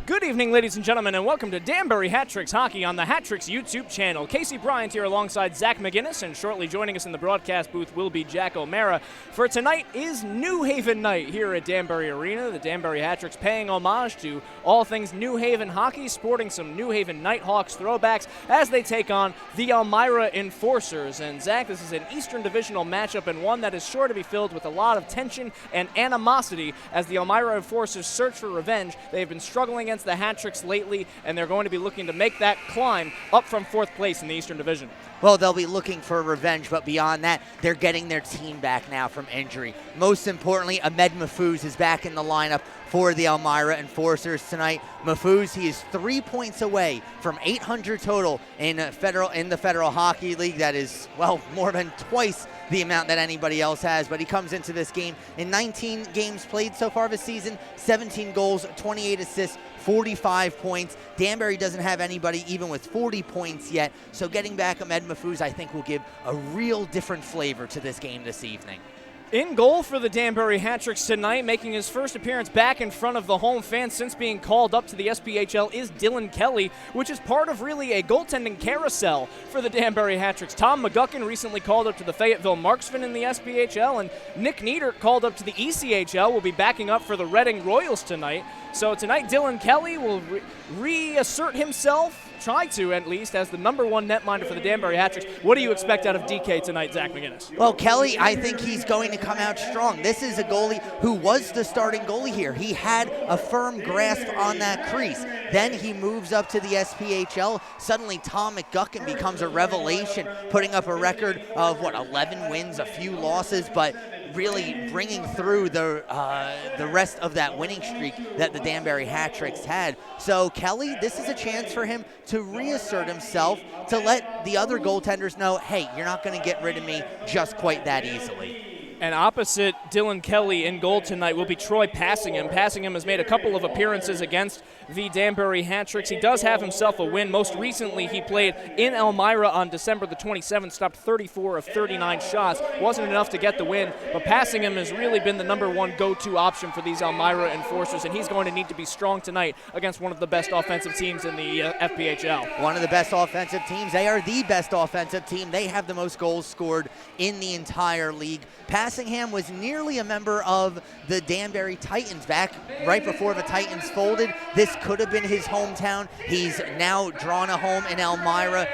Good evening, ladies and gentlemen, and welcome to Danbury Hat-Tricks Hockey on the Hat-Tricks YouTube channel. Casey Bryant here alongside Zach McGinnis, and shortly joining us in the broadcast booth will be Jack Elmira. For tonight is New Haven night here at Danbury Arena. The Danbury Hat-Tricks paying homage to all things New Haven hockey, sporting some New Haven Nighthawks throwbacks as they take on the Elmira Enforcers. And Zach, this is an Eastern Divisional matchup and one that is sure to be filled with a lot of tension and animosity as the Elmira Enforcers search for revenge. They've been struggling against the Hat-Tricks lately, and they're going to be looking to make that climb up from fourth place in the Eastern Division. Well, they'll be looking for revenge, but beyond that, they're getting their team back now from injury. Most importantly, Ahmed Mahfouz is back in the lineup for the Elmira Enforcers tonight. Mahfouz, he is 3 points away from 800 total in the Federal Hockey League. That is, well, more than twice the amount that anybody else has, but he comes into this game in 19 games played so far this season, 17 goals, 28 assists, 45 points. Danbury doesn't have anybody even with 40 points yet, so getting back Ahmed Mahfouz, I think, will give a real different flavor to this game this evening. In goal for the Danbury Hat-Tricks tonight, making his first appearance back in front of the home fans since being called up to the SPHL, is Dylan Kelly, which is part of really a goaltending carousel for the Danbury Hat-Tricks. Tom McGuckin recently called up to the Fayetteville Marksmen in the SPHL, and Nick Niedert called up to the ECHL, will be backing up for the Reading Royals tonight. So tonight, Dylan Kelly will reassert himself, try to at least, as the number one netminder for the Danbury Hat-Tricks. What do you expect out of DK tonight, Zach McGinnis? Well, Kelly, I think he's going to come out strong. This is a goalie who was the starting goalie here. He had a firm grasp on that crease. Then he moves up to the SPHL. Suddenly, Tom McGuckin becomes a revelation, putting up a record of, 11 wins, a few losses, but really bringing through the rest of that winning streak that the Danbury Hat-Tricks had. So Kelly, this is a chance for him to reassert himself, to let the other goaltenders know, hey, you're not going to get rid of me just quite that easily. And opposite Dylan Kelly in goal tonight will be Troy Passingham. Passingham has made a couple of appearances against the Danbury Hat-Tricks. He does have himself a win. Most recently, he played in Elmira on December the 27th, stopped 34 of 39 shots. Wasn't enough to get the win, but Passingham has really been the number one go-to option for these Elmira Enforcers, and he's going to need to be strong tonight against one of the best offensive teams in the FPHL. One of the best offensive teams. They are the best offensive team. They have the most goals scored in the entire league. Passingham was nearly a member of the Danbury Titans back right before the Titans folded. This could have been his hometown. He's now drawn a home in Elmira.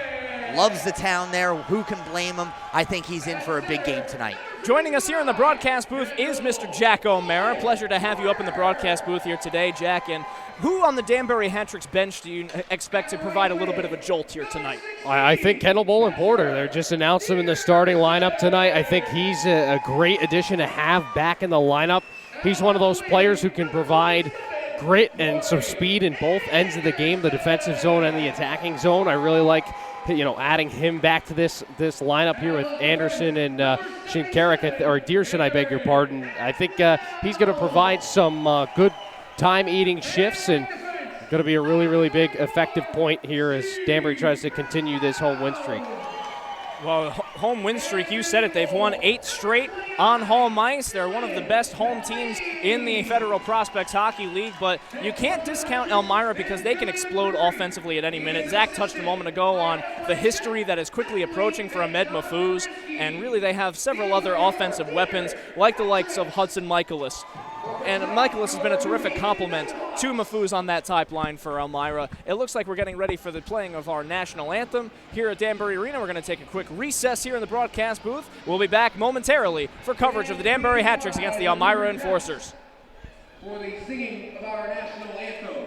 Loves the town there. Who can blame him? I think he's in for a big game tonight. Joining us here in the broadcast booth is Mr. Jack Elmira. Pleasure to have you up in the broadcast booth here today, Jack. And who on the Danbury Hat-Tricks bench do you expect to provide a little bit of a jolt here tonight? I think Kendall Boland-Porter. They just announced him in the starting lineup tonight. I think he's a great addition to have back in the lineup. He's one of those players who can provide grit and some speed in both ends of the game, the defensive zone and the attacking zone. I really like adding him back to this lineup here with Anderson and Shinkarik, or Dearson, I beg your pardon. I think he's going to provide some good time-eating shifts and going to be a really, really big effective point here as Danbury tries to continue this home win streak. Well, home win streak, you said it. They've won 8 straight on home ice. They're one of the best home teams in the Federal Prospects Hockey League, but you can't discount Elmira because they can explode offensively at any minute. Zach touched a moment ago on the history that is quickly approaching for Ahmed Mahfouz, and really they have several other offensive weapons like the likes of Hudson Michaelis. And Michaelis has been a terrific compliment to Mahfouz on that type line for Elmira. It looks like we're getting ready for the playing of our national anthem here at Danbury Arena. We're going to take a quick recess here in the broadcast booth. We'll be back momentarily for coverage of the Danbury Hat-Tricks against the Elmira Enforcers. For the singing of our national anthem.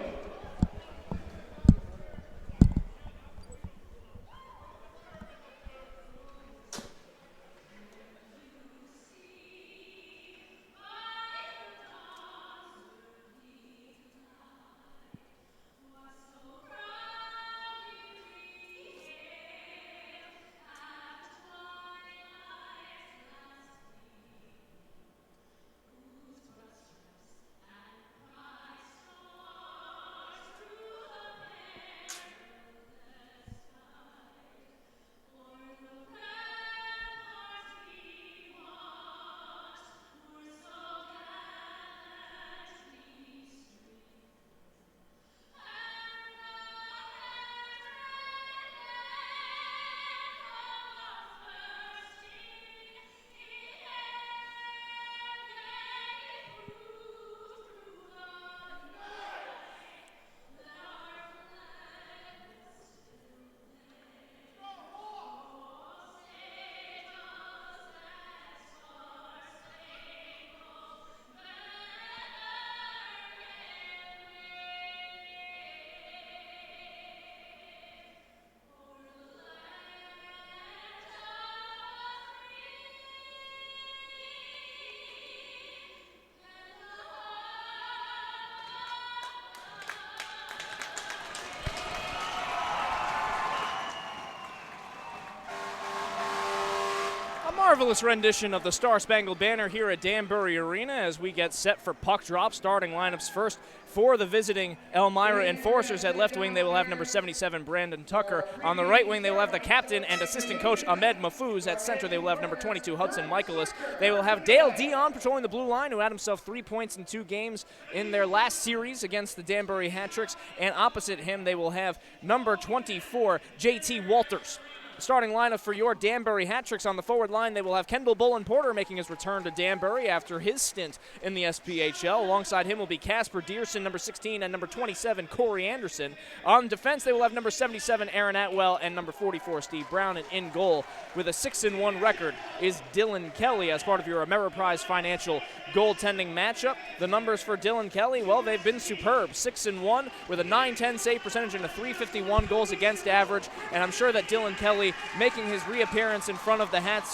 marvelous rendition of the Star Spangled Banner here at Danbury Arena as we get set for puck drop. Starting lineups first for the visiting Elmira Enforcers. At left wing, they will have number 77, Brandon Tucker. On the right wing, they will have the captain and assistant coach, Ahmed Mahfouz. At center, they will have number 22, Hudson Michaelis. They will have Dale Dion patrolling the blue line, who had himself 3 points in 2 games in their last series against the Danbury Hat-Tricks. And opposite him, they will have number 24, J.T. Walters. Starting lineup for your Danbury Hat-Tricks. On the forward line, they will have Kendall Bullen Porter making his return to Danbury after his stint in the SPHL. Alongside him will be Casper Dearson, number 16, and number 27, Corey Anderson. On defense, they will have number 77, Aaron Atwell, and number 44, Steve Brown. And in goal, with a 6-1 record, is Dylan Kelly as part of your Ameriprise Financial goaltending matchup. The numbers for Dylan Kelly, well, they've been superb. 6-1 with a .910 save percentage and a .351 goals against average. And I'm sure that Dylan Kelly, making his reappearance in front of the Hat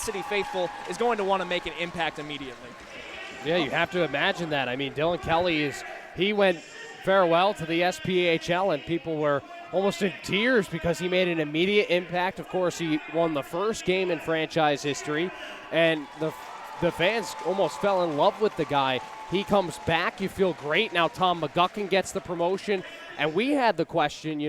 City faithful, is going to want to make an impact immediately. Yeah, you have to imagine that. I mean, Dylan Kelly he went farewell to the SPHL, and people were almost in tears because he made an immediate impact. Of course, he won the first game in franchise history, and the fans almost fell in love with the guy. He comes back, you feel great. Now Tom McGuckin gets the promotion, and we had the question,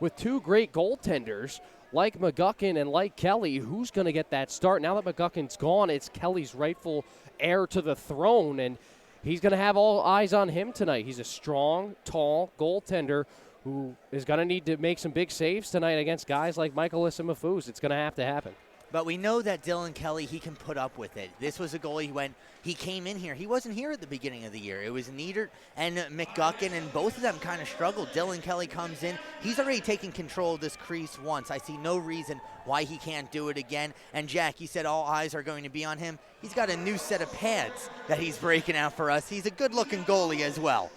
with 2 great goaltenders, like McGuckin and like Kelly, who's going to get that start? Now that McGuckin's gone, it's Kelly's rightful heir to the throne, and he's going to have all eyes on him tonight. He's a strong, tall goaltender who is going to need to make some big saves tonight against guys like Michaelis and Mahfouz. It's going to have to happen. But we know that Dylan Kelly, he can put up with it. This was a goalie he came in here. He wasn't here at the beginning of the year. It was Niedert and McGuckin, and both of them kind of struggled. Dylan Kelly comes in. He's already taken control of this crease once. I see no reason why he can't do it again. And Jack, you said all eyes are going to be on him. He's got a new set of pads that he's breaking out for us. He's a good-looking goalie as well.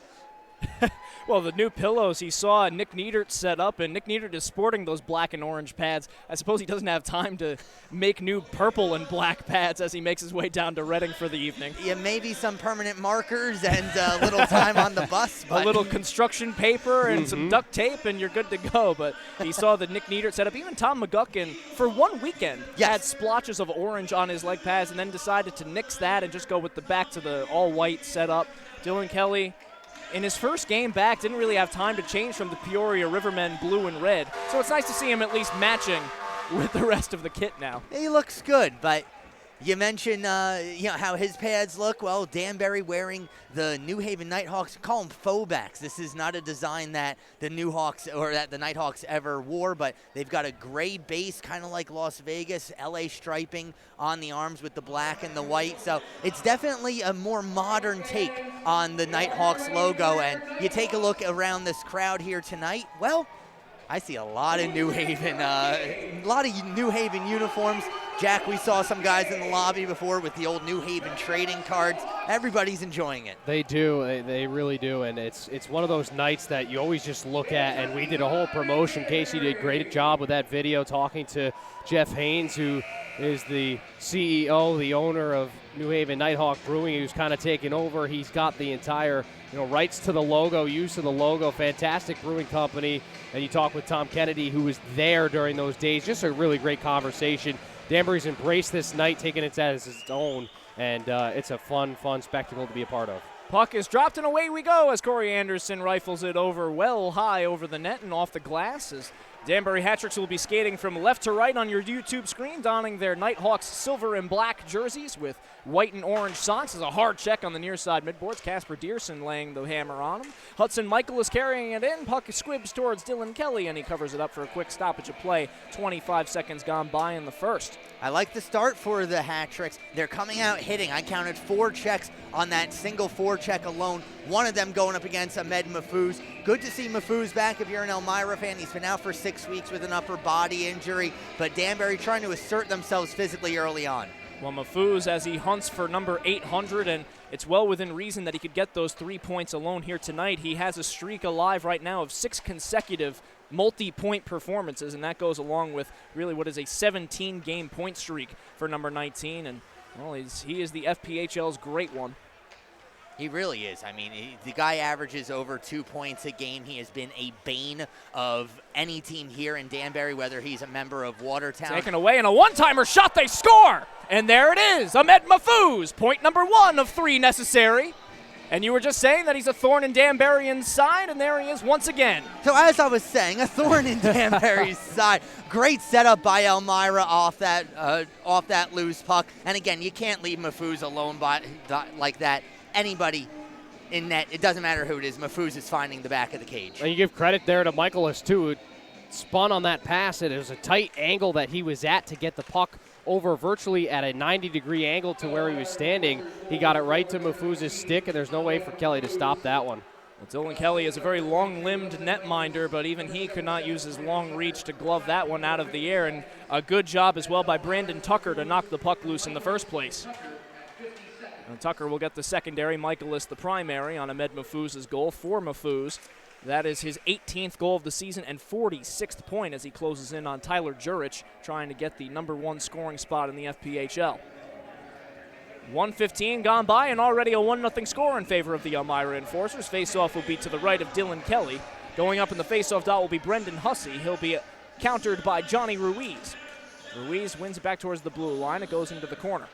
Well, the new pillows he saw Nick Niedert set up, and Nick Niedert is sporting those black and orange pads. I suppose he doesn't have time to make new purple and black pads as he makes his way down to Reading for the evening. Yeah, maybe some permanent markers and a little time on the bus. But a little construction paper and some duct tape, and you're good to go. But he saw the Nick Niedert setup. Even Tom McGuckin, for one weekend, had splotches of orange on his leg pads and then decided to nix that and just go with the back to the all-white setup. Dylan Kelly, in his first game back, didn't really have time to change from the Peoria Rivermen blue and red. So it's nice to see him at least matching with the rest of the kit now. He looks good, but you mentioned how his pads look. Well, Danbury wearing the New Haven Nighthawks, call them faux backs. This is not a design that the the Nighthawks ever wore, but they've got a gray base, kind of like Las Vegas, LA striping on the arms with the black and the white. So it's definitely a more modern take on the Nighthawks logo. And you take a look around this crowd here tonight, well, I see a lot of New Haven, uniforms. Jack, we saw some guys in the lobby before with the old New Haven trading cards. Everybody's enjoying it. They do. They really do. And it's one of those nights that you always just look at. And we did a whole promotion. Casey did a great job with that video, talking to Jeff Haynes, who is the CEO, the owner of New Haven Nighthawk Brewing, who's kind of taken over. He's got the entire rights to the logo, use of the logo. Fantastic brewing company. And you talk with Tom Kennedy, who was there during those days. Just a really great conversation. Danbury's embraced this night, taking it as its own, and it's a fun spectacle to be a part of. Puck is dropped, and away we go as Corey Anderson rifles it over well high over the net and off the glass. As Danbury Hat-Tricks will be skating from left to right on your YouTube screen, donning their Nighthawks silver and black jerseys with white and orange socks. As a hard check on the near side midboards. Casper Dearson laying the hammer on him. Hudson Michael is carrying it in. Puck squibs towards Dylan Kelly, and he covers it up for a quick stoppage of play. 25 seconds gone by in the first. I like the start for the Hat-Tricks. They're coming out hitting. I counted 4 checks on that single forecheck alone. One of them going up against Ahmed Mahfouz. Good to see Mahfouz back if you're an Elmira fan. He's been out for 6 weeks with an upper body injury, but Danbury trying to assert themselves physically early on. Well, Mahfouz, as he hunts for number 800, and it's well within reason that he could get those 3 points alone here tonight. He has a streak alive right now of 6 consecutive multi-point performances, and that goes along with really what is a 17-game point streak for number 19. And, well, he is the FPHL's great one. He really is. I mean, the guy averages over 2 points a game. He has been a bane of any team here in Danbury, whether he's a member of Watertown. Taken away, and a one-timer shot, they score! And there it is, Ahmed Mahfouz, point number 1 of 3 necessary. And you were just saying that he's a thorn in Danbury's side, and there he is once again. So as I was saying, a thorn in Danbury's side. Great setup by Elmira off that loose puck. And again, you can't leave Mahfouz alone like that. Anybody in net, it doesn't matter who it is, Mahfouz is finding the back of the cage. And you give credit there to Michaelis, too. It spun on that pass. It was a tight angle that he was at to get the puck over virtually at a 90-degree angle to where he was standing. He got it right to Mahfouz's stick, and there's no way for Kelly to stop that one. Well, Dylan Kelly is a very long-limbed netminder, but even he could not use his long reach to glove that one out of the air, and a good job as well by Brandon Tucker to knock the puck loose in the first place. And Tucker will get the secondary, Michaelis the primary on Ahmed Mahfouz's goal for Mahfouz. That is his 18th goal of the season and 46th point as he closes in on Tyler Jurich, trying to get the number 1 scoring spot in the FPHL. 1:15 gone by and already a 1-0 score in favor of the Elmira Enforcers. Face-off will be to the right of Dylan Kelly. Going up in the face-off dot will be Brendan Hussey. He'll be countered by Johnny Ruiz. Ruiz wins it back towards the blue line. It goes into the corner.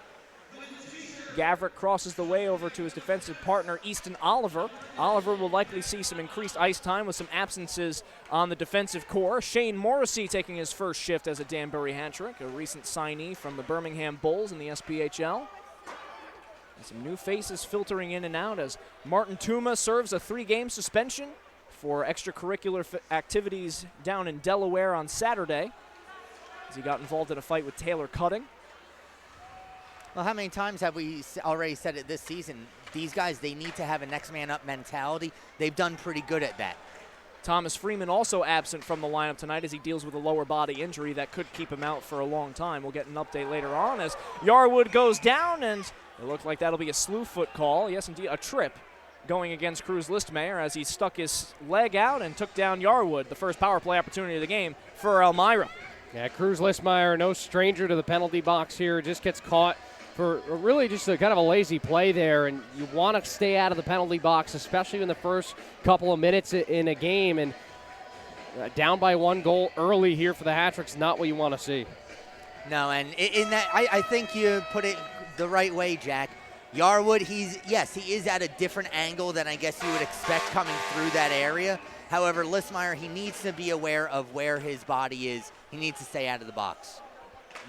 Gavrick crosses the way over to his defensive partner, Easton Oliver. Oliver will likely see some increased ice time with some absences on the defensive core. Shane Morrissey taking his first shift as a Danbury hat-trick, a recent signee from the Birmingham Bulls in the SPHL. And some new faces filtering in and out as Martin Tuma serves a 3-game suspension for extracurricular activities down in Delaware on Saturday as he got involved in a fight with Taylor Cutting. Well, how many times have we already said it this season? These guys, they need to have a next man up mentality. They've done pretty good at that. Thomas Freeman also absent from the lineup tonight as he deals with a lower body injury that could keep him out for a long time. We'll get an update later on as Yarwood goes down, and it looks like that'll be a slew foot call. Yes, indeed, a trip going against Cruz Listmeyer as he stuck his leg out and took down Yarwood, the first power play opportunity of the game for Elmira. Yeah, Cruz Listmeyer, no stranger to the penalty box here, just gets caught for really just a kind of a lazy play there, and you want to stay out of the penalty box, especially in the first couple of minutes in a game, and down by 1 goal early here for the hat-trick's not what you want to see. No, and in that, I think you put it the right way, Jack. Yarwood, he is at a different angle than I guess you would expect coming through that area. However, Listmeyer, he needs to be aware of where his body is. He needs to stay out of the box.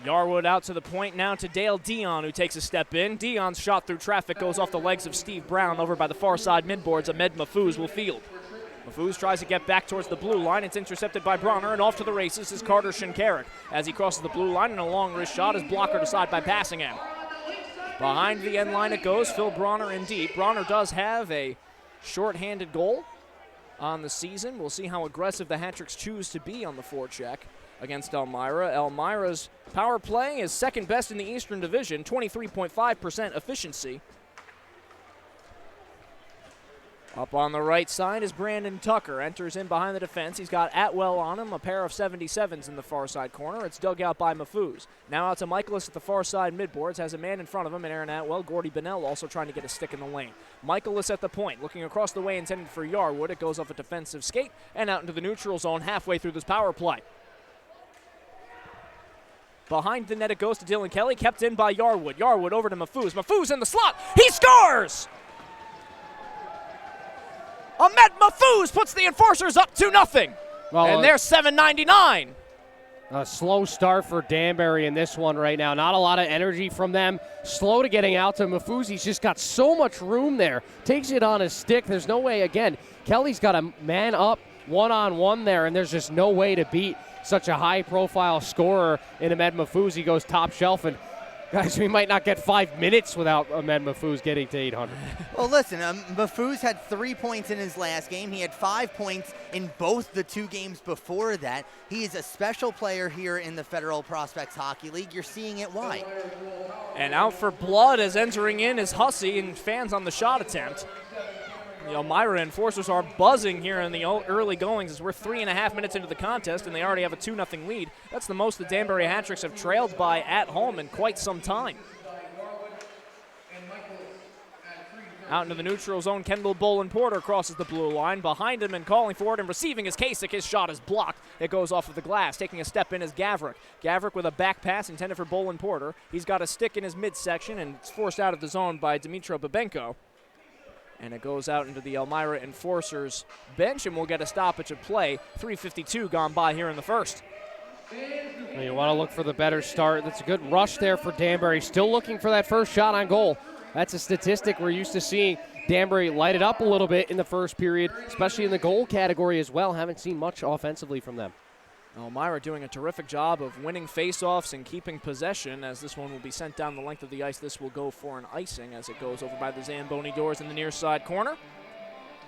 Yarwood out to the point now to Dale Dion, who takes a step in. Dion's shot through traffic goes off the legs of Steve Brown over by the far side midboards. Ahmed Mahfouz will field. Mahfouz tries to get back towards the blue line. It's intercepted by Bronner, and off to the races is Carter Shinkarik. As he crosses the blue line, and a long wrist shot is blocker aside by Passingham. Behind the end line it goes. Phil Bronner in deep. Bronner does have a short-handed goal on the season. We'll see how aggressive the hat-tricks choose to be on the forecheck against Elmira. Elmira's power play is second best in the Eastern Division, 23.5% efficiency. Up on the right side is Brandon Tucker. Enters in behind the defense. He's got Atwell on him, a pair of 77s in the far side corner. It's dug out by Mahfouz. Now out to Michaelis at the far side midboards. Has a man in front of him, and Aaron Atwell. Gordy Bennell also trying to get a stick in the lane. Michaelis at the point, looking across the way, intended for Yarwood. It goes off a defensive skate and out into the neutral zone halfway through this power play. Behind the net it goes to Dylan Kelly, kept in by Yarwood. Yarwood over to Mahfouz. Mahfouz in the slot. He scores! Ahmed Mahfouz puts the Enforcers up 2-0. Well, and they're $7.99. A slow start for Danbury in this one right now. Not a lot of energy from them. Slow to getting out to Mahfouz. He's just got so much room there. Takes it on his stick. There's no way, again, Kelly's got a man up one-on-one there, and there's just no way to beat such a high-profile scorer in Ahmed Mahfouz. He goes top shelf, and guys, we might not get 5 minutes without Ahmed Mahfouz getting to 800. Well, listen, Mahfouz had 3 points in his last game. He had 5 points in both the 2 games before that. He is a special player here in the Federal Prospects Hockey League. You're seeing it why. And out for blood as entering in is Hussey, and fans on the shot attempt. The Elmira Enforcers are buzzing here in the early goings as we're 3.5 minutes into the contest, and they already have a 2-0 lead. That's the most the Danbury Hat-Tricks have trailed by at home in quite some time. Out into the neutral zone, Kendall Bolin Porter crosses the blue line. Behind him and calling for it and receiving is Kasich. His shot is blocked. It goes off of the glass. Taking a step in is Gavrik. Gavrik with a back pass intended for Bolin Porter. He's got a stick in his midsection and it's forced out of the zone by Dmitro Babenko. And it goes out into the Elmira Enforcers bench, and we'll get a stoppage of play. 3:52 gone by here in the first. You want to look for the better start. That's a good rush there for Danbury. Still looking for that first shot on goal. That's a statistic we're used to seeing Danbury light it up a little bit in the first period, especially in the goal category as well. Haven't seen much offensively from them. Elmira doing a terrific job of winning faceoffs and keeping possession, as this one will be sent down the length of the ice. This will go for an icing as it goes over by the Zamboni doors in the near side corner.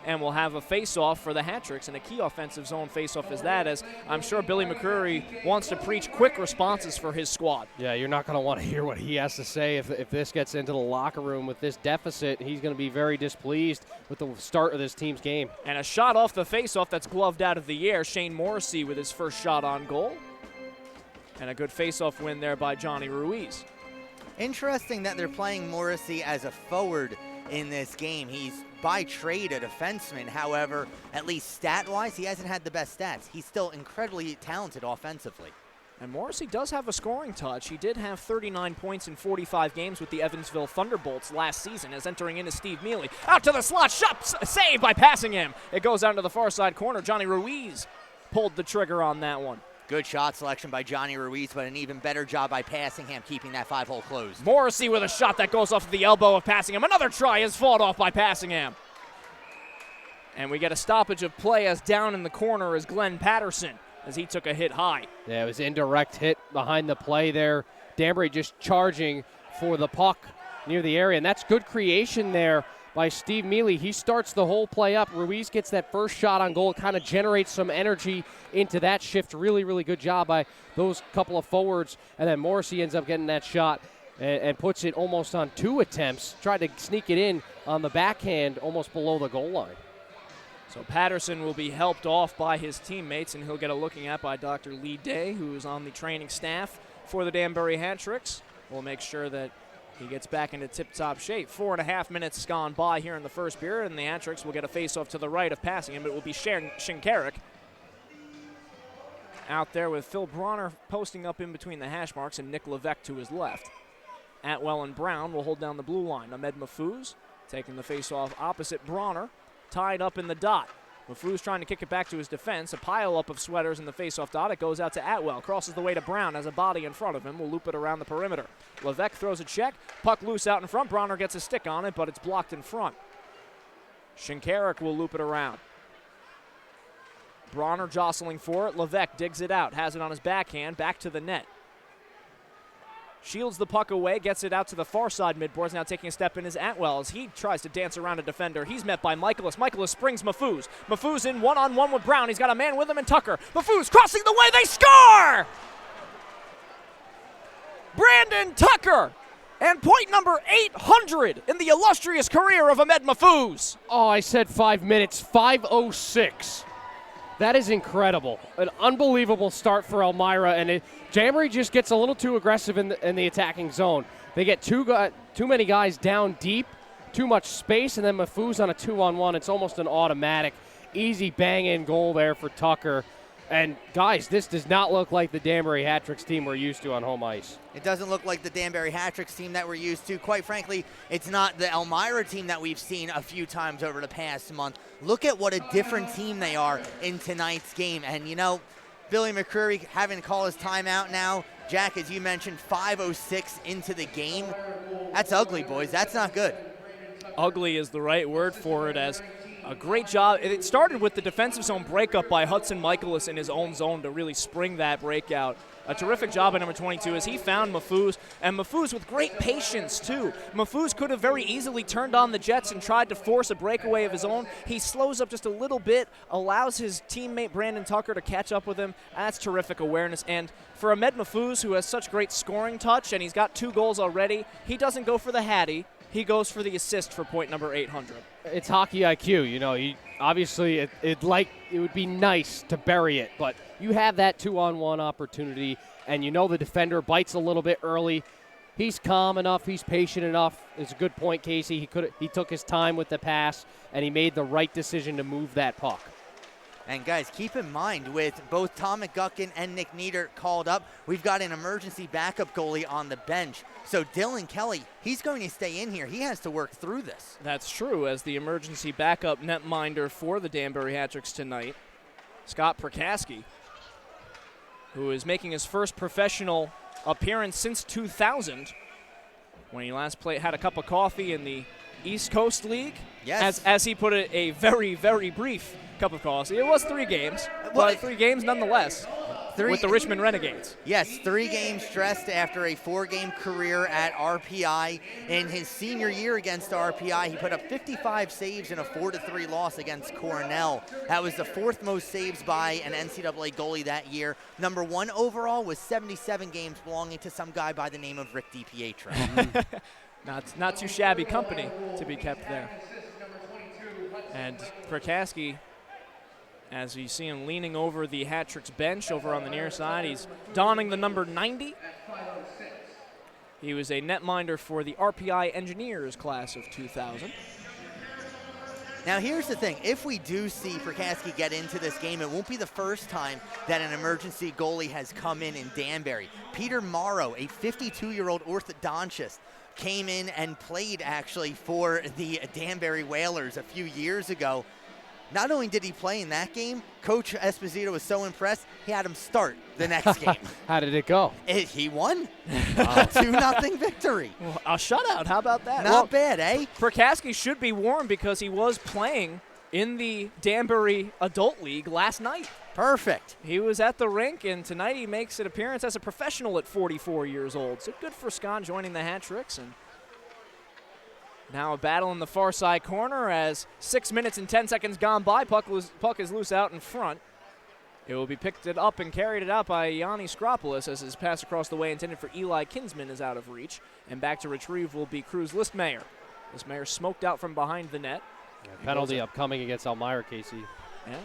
And we'll have a faceoff for the Hat-Tricks, and a key offensive zone faceoff is that, as I'm sure Billy McCreary wants to preach quick responses for his squad. Yeah, you're not going to want to hear what he has to say if this gets into the locker room with this deficit. He's going to be very displeased with the start of this team's game. And a shot off the faceoff that's gloved out of the air. Shane Morrissey with his first shot on goal. And a good faceoff win there by Johnny Ruiz. Interesting that they're playing Morrissey as a forward in this game. He's by trade a defenseman. However, at least stat-wise, he hasn't had the best stats. He's still incredibly talented offensively. And Morrissey does have a scoring touch. He did have 39 points in 45 games with the Evansville Thunderbolts last season, as entering into Steve Mealy. Out to the slot, shot saved by passing him. It goes out to the far side corner. Johnny Ruiz pulled the trigger on that one. Good shot selection by Johnny Ruiz, but an even better job by Passingham keeping that 5-hole closed. Morrissey with a shot that goes off the elbow of Passingham. Another try is fought off by Passingham. And we get a stoppage of play as down in the corner is Glenn Patterson as he took a hit high. Yeah, it was indirect hit behind the play there. Danbury just charging for the puck near the area, and that's good creation there by Steve Mealy. He starts the whole play up. Ruiz gets that first shot on goal. It kind of generates some energy into that shift. Really, really good job by those couple of forwards. And then Morrissey ends up getting that shot and puts it almost on 2 attempts. Tried to sneak it in on the backhand almost below the goal line. So Patterson will be helped off by his teammates, and he'll get a looking at by Dr. Lee Day, who is on the training staff for the Danbury Hat-Tricks. We'll make sure that he gets back into tip-top shape. 4.5 minutes gone by here in the first period, and the Hat-Tricks will get a face-off to the right of passing him. It will be Shinkarik out there with Phil Bronner posting up in between the hash marks and Nick Levesque to his left. Atwell and Brown will hold down the blue line. Ahmed Mahfouz taking the face-off opposite Bronner, tied up in the dot. Mahfouz trying to kick it back to his defense. A pile-up of sweaters in the face-off dot. It goes out to Atwell. Crosses the way to Brown. Has a body in front of him. Will loop it around the perimeter. Levesque throws a check. Puck loose out in front. Bronner gets a stick on it, but it's blocked in front. Shinkarik will loop it around. Bronner jostling for it. Levesque digs it out. Has it on his backhand. Back to the net. Shields the puck away, gets it out to the far side midboards. Now taking a step in is Atwell as he tries to dance around a defender. He's met by Michaelis. Michaelis springs Mahfouz. Mahfouz in one-on-one with Brown. He's got a man with him and Tucker. Mahfouz crossing the way. They score! Brandon Tucker! And point number 800 in the illustrious career of Ahmed Mahfouz. Oh, I said 5 minutes. 5:06. That is incredible. An unbelievable start for Elmira, and Danbury just gets a little too aggressive in the attacking zone. They get too many guys down deep, too much space, and then Mahfouz on a 2-on-1. It's almost an automatic, easy bang-in goal there for Tucker. And, guys, this does not look like the Danbury Hat-Tricks team we're used to on home ice. It doesn't look like the Danbury Hat-Tricks team that we're used to. Quite frankly, it's not the Elmira team that we've seen a few times over the past month. Look at what a different team they are in tonight's game. And, you know, Billy McCreary having to call his timeout now. Jack, as you mentioned, 5:06 into the game. That's ugly, boys. That's not good. Ugly is the right word for it, as a great job. It started with the defensive zone breakup by Hudson Michaelis in his own zone to really spring that breakout. A terrific job by number 22 as he found Mahfouz, and Mahfouz with great patience too. Mahfouz could have very easily turned on the Jets and tried to force a breakaway of his own. He slows up just a little bit, allows his teammate Brandon Tucker to catch up with him. That's terrific awareness. And for Ahmed Mahfouz, who has such great scoring touch, and he's got 2 goals already, he doesn't go for the Hattie. He goes for the assist for point number 800. It's hockey IQ, you know. Obviously, it would be nice to bury it, but you have that 2-on-1 opportunity, and you know the defender bites a little bit early. he's calm enough, he's patient enough. It's a good point, Casey. He took his time with the pass, and he made the right decision to move that puck. And guys, keep in mind, with both Tom McGuckin and Nick Nieder called up, we've got an emergency backup goalie on the bench. So Dylan Kelly, he's going to stay in here. He has to work through this. That's true, as the emergency backup netminder for the Danbury Hat-Tricks tonight, Scott Prakaski, who is making his first professional appearance since 2000, when he last had a cup of coffee in the East Coast League. Yes. As he put it, a very, very brief cup of coffee. It was 3 games, but 3 games nonetheless with the Richmond Renegades. Yes, 3 games stressed after a 4-game career at RPI. In his senior year against RPI, he put up 55 saves in a 4-3 loss against Cornell. That was the 4th most saves by an NCAA goalie that year. Number 1 overall was 77 games, belonging to some guy by the name of Rick DiPietro. Not too shabby company to be kept there. And Prakaski, as you see him leaning over the Hat-Tricks bench over on the near side, he's donning the number 90. He was a netminder for the RPI Engineers class of 2000. Now here's the thing, if we do see Prakaski get into this game, it won't be the first time that an emergency goalie has come in Danbury. Peter Morrow, a 52-year-old orthodontist, came in and played actually for the Danbury Whalers a few years ago. Not only did he play in that game, Coach Esposito was so impressed, he had him start the next game. How did it go? He won. 2-0 victory. Well, a shutout, how about that? Not bad, eh? Prakaski should be warned because he was playing in the Danbury Adult League last night. Perfect. He was at the rink, and tonight he makes an appearance as a professional at 44 years old. So good for Scott joining the Hat-Tricks. And now a battle in the far side corner as 6 minutes and 10 seconds gone by. Puck is loose out in front. It will be picked up and carried it out by Yanni Skropoulos as his pass across the way intended for Eli Kinsman is out of reach. And back to retrieve will be Cruz Listmeyer. Listmeyer smoked out from behind the net. Penalty upcoming against Elmira, Casey. Yeah.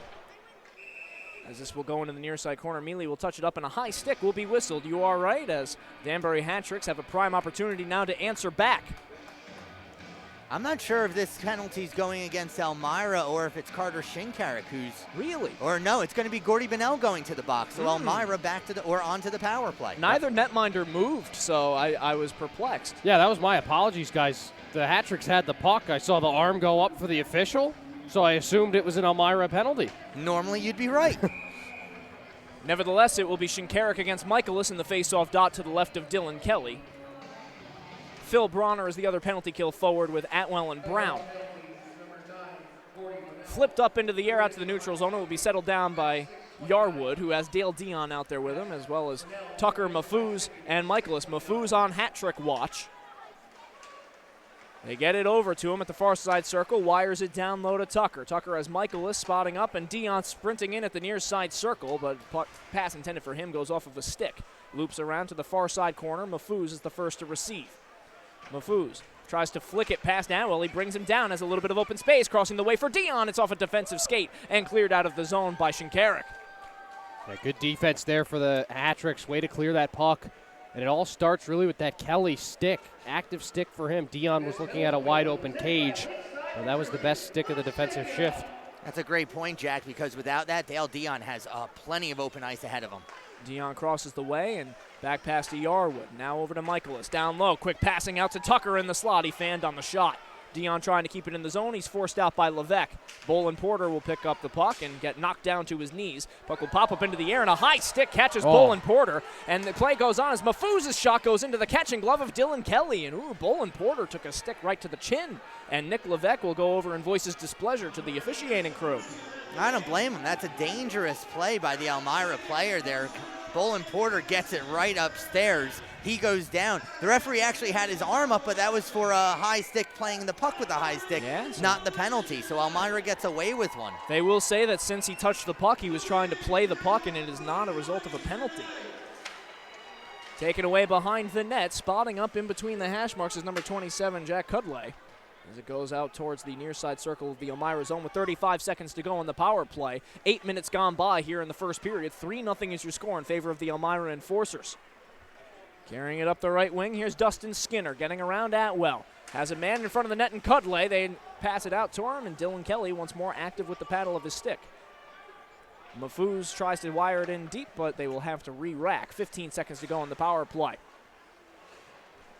As this will go into the near side corner, Mealy will touch it up and a high stick will be whistled. You are right, as Danbury Hat-Tricks have a prime opportunity now to answer back. I'm not sure if this penalty's going against Elmira or if it's Carter Shinkarik who's... Really? Or no, it's going to be Gordy Bonnell going to the box. So Elmira back to onto the power play. Neither netminder moved, so I was perplexed. Yeah, that was my apologies, guys. The Hat-Tricks had the puck. I saw the arm go up for the official, so I assumed it was an Elmira penalty. Normally you'd be right. Nevertheless, it will be Shinkarik against Michaelis in the face-off dot to the left of Dylan Kelly. Phil Bronner is the other penalty kill forward with Atwell and Brown. Flipped up into the air out to the neutral zone. It will be settled down by Yarwood, who has Dale Dion out there with him, as well as Tucker, Mafuz, and Michaelis. Mafuz on hat-trick watch. They get it over to him at the far side circle, wires it down low to Tucker. Tucker has Michaelis spotting up and Dion sprinting in at the near side circle, but pass intended for him goes off of a stick. Loops around to the far side corner. Mafuz is the first to receive. Mafuz tries to flick it past Atwell. He brings him down, has a little bit of open space, crossing the way for Dion. It's off a defensive skate and cleared out of the zone by Shinkarik. Yeah, good defense there for the Hat-Tricks. Way to clear that puck. And it all starts really with that Kelly stick. Active stick for him. Dion was looking at a wide open cage, and that was the best stick of the defensive shift. That's a great point, Jack, because without that, Dale Dion has plenty of open ice ahead of him. Dion crosses the way and back pass to Yarwood. Now over to Michaelis. Down low. Quick passing out to Tucker in the slot. He fanned on the shot. Dion trying to keep it in the zone. He's forced out by Levesque. Bolin Porter will pick up the puck and get knocked down to his knees. Puck will pop up into the air, and a high stick catches Bolin Porter. And the play goes on as Mafuz's shot goes into the catching glove of Dylan Kelly. And Bolin Porter took a stick right to the chin. And Nick Levesque will go over and voice his displeasure to the officiating crew. I don't blame him. That's a dangerous play by the Elmira player there. Bolin Porter gets it right upstairs. He goes down. The referee actually had his arm up, but that was for a high stick playing the puck with a high stick, not the penalty. So Elmira gets away with one. They will say that since he touched the puck, he was trying to play the puck, and it is not a result of a penalty. Taken away behind the net, spotting up in between the hash marks is number 27, Jack Cudley, as it goes out towards the near side circle of the Elmira zone with 35 seconds to go on the power play. 8 minutes gone by here in the first period. 3-0 is your score in favor of the Elmira Enforcers. Carrying it up the right wing, here's Dustin Skinner getting around Atwell. Has a man in front of the net in Cudley. They pass it out to him, and Dylan Kelly once more active with the paddle of his stick. Mafuz tries to wire it in deep, but they will have to re-rack. 15 seconds to go on the power play.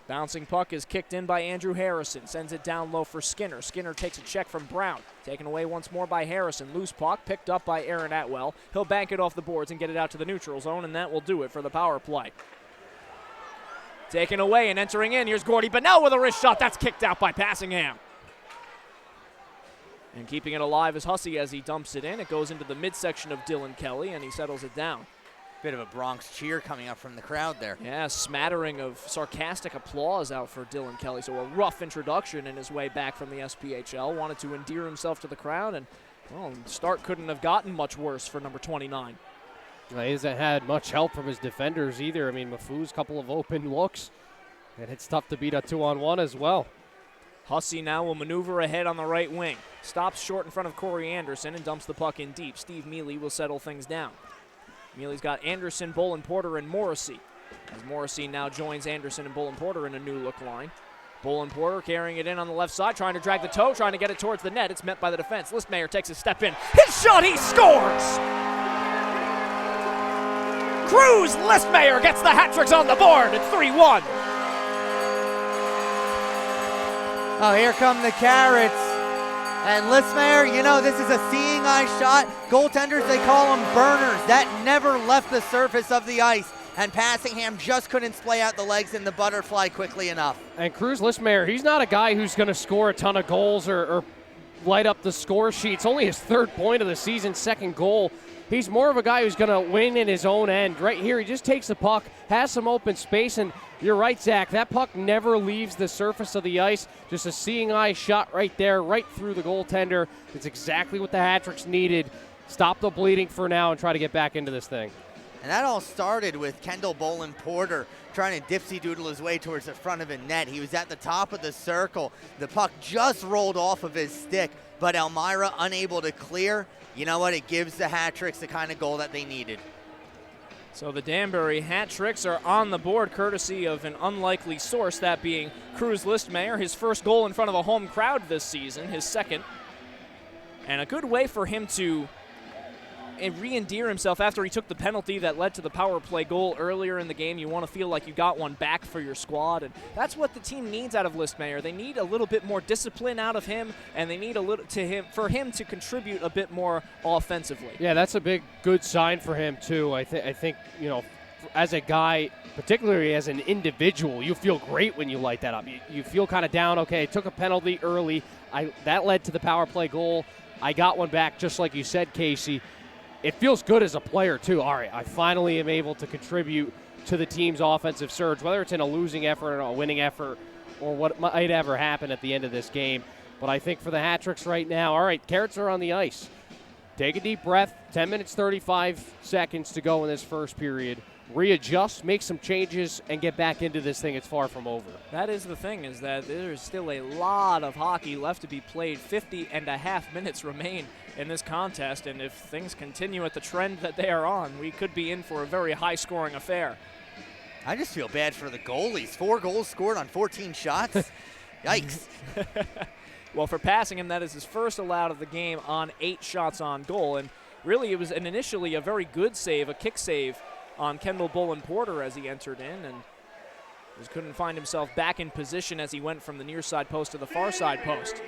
Bouncing puck is kicked in by Andrew Harrison. Sends it down low for Skinner. Skinner takes a check from Brown. Taken away once more by Harrison. Loose puck picked up by Aaron Atwell. He'll bank it off the boards and get it out to the neutral zone, and that will do it for the power play. Taken away and entering in. Here's Gordy Bennell with a wrist shot. That's kicked out by Passingham. And keeping it alive is Hussey as he dumps it in. It goes into the midsection of Dylan Kelly, and he settles it down. Bit of a Bronx cheer coming up from the crowd there. Yeah, smattering of sarcastic applause out for Dylan Kelly. So a rough introduction in his way back from the SPHL. Wanted to endear himself to the crowd, and well, start couldn't have gotten much worse for number 29. He hasn't had much help from his defenders either. I mean, Mafuz, a couple of open looks, and it's tough to beat a 2-on-1 as well. Hussey now will maneuver ahead on the right wing. Stops short in front of Corey Anderson and dumps the puck in deep. Steve Mealy will settle things down. Mealy's got Anderson, Bolin Porter, and Morrissey. As Morrissey now joins Anderson and Bolin Porter in a new look line. Bolin Porter carrying it in on the left side, trying to drag the toe, trying to get it towards the net. It's met by the defense. Listmayer takes a step in. His shot, he scores! Cruz Listmayer gets the hat tricks on the board. It's 3-1. Oh, here come the Carrots. And Listmayer, you know, this is a seeing eye shot. Goaltenders, they call them burners. That never left the surface of the ice. And Passingham just couldn't splay out the legs in the butterfly quickly enough. And Cruz Listmayer, he's not a guy who's going to score a ton of goals or light up the score sheet. It's only his third point of the season, second goal. He's more of a guy who's going to win in his own end. Right here, he just takes the puck, has some open space, and you're right, Zach, that puck never leaves the surface of the ice. Just a seeing eye shot right there, right through the goaltender. It's exactly what the hat-tricks needed. Stop the bleeding for now and try to get back into this thing. And that all started with Kendall Bolin Porter trying to dipsy-doodle his way towards the front of a net. He was at the top of the circle. The puck just rolled off of his stick, but Elmira unable to clear. You know what? It gives the hat-tricks the kind of goal that they needed. So the Danbury hat tricks are on the board courtesy of an unlikely source, that being Cruz Listmayer, his first goal in front of a home crowd this season, his second. And a good way for him to re-endear himself after he took the penalty that led to the power play goal earlier in the game. You want to feel like you got one back for your squad, and that's what the team needs out of Listmayer. They need a little bit more discipline out of him, and they need for him to contribute a bit more offensively. Yeah, that's a good sign for him too. I think you know, as a guy, particularly as an individual, you feel great when you light that up. You feel kind of down. Okay, I took a penalty early. That led to the power play goal. I got one back, just like you said, Casey. It feels good as a player, too. All right, I finally am able to contribute to the team's offensive surge, whether it's in a losing effort or a winning effort or what might ever happen at the end of this game. But I think for the hat-tricks right now, all right, Carrots are on the ice. Take a deep breath. 10 minutes, 35 seconds to go in this first period. Readjust, make some changes, and get back into this thing. It's far from over. That is the thing, is that there's still a lot of hockey left to be played. 50.5 minutes remain in this contest, and if things continue at the trend that they are on, we could be in for a very high-scoring affair. I just feel bad for the goalies. 4 goals scored on 14 shots. Yikes. Well, for Passingham, that is his first allowed of the game on 8 shots on goal, and really it was initially a very good save, a kick save on Kendall Bolin Porter as he entered in, and just couldn't find himself back in position as he went from the near side post to the far side post.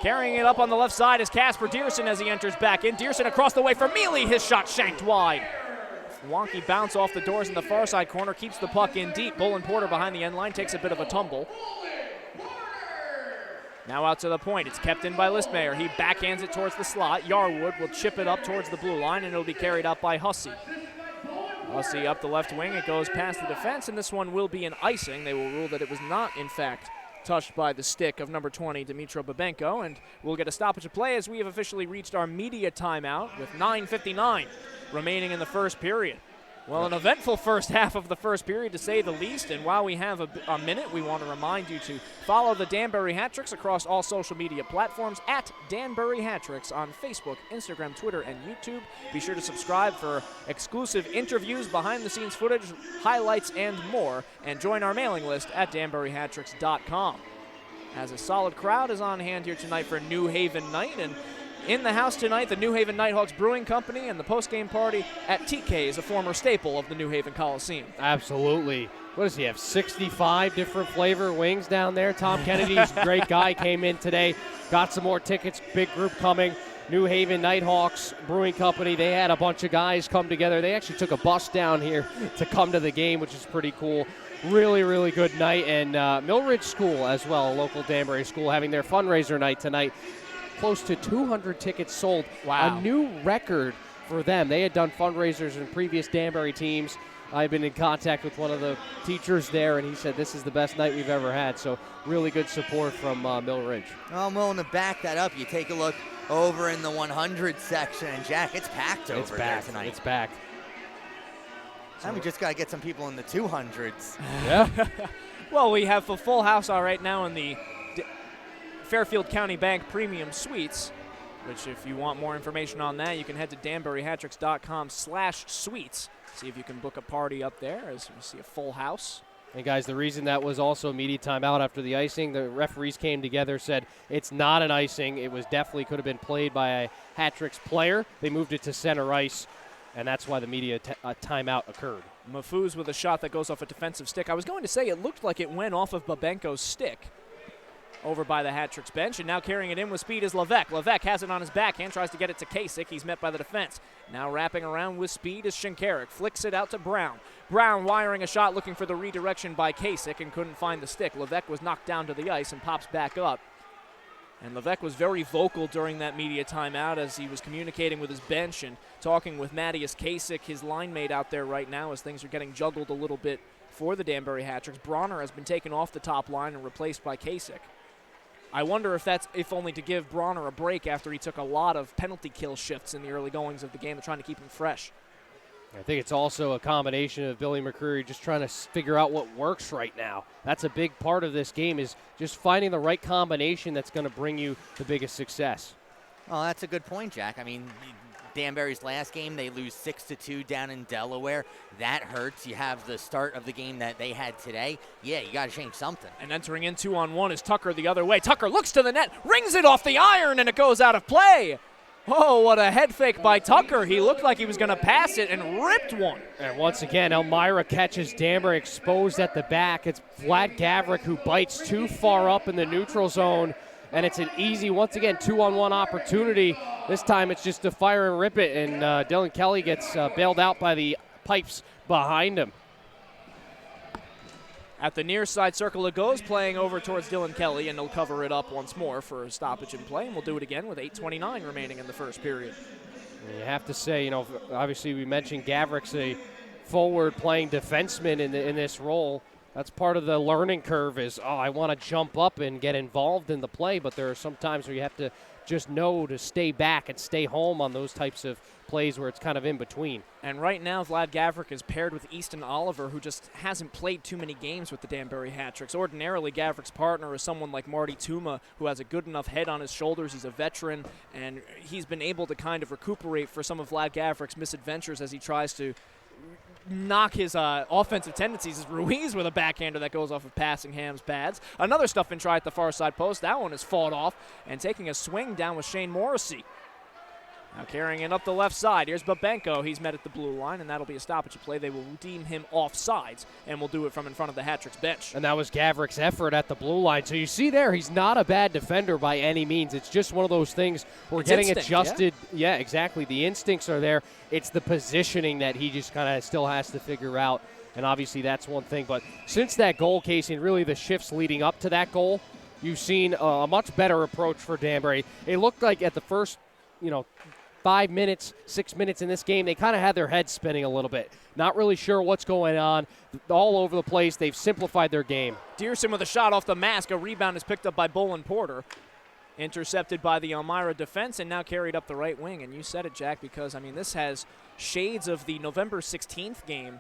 Carrying it up on the left side is Casper Dearson as he enters back in. Dearson across the way for Mealy, his shot shanked wide. Wonky bounce off the doors in the far side corner, keeps the puck in deep. Bolin Porter behind the end line takes a bit of a tumble. Now out to the point. It's kept in by Listmayer. He backhands it towards the slot. Yarwood will chip it up towards the blue line, and it'll be carried up by Hussey. Hussey up the left wing. It goes past the defense, and this one will be an icing. They will rule that it was not, in fact, touched by the stick of number 20, Dmitro Babenko, and we'll get a stoppage of play as we have officially reached our media timeout with 9:59 remaining in the first period. Well, an eventful first half of the first period, to say the least. And while we have a minute, we want to remind you to follow the Danbury Hat-Tricks across all social media platforms at Danbury Hat-Tricks on Facebook, Instagram, Twitter, and YouTube. Be sure to subscribe for exclusive interviews, behind-the-scenes footage, highlights, and more. And join our mailing list at danburyhattricks.com. As a solid crowd is on hand here tonight for New Haven night. And in the house tonight, the New Haven Nighthawks Brewing Company, and the post-game party at TK is a former staple of the New Haven Coliseum. Absolutely. What does he have, 65 different flavor wings down there? Tom Kennedy's a great guy, came in today, got some more tickets, big group coming. New Haven Nighthawks Brewing Company, they had a bunch of guys come together. They actually took a bus down here to come to the game, which is pretty cool. Really, really good night. And Millridge School as well, a local Danbury school, having their fundraiser night tonight. Close to 200 tickets sold. Wow. A new record for them. They had done fundraisers in previous Danbury teams. I've been in contact with one of the teachers there, and he said this is the best night we've ever had. So really good support from Millridge. Well, I'm willing to back that up. You take a look over in the 100 section, and Jack, it's packed over there tonight. It's packed. Now we just got to get some people in the 200s. Yeah. Well, we have a full house all right now in the Fairfield County Bank Premium Suites, which if you want more information on that, you can head to danburyhattricks.com/suites. See if you can book a party up there as we see a full house. And guys, the reason that was also immediate timeout after the icing, the referees came together, said it's not an icing. It was definitely could have been played by a Hat-Tricks player. They moved it to center ice, and that's why the media timeout occurred. Mafuz with a shot that goes off a defensive stick. I was going to say it looked like it went off of Babenko's stick over by the Hat-Tricks bench, and now carrying it in with speed is Levesque. Levesque has it on his backhand, tries to get it to Kasich. He's met by the defense. Now wrapping around with speed is Shinkarik. Flicks it out to Brown. Brown wiring a shot, looking for the redirection by Kasich, and couldn't find the stick. Levesque was knocked down to the ice and pops back up. And Levesque was very vocal during that media timeout as he was communicating with his bench and talking with Matthias Kasich, his line mate out there right now, as things are getting juggled a little bit for the Danbury Hat-Tricks. Bronner has been taken off the top line and replaced by Kasich. I wonder if that's if only to give Bronner a break after he took a lot of penalty kill shifts in the early goings of the game. They're trying to keep him fresh. I think it's also a combination of Billy McCreary just trying to figure out what works right now. That's a big part of this game, is just finding the right combination that's going to bring you the biggest success. Oh, that's a good point, Jack. I mean, Danbury's last game, they lose 6-2 down in Delaware. That hurts. You have the start of the game that they had today. Yeah, you got to change something. And entering in 2-on-1 is Tucker the other way. Tucker looks to the net, rings it off the iron, and it goes out of play. Oh, what a head fake by Tucker. He looked like he was going to pass it and ripped one. And once again, Elmira catches Danbury exposed at the back. It's Vlad Gavrik who bites too far up in the neutral zone. And it's an easy, once again, 2-on-1 opportunity. This time it's just to fire and rip it, and Dylan Kelly gets bailed out by the pipes behind him. At the near side circle it goes, playing over towards Dylan Kelly, and he'll cover it up once more for a stoppage in play, and we'll do it again with 8:29 remaining in the first period. And you have to say, obviously we mentioned Gavrik's a forward-playing defenseman in this role. That's part of the learning curve is, I want to jump up and get involved in the play, but there are some times where you have to just know to stay back and stay home on those types of plays where it's kind of in between. And right now, Vlad Gavrik is paired with Easton Oliver, who just hasn't played too many games with the Danbury Hat-Tricks. Ordinarily, Gavrik's partner is someone like Marty Tuma, who has a good enough head on his shoulders. He's a veteran, and he's been able to kind of recuperate for some of Vlad Gavrik's misadventures as he tries to knock his offensive tendencies. Is Ruiz with a backhander that goes off of Passingham's pads. Another stuff and try at the far side post. That one is fought off, and taking a swing down with Shane Morrissey. Now carrying it up the left side. Here's Babenko. He's met at the blue line, and that'll be a stoppage play. They will deem him offsides, and will do it from in front of the Hat-Tricks bench. And that was Gavrik's effort at the blue line. So you see there, he's not a bad defender by any means. It's just one of those things we're getting instinct, adjusted. Yeah, exactly. The instincts are there. It's the positioning that he just kind of still has to figure out, and obviously that's one thing. But since that goal, Casey, and really the shifts leading up to that goal, you've seen a much better approach for Danbury. It looked like at the first, 5 minutes, 6 minutes in this game, they kind of had their heads spinning a little bit. Not really sure what's going on. All over the place. They've simplified their game. Dearson with a shot off the mask. A rebound is picked up by Bolin Porter. Intercepted by the Elmira defense and now carried up the right wing. And you said it, Jack, because, I mean, this has shades of the November 16th game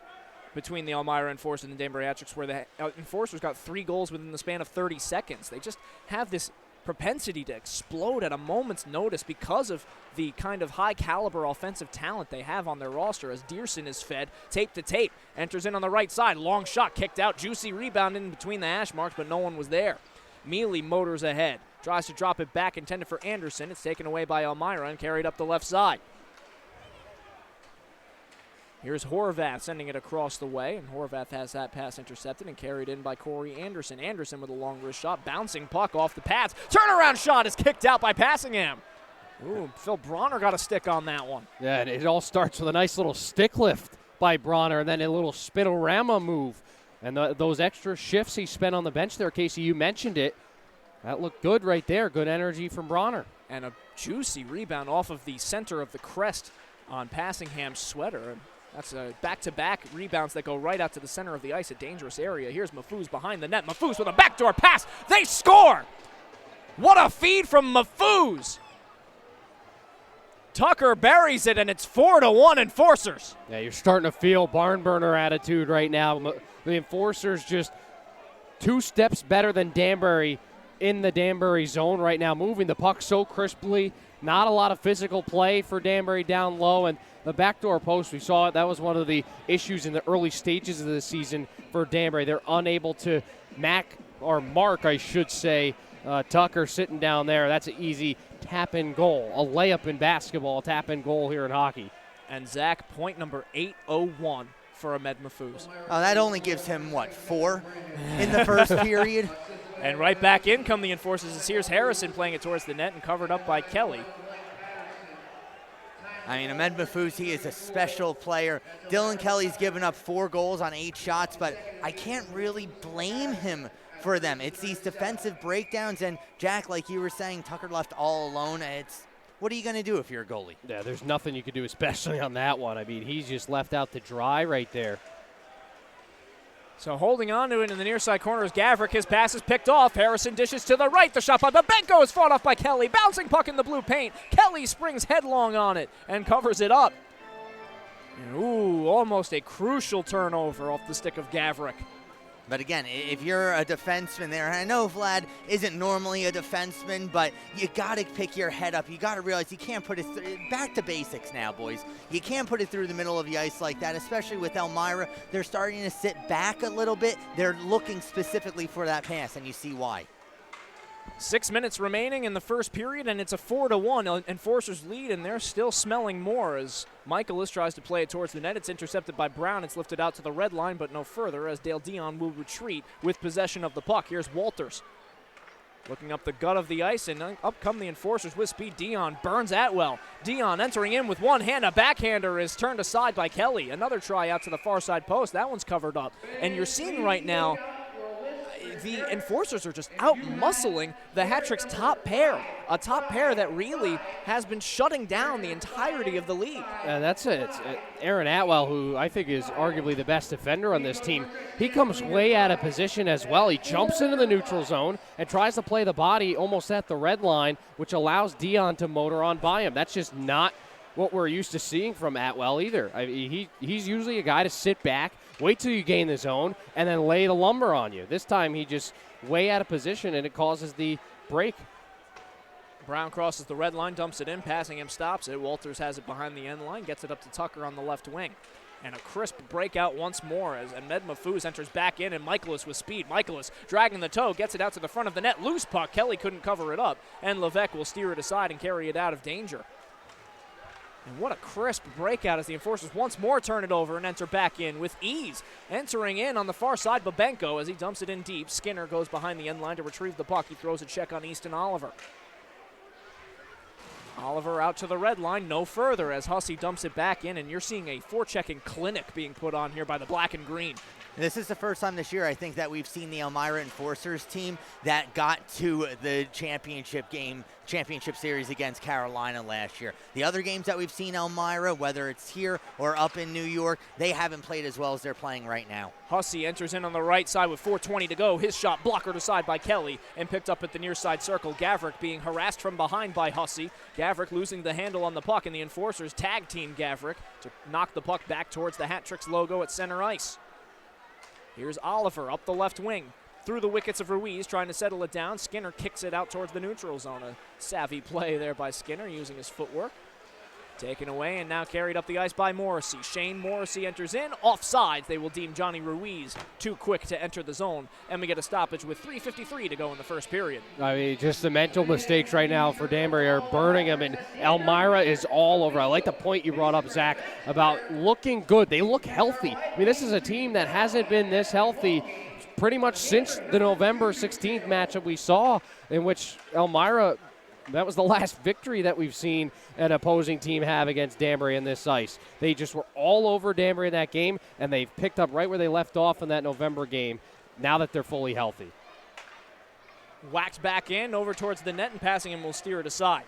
between the Elmira Enforcers and the Danbury Hatchetts, where the Enforcers got 3 goals within the span of 30 seconds. They just have this propensity to explode at a moment's notice because of the kind of high-caliber offensive talent they have on their roster, as Dearson is fed tape to tape. Enters in on the right side. Long shot kicked out. Juicy rebound in between the hash marks, but no one was there. Mealy motors ahead. Tries to drop it back, intended for Anderson. It's taken away by Elmira and carried up the left side. Here's Horvath sending it across the way, and Horvath has that pass intercepted and carried in by Corey Anderson. Anderson with a long wrist shot, bouncing puck off the pads. Turnaround shot is kicked out by Passingham. Ooh, Phil Bronner got a stick on that one. Yeah, and it all starts with a nice little stick lift by Bronner and then a little spinorama move. And those extra shifts he spent on the bench there, Casey, you mentioned it. That looked good right there. Good energy from Bronner. And a juicy rebound off of the center of the crest on Passingham's sweater. That's a back-to-back rebounds that go right out to the center of the ice, a dangerous area. Here's Mafouz behind the net. Mafouz with a backdoor pass. They score! What a feed from Mafouz! Tucker buries it, and it's 4-1 Enforcers. Yeah, you're starting to feel barn burner attitude right now. The Enforcers just 2 steps better than Danbury in the Danbury zone right now, moving the puck so crisply. Not a lot of physical play for Danbury down low, and the backdoor post, we saw it. That was one of the issues in the early stages of the season for Danbury. They're unable to mark, I should say, Tucker sitting down there. That's an easy tap-in goal, a layup in basketball, a tap-in goal here in hockey. And Zach, point number 801 for Ahmed Mafouz. Oh, that only gives him, 4 in the first period? And right back in come the Enforcers. As here's Harrison playing it towards the net and covered up by Kelly. I mean, Ahmed Mafouz, he is a special player. Dylan Kelly's given up 4 goals on 8 shots, but I can't really blame him for them. It's these defensive breakdowns, and Jack, like you were saying, Tucker left all alone. What are you going to do if you're a goalie? Yeah, there's nothing you could do, especially on that one. I mean, he's just left out to dry right there. So holding on to it in the near side corner is Gavrik. His pass is picked off. Harrison dishes to the right. The shot by Babenko is fought off by Kelly. Bouncing puck in the blue paint. Kelly springs headlong on it and covers it up. And ooh, almost a crucial turnover off the stick of Gavrik. But again, if you're a defenseman there, and I know Vlad isn't normally a defenseman, but you got to pick your head up. You got to realize you can't put it back to basics now, boys. You can't put it through the middle of the ice like that, especially with Elmira. They're starting to sit back a little bit. They're looking specifically for that pass, and you see why. 6 minutes remaining in the first period, and it's a 4-1 Enforcers lead, and they're still smelling more as Michaelis tries to play it towards the net. It's intercepted by Brown. It's lifted out to the red line, but no further, as Dale Dion will retreat with possession of the puck. Here's Walters looking up the gut of the ice, and up come the Enforcers with speed. Dion burns Atwell. Dion entering in with one hand. A backhander is turned aside by Kelly. Another try out to the far side post. That one's covered up. And you're seeing right now the Enforcers are just out-muscling the Hat-Trick's top pair, a top pair that really has been shutting down the entirety of the league. That's it. It's Aaron Atwell, who I think is arguably the best defender on this team. He comes way out of position as well. He jumps into the neutral zone and tries to play the body almost at the red line, which allows Dion to motor on by him. That's just not what we're used to seeing from Atwell either. I mean, he's usually a guy to sit back, wait till you gain the zone, and then lay the lumber on you. This time he just way out of position, and it causes the break. Brown crosses the red line, dumps it in, Passingham stops it. Walters has it behind the end line, gets it up to Tucker on the left wing. And a crisp breakout once more as Ahmed Mafouz enters back in, and Michaelis with speed. Michaelis dragging the toe, gets it out to the front of the net. Loose puck, Kelly couldn't cover it up, and Levesque will steer it aside and carry it out of danger. And what a crisp breakout as the Enforcers once more turn it over and enter back in with ease. Entering in on the far side, Babenko as he dumps it in deep. Skinner goes behind the end line to retrieve the puck. He throws a check on Easton Oliver. Oliver out to the red line, no further as Hussey dumps it back in, and you're seeing a forechecking clinic being put on here by the black and green. This is the first time this year, I think, that we've seen the Elmira Enforcers team that got to the championship series against Carolina last year. The other games that we've seen Elmira, whether it's here or up in New York, they haven't played as well as they're playing right now. Hussey enters in on the right side with 4:20 to go. His shot blockered aside by Kelly and picked up at the near side circle. Gavrick being harassed from behind by Hussey. Gavrick losing the handle on the puck, and the Enforcers tag team Gavrick to knock the puck back towards the Hat Tricks logo at center ice. Here's Oliver up the left wing. Through the wickets of Ruiz, trying to settle it down. Skinner kicks it out towards the neutral zone. A savvy play there by Skinner using his footwork. Taken away and now carried up the ice by Morrissey. Shane Morrissey enters in. Offsides, they will deem Johnny Ruiz too quick to enter the zone. And we get a stoppage with 3:53 to go in the first period. I mean, just the mental mistakes right now for Danbury are burning them, and Elmira is all over. I like the point you brought up, Zach, about looking good. They look healthy. I mean, this is a team that hasn't been this healthy pretty much since the November 16th matchup we saw, in which Elmira, that was the last victory that we've seen an opposing team have against Danbury in this ice. They just were all over Danbury in that game, and they've picked up right where they left off in that November game now that they're fully healthy. Whacked back in, over towards the net, and passing him will steer it aside.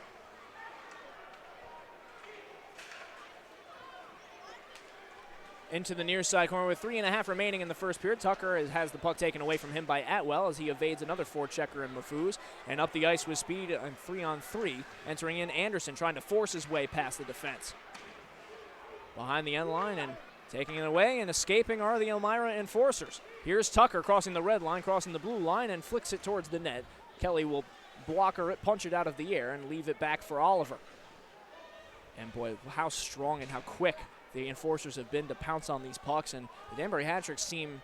Into the near side corner with 3.5 remaining in the first period. Tucker has the puck taken away from him by Atwell as he evades another forechecker in Mafuz. And up the ice with speed and 3-on-3. Entering in Anderson, trying to force his way past the defense. Behind the end line and taking it away and escaping are the Elmira Enforcers. Here's Tucker crossing the red line, crossing the blue line, and flicks it towards the net. Kelly will blocker it, punch it out of the air, and leave it back for Oliver. And boy, how strong and how quick the Enforcers have been to pounce on these pucks, and the Danbury Hat Tricks seem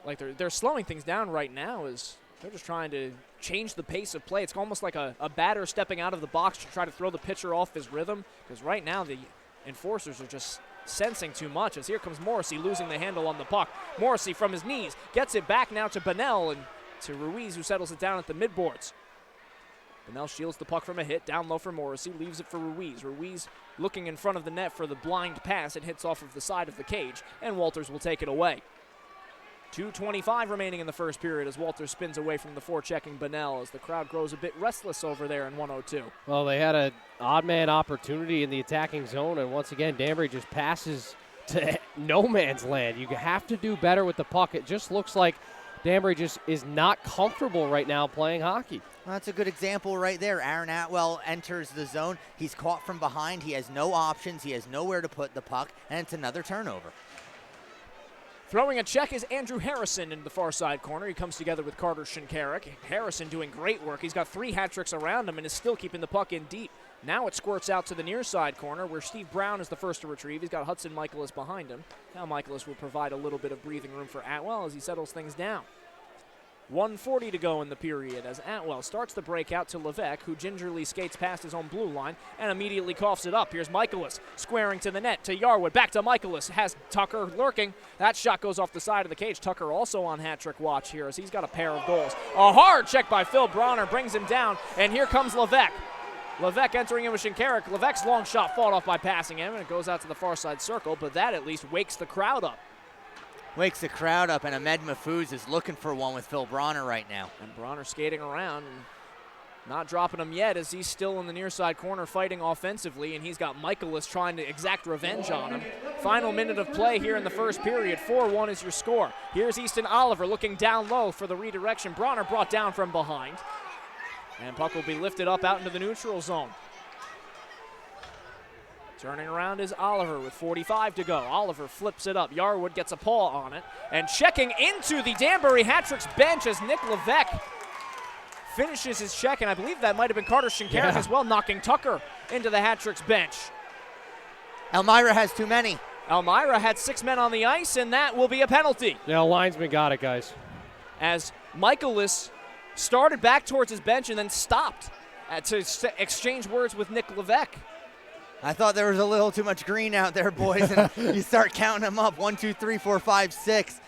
like they're slowing things down right now as they're just trying to change the pace of play. It's almost like a batter stepping out of the box to try to throw the pitcher off his rhythm, because right now the Enforcers are just sensing too much as here comes Morrissey losing the handle on the puck. Morrissey from his knees gets it back now to Bonnell and to Ruiz, who settles it down at the midboards. Bonnell shields the puck from a hit, down low for Morrissey, leaves it for Ruiz. Ruiz looking in front of the net for the blind pass. It hits off of the side of the cage, and Walters will take it away. 2:25 remaining in the first period as Walters spins away from the forechecking Bonnell as the crowd grows a bit restless over there in 102. Well, they had an odd man opportunity in the attacking zone, and once again, Danbury just passes to no man's land. You have to do better with the puck. It just looks like Danbury just is not comfortable right now playing hockey. Well, that's a good example right there. Aaron Atwell enters the zone. He's caught from behind. He has no options. He has nowhere to put the puck, and it's another turnover. Throwing a check is Andrew Harrison in the far side corner. He comes together with Carter Shinkarik. Harrison doing great work. He's got 3 hat tricks around him and is still keeping the puck in deep. Now it squirts out to the near side corner where Steve Brown is the first to retrieve. He's got Hudson Michaelis behind him. Now Michaelis will provide a little bit of breathing room for Atwell as he settles things down. 1:40 to go in the period as Atwell starts the breakout to Levesque, who gingerly skates past his own blue line and immediately coughs it up. Here's Michaelis squaring to the net to Yarwood. Back to Michaelis. Has Tucker lurking. That shot goes off the side of the cage. Tucker also on hat trick watch here as he's got a pair of goals. A hard check by Phil Bronner brings him down, and here comes Levesque. Levesque entering in with Shinkarik. Levesque's long shot fought off by passing him, and it goes out to the far side circle, but that at least wakes the crowd up. Wakes the crowd up, and Ahmed Mahfouz is looking for one with Phil Bronner right now. And Bronner skating around and not dropping him yet as he's still in the near side corner fighting offensively, and he's got Michaelis trying to exact revenge on him. Final minute of play here in the first period. 4-1 is your score. Here's Easton Oliver looking down low for the redirection. Bronner brought down from behind. And puck will be lifted up out into the neutral zone. Turning around is Oliver with 45 to go. Oliver flips it up. Yarwood gets a paw on it. And checking into the Danbury Hat Tricks bench as Nick Levesque finishes his check. And I believe that might have been Carter Shinkarik as well, knocking Tucker into the Hat Tricks bench. Elmira has too many. Elmira had 6 men on the ice, and that will be a penalty. Yeah, linesman got it, guys. As Michaelis started back towards his bench and then stopped to exchange words with Nick Levesque. I thought there was a little too much green out there, boys, and you start counting them up. 1, 2, 3, 4, 5, 6.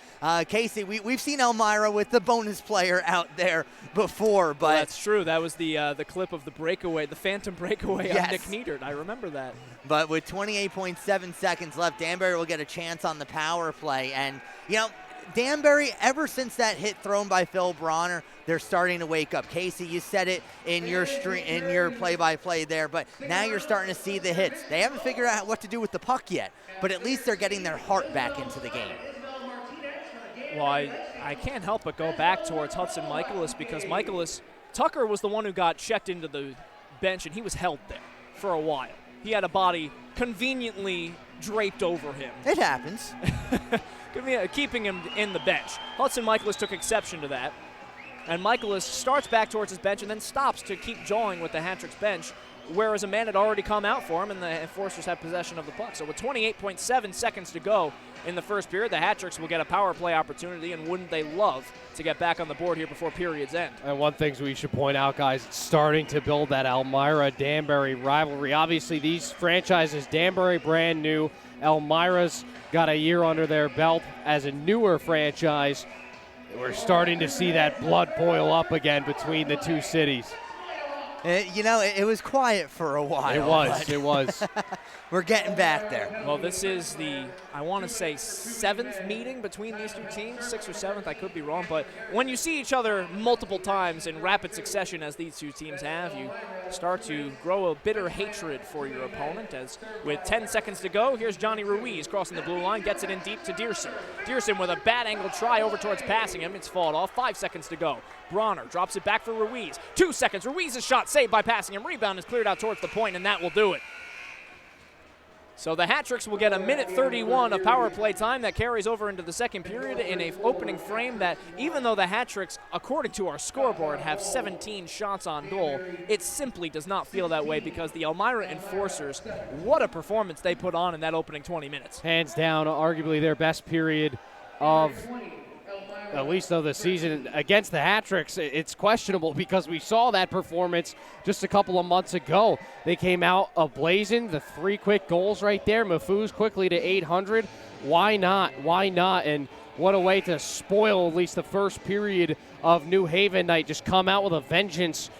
Casey, we've seen Elmira with the bonus player out there before, but well, that's true. That was the clip of the breakaway, the phantom breakaway yes. on Nick Needert. I remember that. But with 28.7 seconds left, Danbury will get a chance on the power play. And, you know, Danbury, ever since that hit thrown by Phil Bronner, they're starting to wake up. Casey, you said it in your play-by-play there, but now you're starting to see the hits. They haven't figured out what to do with the puck yet, but at least they're getting their heart back into the game. Well, I can't help but go back towards Hudson Michaelis because Tucker was the one who got checked into the bench, and he was held there for a while. He had a body conveniently draped over him. It happens. Keeping him in the bench. Hudson Michaelis took exception to that. And Michaelis starts back towards his bench and then stops to keep jawing with the Hat-Tricks bench, whereas a man had already come out for him and the Enforcers had possession of the puck. So with 28.7 seconds to go in the first period, the Hat-Tricks will get a power play opportunity, and wouldn't they love to get back on the board here before period's end. And one thing we should point out, guys, it's starting to build that Elmira-Danbury rivalry. Obviously, these franchises, Danbury brand new, Elmira's got a year under their belt as a newer franchise. We're starting to see that blood boil up again between the two cities. It was quiet for a while. It was. We're getting back there. Well, this is the, I want to say, 7th meeting between these two teams, 6th or 7th, I could be wrong, but when you see each other multiple times in rapid succession as these two teams have, you start to grow a bitter hatred for your opponent. As with 10 seconds to go, here's Johnny Ruiz crossing the blue line, gets it in deep to Dearson. Dearson with a bad angle try over towards passing him. It's fought off. 5 seconds to go. Bronner drops it back for Ruiz. 2 seconds. Ruiz's shot saved by passing him. Rebound is cleared out towards the point, and that will do it. So the Hat-Tricks will get a minute 31 of power play time that carries over into the second period in an opening frame that, even though the Hat-Tricks, according to our scoreboard, have 17 shots on goal, it simply does not feel that way because the Elmira Enforcers, what a performance they put on in that opening 20 minutes. Hands down, arguably their best period of at least of the season against the Hat-Tricks. It's questionable because we saw that performance just a couple of months ago. They came out ablazing, the 3 quick goals right there. Mafuz quickly to 800. Why not? Why not? And what a way to spoil at least the first period of New Haven night. Just come out with a vengeance,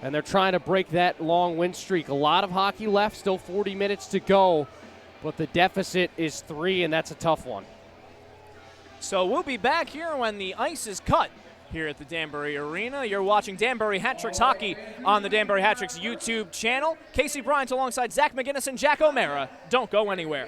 and they're trying to break that long win streak. A lot of hockey left, still 40 minutes to go, but the deficit is 3, and that's a tough one. So we'll be back here when the ice is cut here at the Danbury Arena. You're watching Danbury Hat-Tricks Hockey on the Danbury Hat-Tricks YouTube channel. Casey Bryant alongside Zach McGinnis and Jack O'Mara. Don't go anywhere.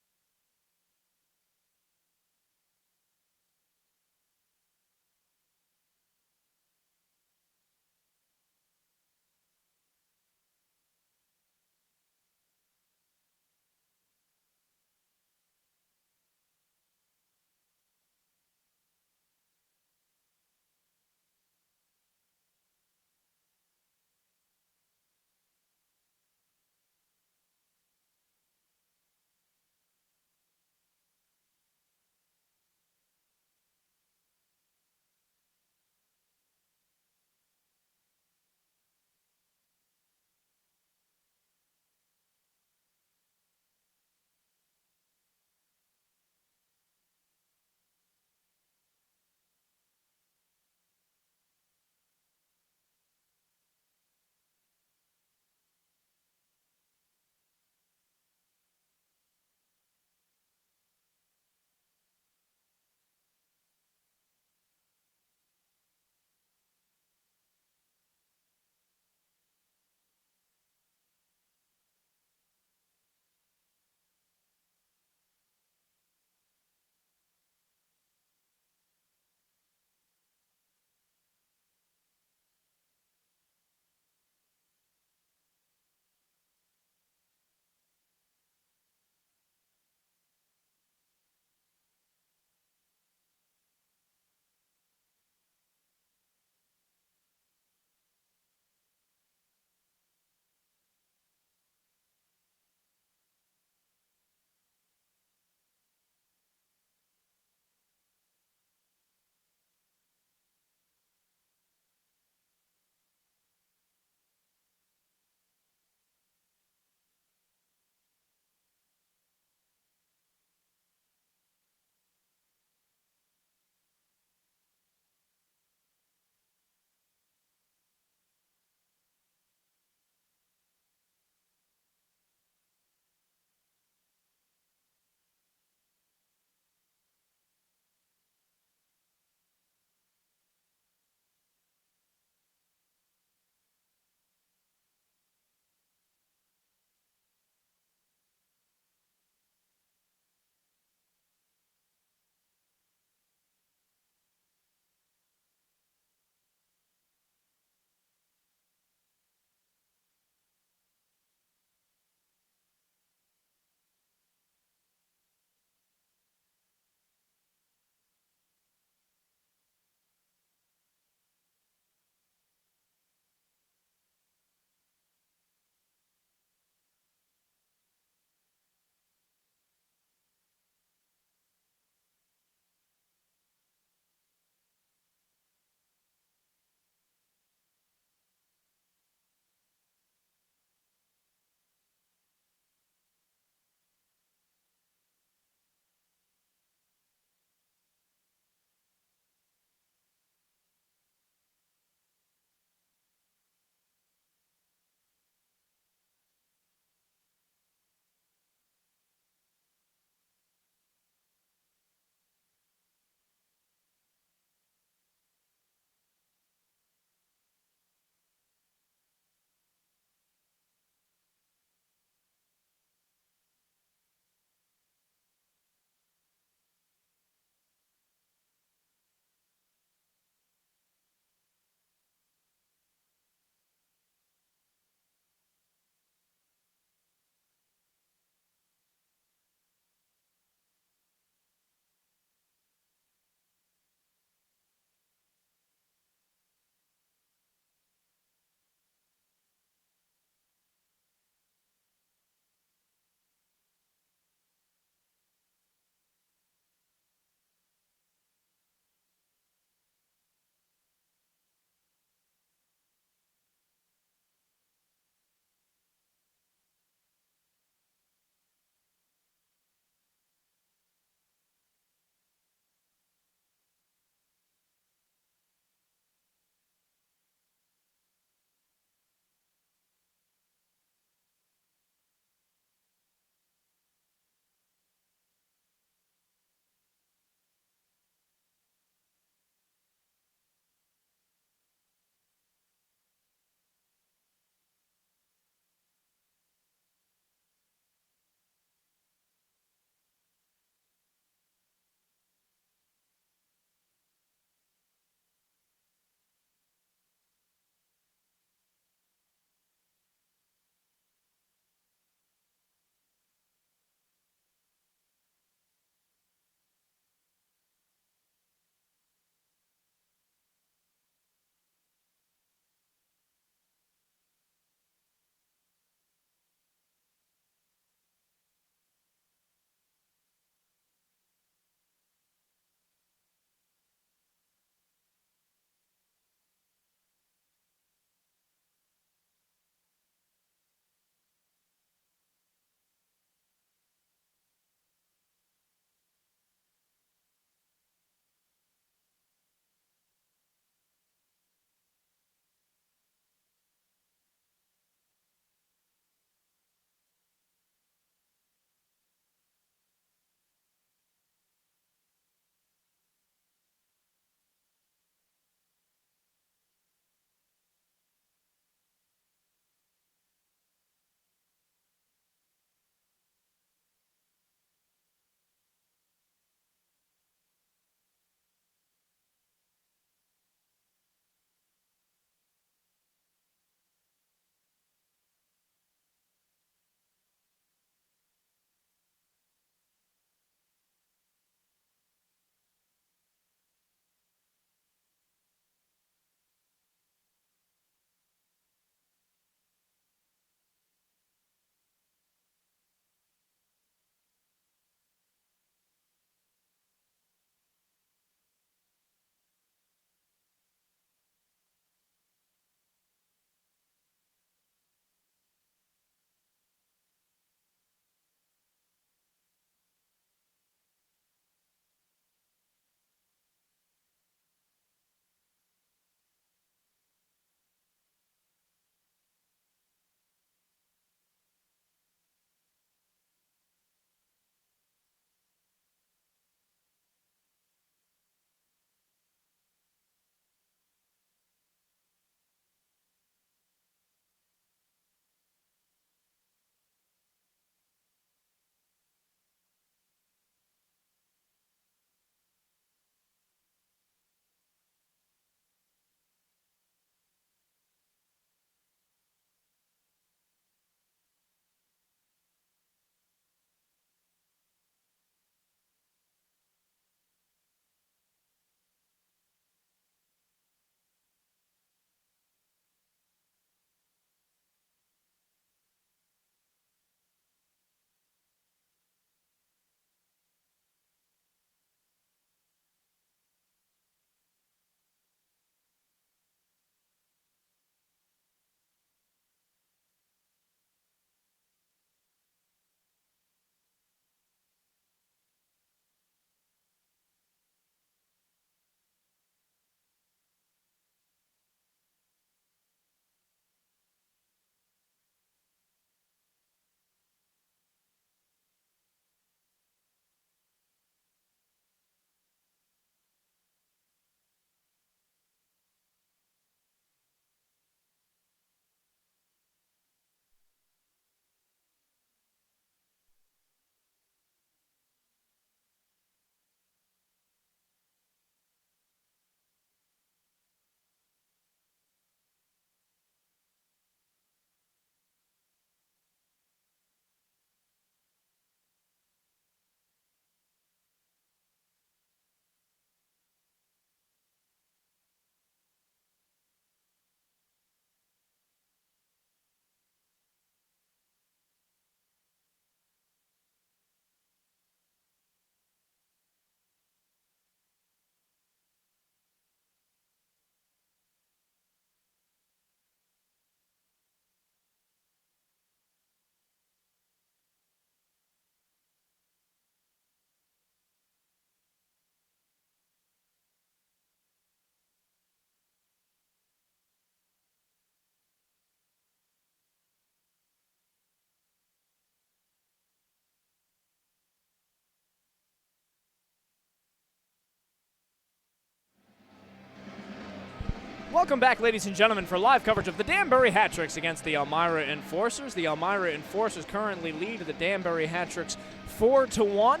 Welcome back, ladies and gentlemen, for live coverage of the Danbury Hat-Tricks against the Elmira Enforcers. The Elmira Enforcers currently lead the Danbury Hat-Tricks 4-1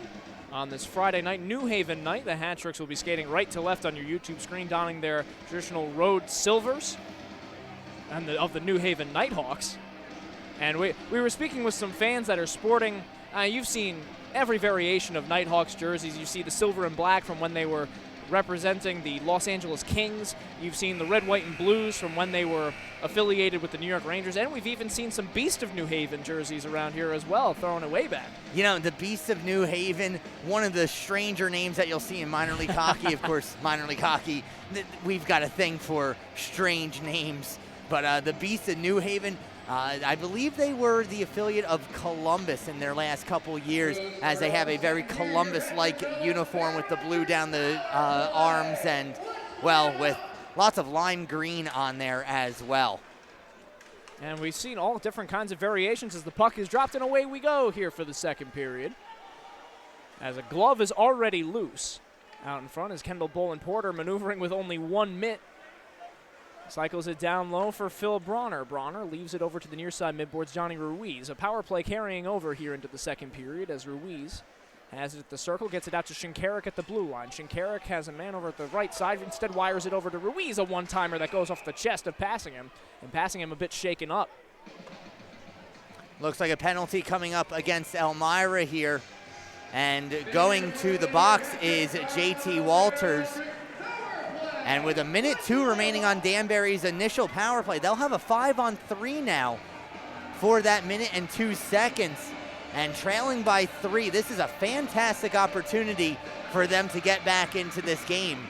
on this Friday night, New Haven night. The Hat-Tricks will be skating right to left on your YouTube screen, donning their traditional road silvers and of the New Haven Nighthawks. And we were speaking with some fans that are sporting. You've seen every variation of Nighthawks jerseys. You see the silver and black from when they were representing the Los Angeles Kings. You've seen the red, white, and blues from when they were affiliated with the New York Rangers. And we've even seen some Beast of New Haven jerseys around here as well, throwing it way back. You know, the Beast of New Haven, one of the stranger names that you'll see in minor league hockey. Of course, minor league hockey, we've got a thing for strange names. But the Beast of New Haven, I believe they were the affiliate of Columbus in their last couple years, as they have a very Columbus-like uniform with the blue down the arms and, well, with lots of lime green on there as well. And we've seen all different kinds of variations as the puck is dropped, and away we go here for the second period. As a glove is already loose. Out in front is Kendall Bolin-Porter maneuvering with only 1 mitt. Cycles it down low for Phil Bronner. Bronner leaves it over to the near side midboards, Johnny Ruiz. A power play carrying over here into the second period as Ruiz has it at the circle, gets it out to Shinkarik at the blue line. Shinkarik has a man over at the right side, instead wires it over to Ruiz, a one-timer that goes off the chest of Passingham, and Passingham a bit shaken up. Looks like a penalty coming up against Elmira here. And going to the box is JT Walters. And with 1:02 remaining on Danbury's initial power play, they'll have a 5-on-3 now for that 1:02. And trailing by 3, this is a fantastic opportunity for them to get back into this game.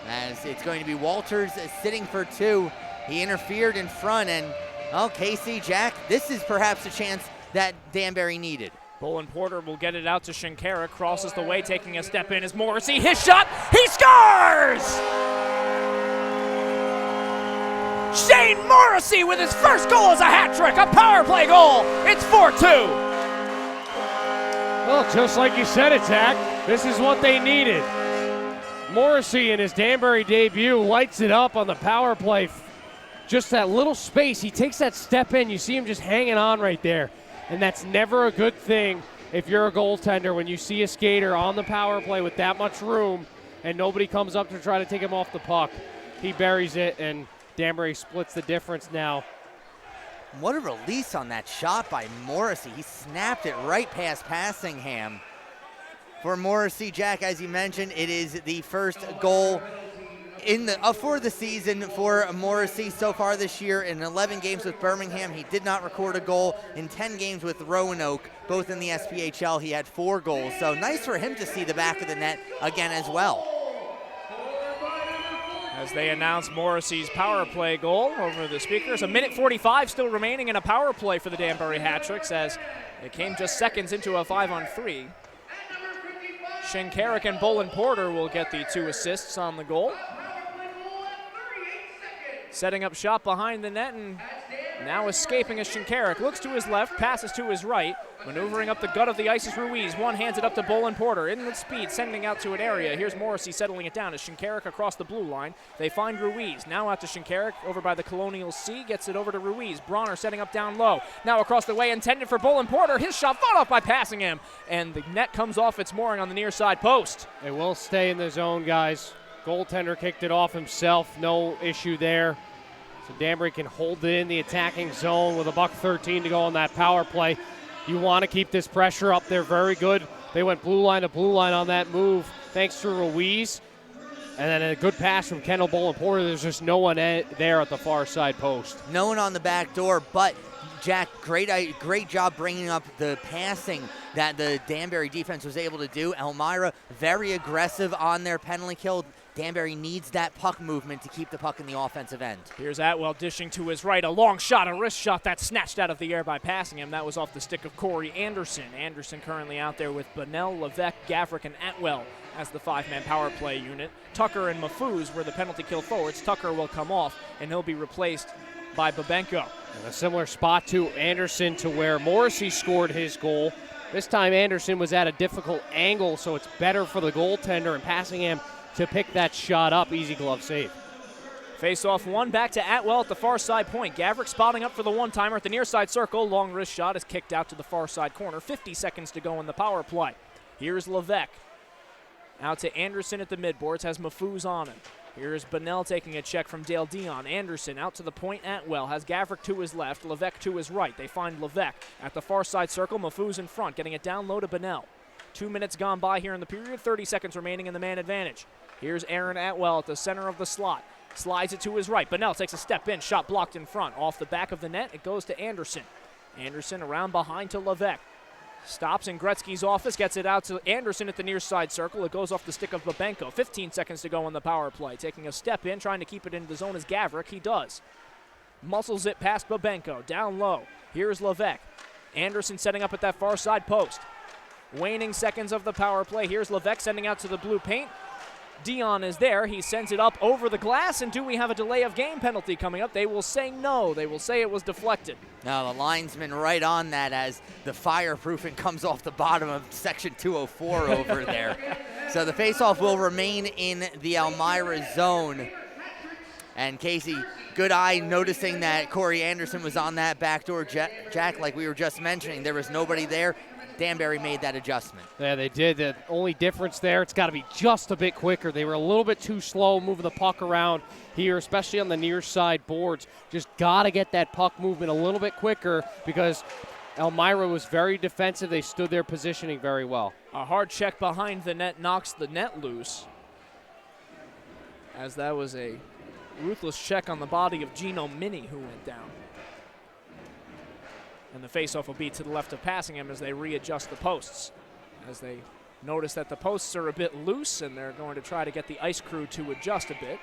As it's going to be Walters sitting for 2. He interfered in front, and, oh, Casey, Jack, this is perhaps a chance that Danbury needed. Bolin-Porter will get it out to Shinkarik, crosses the way, taking a step in is Morrissey. His shot, he scores! Shane Morrissey with his first goal as a hat trick, a power play goal. It's 4-2. Well, just like you said it, Zach, this is what they needed. Morrissey in his Danbury debut lights it up on the power play. Just that little space. He takes that step in. You see him just hanging on right there. And that's never a good thing if you're a goaltender when you see a skater on the power play with that much room and nobody comes up to try to take him off the puck. He buries it, and Danbury splits the difference now. What a release on that shot by Morrissey. He snapped it right past Passingham. For Morrissey, Jack, as you mentioned, it is the first goal in the for the season for Morrissey so far this year. In 11 games with Birmingham, he did not record a goal. In 10 games with Roanoke, both in the SPHL, he had 4 goals. So nice for him to see the back of the net again as well. As they announce Morrissey's power play goal over the speakers. 1:45 still remaining in a power play for the Danbury Hat-Tricks as it came just seconds into a 5-on-3. Shinkarik and Bolin-Porter will get the 2 assists on the goal. Setting up shot behind the net and now escaping as Shinkarik looks to his left, passes to his right. Maneuvering up the gut of the ice is Ruiz. One hands it up to Bolin-Porter. In with speed, sending out to an area. Here's Morrissey settling it down as Shinkarik across the blue line. They find Ruiz. Now out to Shinkarik over by the Colonial Sea. Gets it over to Ruiz. Bronner setting up down low. Now across the way, intended for Bolin-Porter. His shot fought off by Passingham. And the net comes off its mooring on the near side post. They will stay in the zone, guys. Goaltender kicked it off himself. No issue there. So Danbury can hold it in the attacking zone with $1:13 to go on that power play. You want to keep this pressure up there. Very good. They went blue line to blue line on that move thanks to Ruiz. And then a good pass from Kendall Bolin-Porter. There's just no one there at the far side post. No one on the back door, but Jack, great job bringing up the passing that the Danbury defense was able to do. Elmira very aggressive on their penalty kill. Danbury needs that puck movement to keep the puck in the offensive end. Here's Atwell dishing to his right. A long shot, a wrist shot that's snatched out of the air by Passingham. That was off the stick of Corey Anderson. Anderson currently out there with Bonnell, Levesque, Gavrik, and Atwell as the 5-man power play unit. Tucker and Mafuz were the penalty kill forwards. Tucker will come off, and he'll be replaced by Babenko. And a similar spot to Anderson to where Morrissey scored his goal. This time Anderson was at a difficult angle, so it's better for the goaltender and Passingham to pick that shot up. Easy glove save. Face-off one, back to Atwell at the far side point. Gavrick spotting up for the one-timer at the near side circle. Long wrist shot is kicked out to the far side corner. 50 seconds to go in the power play. Here's Levesque. Out to Anderson at the midboards, has Mafuz on him. Here's Bunnell taking a check from Dale Dion. Anderson out to the point, Atwell has Gavrick to his left, Levesque to his right. They find Levesque at the far side circle. Mafuz in front, getting it down low to Bunnell. 2 minutes gone by here in the period, 30 seconds remaining in the man advantage. Here's Aaron Atwell at the center of the slot. Slides it to his right. Bunnell takes a step in, shot blocked in front. Off the back of the net, it goes to Anderson. Anderson around behind to Levesque. Stops in Gretzky's office, gets it out to Anderson at the near side circle. It goes off the stick of Babenko. 15 seconds to go in the power play. Taking a step in, trying to keep it in the zone is Gavrick. He does. Muscles it past Babenko. Down low. Here's Levesque. Anderson setting up at that far side post. Waning seconds of the power play. Here's Levesque sending out to the blue paint. Dion is there. He sends it up over the glass. And do we have a delay of game penalty coming up? They will say no. They will say it was deflected. Now the linesman right on that as the fireproofing comes off the bottom of section 204 over there. So the faceoff will remain in the Elmira zone. And Casey, good eye noticing that Corey Anderson was on that backdoor jack like we were just mentioning. There was nobody there. Danbury made that adjustment. Yeah, they did. The only difference there, it's got to be just a bit quicker. They were a little bit too slow moving the puck around here, especially on the near side boards. Just got to get that puck movement a little bit quicker because Elmira was very defensive. They stood their positioning very well. A hard check behind the net knocks the net loose, as that was a ruthless check on the body of Gino Mini who went down. And the faceoff will be to the left of Passingham as they readjust the posts. As they notice that the posts are a bit loose and they're going to try to get the ice crew to adjust a bit.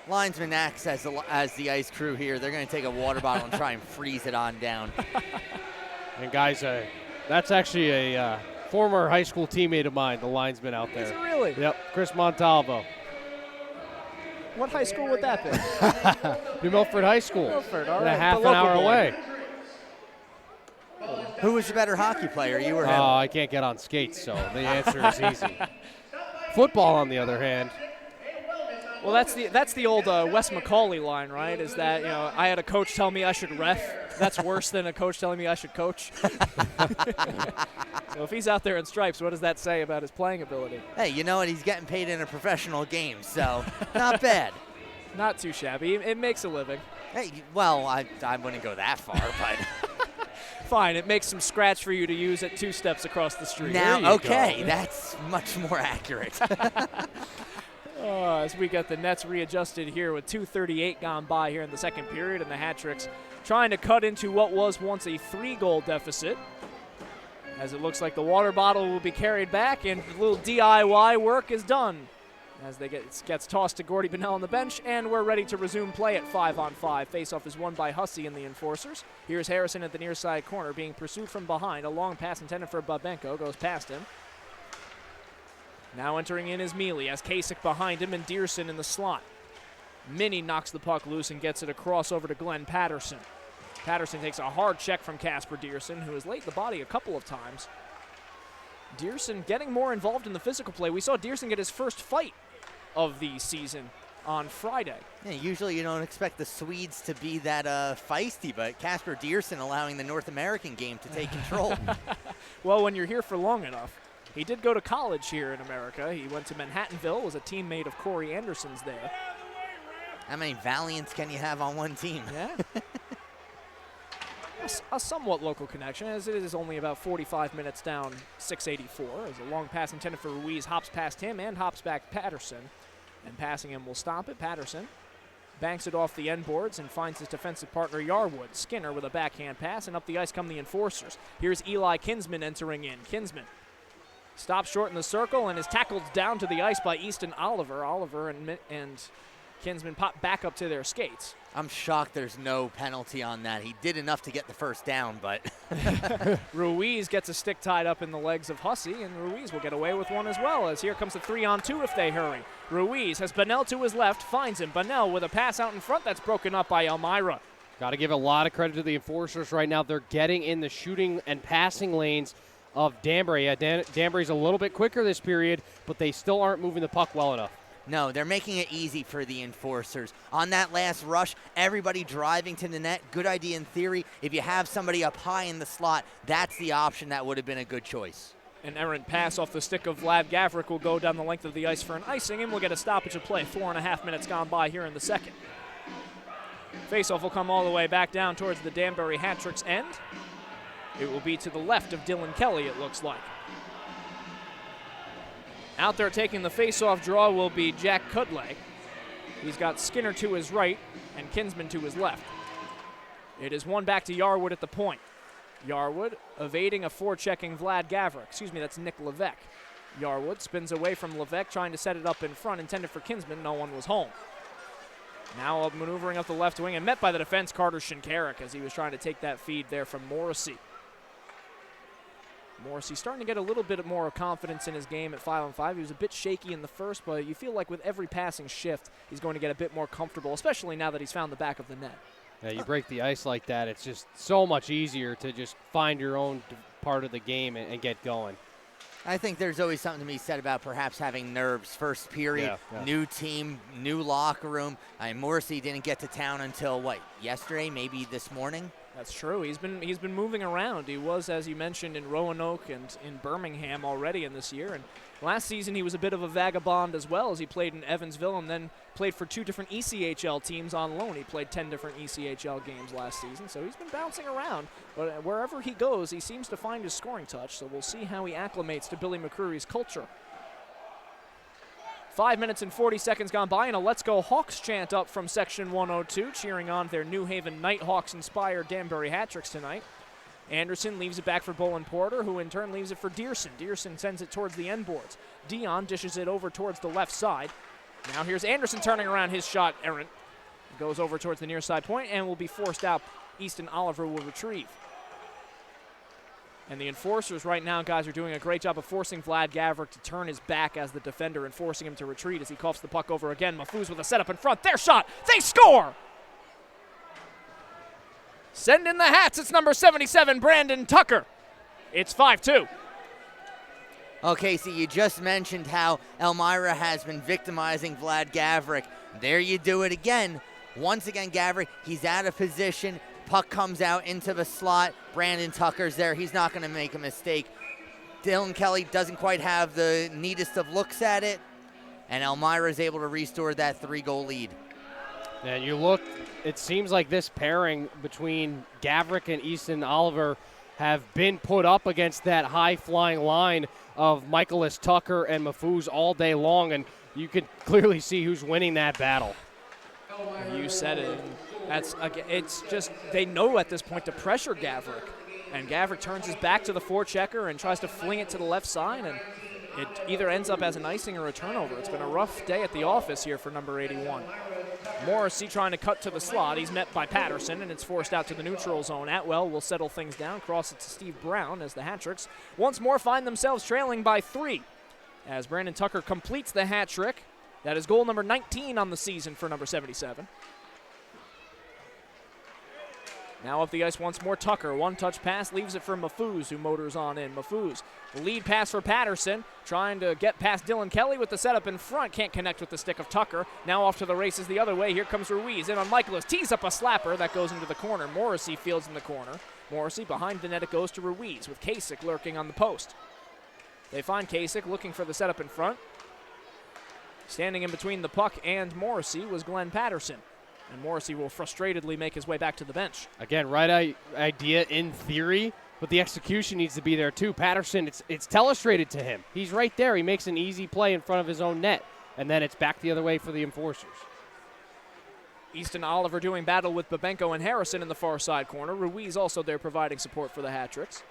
Linesman acts as the ice crew here. They're going to take a water bottle and try and freeze it on down. And guys, that's actually a former high school teammate of mine, the linesman out there. Is it really? Yep, Chris Montalvo. What high school would that be? New Milford High School. Milford, all and right. a half The an hour local boy. away. Who was the better hockey player, you or him? Oh, I can't get on skates, so the answer is easy. Football, on the other hand. Well, that's the old Wes Macaulay line, right? Is that, you know, I had a coach tell me I should ref. That's worse than a coach telling me I should coach. Well, if he's out there in stripes, what does that say about his playing ability? Hey, you know what? He's getting paid in a professional game, so not bad. Not too shabby. It makes a living. Hey, well, I wouldn't go that far, but Fine, it makes some scratch for you to use at 2 steps across the street. now, okay, that's much more accurate. As we get the nets readjusted here with 2:38 gone by here in the second period, and the Hat-Tricks trying to cut into what was once a 3-goal deficit. As it looks like the water bottle will be carried back, and a little DIY work is done. As gets tossed to Gordy Bunnell on the bench, and we're ready to resume play at 5-on-5. Faceoff is won by Hussey and the Enforcers. Here's Harrison at the near side corner, being pursued from behind. A long pass intended for Babenko goes past him. Now entering in is Mealy, as Kasich behind him and Dearson in the slot. Minnie knocks the puck loose and gets it across over to Glenn Patterson. Patterson takes a hard check from Casper Dearson, who has laid the body a couple of times. Dearson getting more involved in the physical play. We saw Dearson get his first fight of the season on Friday. Yeah, usually you don't expect the Swedes to be that feisty, but Casper Dearson allowing the North American game to take control. Well, when you're here for long enough. He did go to college here in America. He went to Manhattanville, was a teammate of Corey Anderson's there. How many Valiants can you have on one team? Yeah. A somewhat local connection, as it is only about 45 minutes down 684. As a long pass intended for Ruiz hops past him and hops back Patterson. And Passingham will stop it. Patterson banks it off the end boards and finds his defensive partner Yarwood. Skinner with a backhand pass, and up the ice come the Enforcers. Here's Eli Kinsman entering in. Kinsman stops short in the circle and is tackled down to the ice by Easton Oliver. Oliver and Kinsman pop back up to their skates. I'm shocked there's no penalty on that. He did enough to get the first down, but Ruiz gets a stick tied up in the legs of Hussey, and Ruiz will get away with one as well, as here comes the 3-on-2 if they hurry. Ruiz has Bunnell to his left, finds him. Bunnell with a pass out in front that's broken up by Elmira. Got to give a lot of credit to the Enforcers right now. They're getting in the shooting and passing lanes of Danbury. Danbury's a little bit quicker this period, but they still aren't moving the puck well enough. No, they're making it easy for the enforcers. On that last rush, everybody driving to the net. Good idea in theory. If you have somebody up high in the slot, that's the option that would have been a good choice. An errant pass off the stick of Vlad Gavrik will go down the length of the ice for an icing, and we'll get a stoppage of play. 4.5 minutes gone by here in the second. Faceoff will come all the way back down towards the Danbury Hat-Trick's end. It will be to the left of Dylan Kelly, it looks like. Out there taking the face-off draw will be Jack Cudley. He's got Skinner to his right and Kinsman to his left. It is one back to Yarwood at the point. Yarwood evading a forechecking Vlad Gavrik. Excuse me, that's Nick Levesque. Yarwood spins away from Levesque, trying to set it up in front, intended for Kinsman. No one was home. Now maneuvering up the left wing and met by the defense, Carter Shinkarik, as he was trying to take that feed there from Morrissey. Morrissey starting to get a little bit more confidence in his game at 5-on-5. He was a bit shaky in the first, but you feel like with every passing shift, he's going to get a bit more comfortable, especially now that he's found the back of the net. Yeah, you break the ice like that, it's just so much easier to just find your own part of the game and get going. I think there's always something to be said about perhaps having nerves. First period, new team, new locker room. Morrissey didn't get to town until, yesterday, maybe this morning? That's true. He's been moving around. He was, as you mentioned, in Roanoke and in Birmingham already in this year. And last season he was a bit of a vagabond as well, as he played in Evansville and then played for 2 different ECHL teams on loan. He played 10 different ECHL games last season, so he's been bouncing around. But wherever he goes, he seems to find his scoring touch, so we'll see how he acclimates to Billy McCreary's culture. 5 minutes and 40 seconds gone by, and a Let's Go Hawks chant up from Section 102, cheering on their New Haven Nighthawks-inspired Danbury Hat-Tricks tonight. Anderson leaves it back for Bolin Porter, who in turn leaves it for Dearson. Dearson sends it towards the end boards. Dion dishes it over towards the left side. Now here's Anderson turning around, his shot errant. Goes over towards the near side point and will be forced out. Easton Oliver will retrieve. And the enforcers right now, guys, are doing a great job of forcing Vlad Gavrik to turn his back as the defender and forcing him to retreat as he coughs the puck over again. Mafuz with a setup in front. Their shot. They score! Send in the hats. It's number 77, Brandon Tucker. It's 5-2. Okay, so you just mentioned how Elmira has been victimizing Vlad Gavrik. There you do it again. Once again, Gavrik, he's out of position. Puck comes out into the slot. Brandon Tucker's there. He's not going to make a mistake. Dylan Kelly doesn't quite have the neatest of looks at it. And Elmira is able to restore that 3-goal lead. And you look, it seems like this pairing between Gavrik and Easton Oliver have been put up against that high-flying line of Michaelis Tucker and Mafuz all day long, and you can clearly see who's winning that battle. You said it. It's just they know at this point to pressure Gavrik. And Gavrik turns his back to the forechecker and tries to fling it to the left side, and it either ends up as an icing or a turnover. It's been a rough day at the office here for number 81. Morrissey trying to cut to the slot. He's met by Patterson, and it's forced out to the neutral zone. Atwell will settle things down, cross it to Steve Brown as the Hat-Tricks once more find themselves trailing by 3 as Brandon Tucker completes the hat trick. That is goal number 19 on the season for number 77. Now up the ice once more, Tucker. One-touch pass, leaves it for Mafuz, who motors on in. Mafuz, the lead pass for Patterson, trying to get past Dylan Kelly with the setup in front. Can't connect with the stick of Tucker. Now off to the races the other way. Here comes Ruiz in on Michaelis. Tees up a slapper. That goes into the corner. Morrissey fields in the corner. Morrissey behind the net. It goes to Ruiz with Kasich lurking on the post. They find Kasich looking for the setup in front. Standing in between the puck and Morrissey was Glenn Patterson. And Morrissey will frustratedly make his way back to the bench. Again, right idea in theory, but the execution needs to be there too. Patterson, it's telestrated to him. He's right there. He makes an easy play in front of his own net, and then it's back the other way for the enforcers. Easton Oliver doing battle with Babenko and Harrison in the far side corner. Ruiz also there providing support for the Hat-Tricks.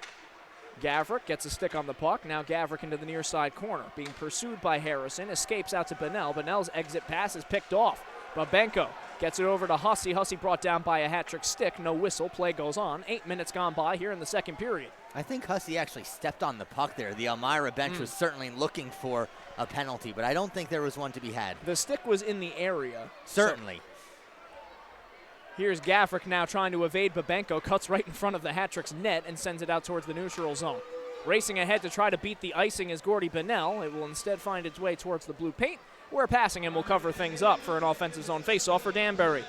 Gavrik gets a stick on the puck. Now Gavrik into the near side corner. Being pursued by Harrison. Escapes out to Bunnell. Bunnell's exit pass is picked off. Babenko gets it over to Hussey. Hussey brought down by a hat-trick stick. No whistle. Play goes on. 8 minutes gone by here in the second period. I think Hussey actually stepped on the puck there. The Elmira bench was certainly looking for a penalty, but I don't think there was one to be had. The stick was in the area. Certainly. So here's Gavrik now trying to evade Babenko. Cuts right in front of the hat-trick's net and sends it out towards the neutral zone. Racing ahead to try to beat the icing is Gordy Bunnell. It will instead find its way towards the blue paint where Passingham will cover things up for an offensive zone faceoff for Danbury.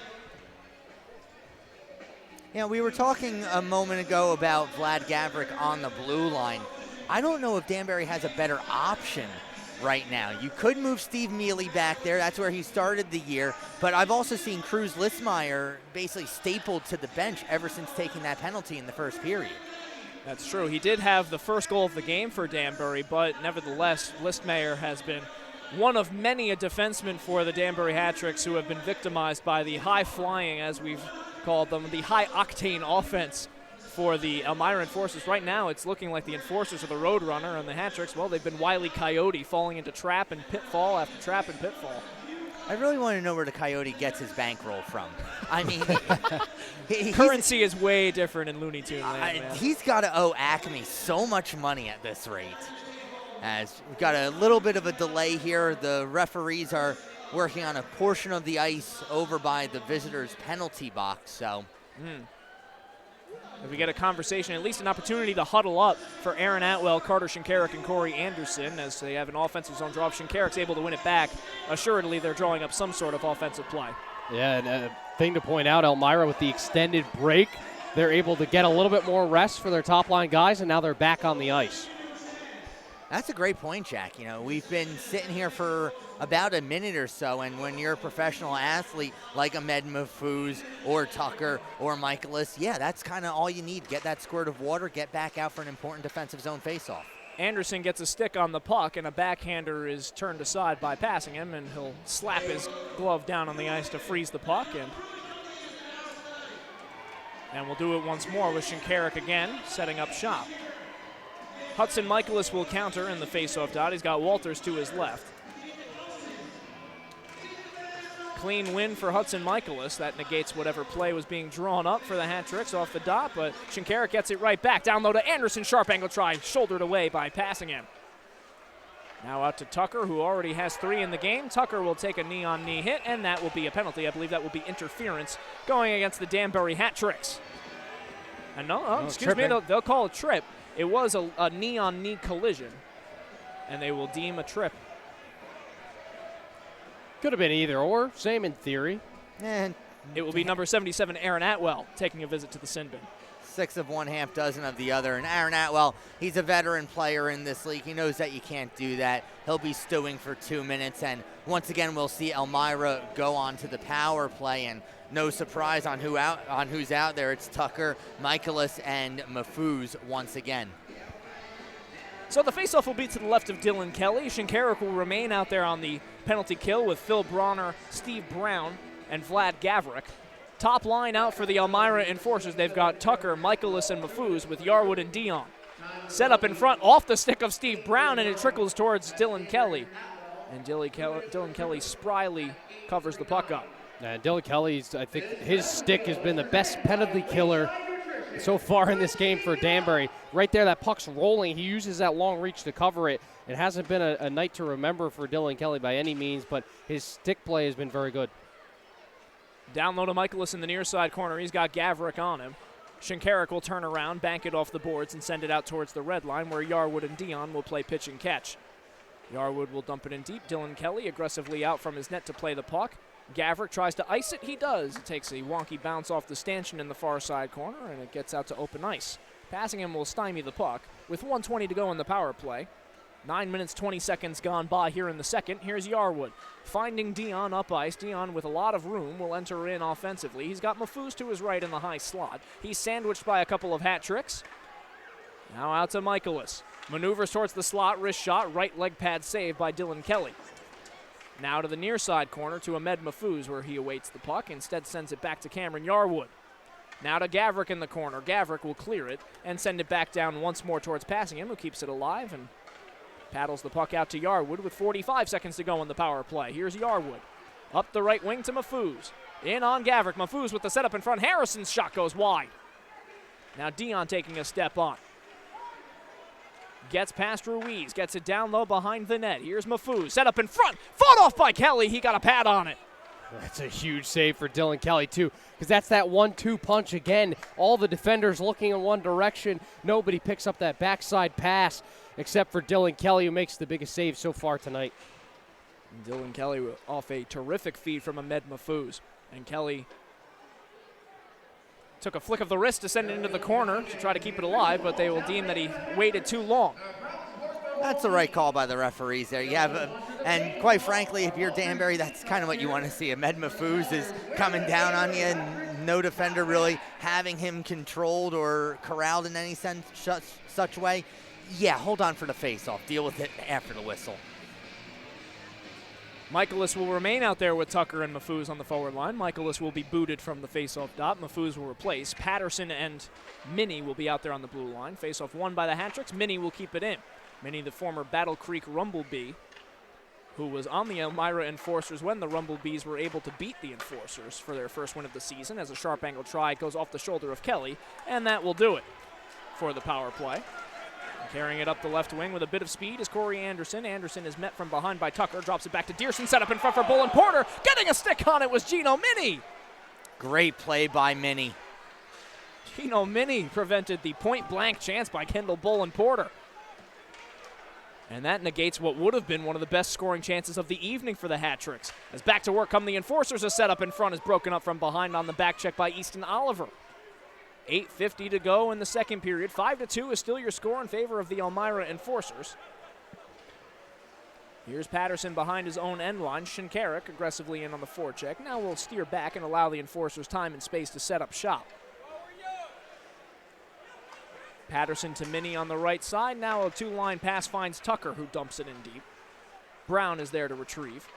Yeah, we were talking a moment ago about Vlad Gavrik on the blue line. I don't know if Danbury has a better option right now. You could move Steve Mealy back there. That's where he started the year. But I've also seen Cruz Listmeyer basically stapled to the bench ever since taking that penalty in the first period. That's true. He did have the first goal of the game for Danbury, but nevertheless, Listmeyer has been one of many a defenseman for the Danbury Hat-Tricks who have been victimized by the high-flying, as we've called them, the high-octane offense for the Elmira Enforcers. Right now, it's looking like the Enforcers are the Roadrunner, and the Hat-Tricks, well, they've been Wile E. Coyote, falling into trap and pitfall after trap and pitfall. I really want to know where the Coyote gets his bankroll from. I mean, currency is way different in Looney Tune land, man. He's got to owe Acme so much money at this rate. As we've got a little bit of a delay here. The referees are working on a portion of the ice over by the visitors' penalty box. So, if we get a conversation, at least an opportunity to huddle up for Aaron Atwell, Carter Shinkarik, and Corey Anderson as they have an offensive zone draw. If Shinkarik's able to win it back, assuredly they're drawing up some sort of offensive play. Yeah, and a thing to point out, Elmira with the extended break, they're able to get a little bit more rest for their top-line guys, and now they're back on the ice. That's a great point, Jack. You know, we've been sitting here for about a minute or so, and when you're a professional athlete like Ahmed Mahfouz or Tucker or Michaelis, yeah, that's kind of all you need. Get that squirt of water, get back out for an important defensive zone faceoff. Anderson gets a stick on the puck, and a backhander is turned aside by Passingham, and he'll slap his glove down on the ice to freeze the puck. And we'll do it once more with Shinkarik again, setting up shop. Hudson Michaelis will counter in the faceoff dot. He's got Walters to his left. Clean win for Hudson Michaelis. That negates whatever play was being drawn up for the Hat-Tricks off the dot, but Shinkarik gets it right back. Down low to Anderson. Sharp angle try, shouldered away by Passingham. Now out to Tucker, who already has 3 in the game. Tucker will take a knee-on-knee hit, and that will be a penalty. I believe that will be interference going against the Danbury Hat-Tricks. And excuse me, they'll call a trip. It was a knee-on-knee collision, and they will deem a trip. Could have been either or, same in theory. And it will be number 77, Aaron Atwell, taking a visit to the sin bin. 6 of one, half dozen of the other. And Aaron Atwell, he's a veteran player in this league. He knows that you can't do that. He'll be stewing for 2 minutes. And once again, we'll see Elmira go on to the power play. And no surprise on who's out there. It's Tucker, Michaelis, and Mahfouz once again. So the faceoff will be to the left of Dylan Kelly. Shinkarik will remain out there on the penalty kill with Phil Bronner, Steve Brown, and Vlad Gavrik. Top line out for the Elmira Enforcers. They've got Tucker, Michaelis, and Mahfouz with Yarwood and Dion. Set up in front off the stick of Steve Brown, and it trickles towards Dylan Kelly. And Dylan Kelly spryly covers the puck up. And Dylan Kelly's, I think his stick has been the best penalty killer so far in this game for Danbury. Right there, that puck's rolling. He uses that long reach to cover it. It hasn't been a night to remember for Dylan Kelly by any means, but his stick play has been very good. Down low to Michaelis in the near side corner. He's got Gavrik on him. Shinkarik will turn around, bank it off the boards, and send it out towards the red line where Yarwood and Dion will play pitch and catch. Yarwood will dump it in deep. Dylan Kelly aggressively out from his net to play the puck. Gavrik tries to ice it. He does. It takes a wonky bounce off the stanchion in the far side corner, and it gets out to open ice. Passingham will stymie the puck with 1:20 to go in the power play. 9 minutes, 20 seconds gone by here in the second. Here's Yarwood finding Dion up ice. Dion with a lot of room will enter in offensively. He's got Mahfouz to his right in the high slot. He's sandwiched by a couple of Hat-Tricks. Now out to Michaelis. Maneuvers towards the slot, wrist shot, right leg pad save by Dylan Kelly. Now to the near side corner to Ahmed Mahfouz where he awaits the puck. Instead sends it back to Cameron Yarwood. Now to Gavrik in the corner. Gavrik will clear it and send it back down once more towards Passingham, who keeps it alive and paddles the puck out to Yarwood with 45 seconds to go in the power play. Here's Yarwood. Up the right wing to Mahfouz. In on Gavrik. Mahfouz with the setup in front. Harrison's shot goes wide. Now Dion taking a step on. Gets past Ruiz. Gets it down low behind the net. Here's Mahfouz. Set up in front. Fought off by Kelly. He got a pad on it. That's a huge save for Dylan Kelly, too, because that's that 1-2 punch again. All the defenders looking in one direction. Nobody picks up that backside pass except for Dylan Kelly, who makes the biggest save so far tonight. And Dylan Kelly off a terrific feed from Ahmed Mahfouz. And Kelly took a flick of the wrist to send it into the corner to try to keep it alive, but they will deem that he waited too long. That's the right call by the referees there. You have, and quite frankly, if you're Danbury, that's kind of what you want to see. Ahmed Mahfouz is coming down on you, and no defender really having him controlled or corralled in any sense, such way. Yeah, hold on for the face-off. Deal with it after the whistle. Michaelis will remain out there with Tucker and Mahfouz on the forward line. Michaelis will be booted from the face-off dot. Mahfouz will replace. Patterson and Minnie will be out there on the blue line. Face-off won by the Hat-Tricks. Minnie will keep it in. Minnie, the former Battle Creek Rumblebee, who was on the Elmira Enforcers when the Rumblebees were able to beat the Enforcers for their first win of the season, as a sharp angle try goes off the shoulder of Kelly, and that will do it for the power play. Carrying it up the left wing with a bit of speed is Corey Anderson. Anderson is met from behind by Tucker, drops it back to Dearson, set up in front for Bullen Porter. Getting a stick on it was Gino Minnie. Great play by Minnie. Gino Minnie prevented the point-blank chance by Kendall Bullen Porter. And that negates what would have been one of the best scoring chances of the evening for the Hat-Tricks. As back to work come the Enforcers, a setup in front is broken up from behind on the back check by Easton Oliver. 8:50 to go in the second period. 5-2 is still your score in favor of the Elmira Enforcers. Here's Patterson behind his own end line. Shinkarik aggressively in on the forecheck. Now we'll steer back and allow the Enforcers time and space to set up shop. Patterson to Minnie on the right side. Now a two-line pass finds Tucker, who dumps it in deep. Brown is there to retrieve.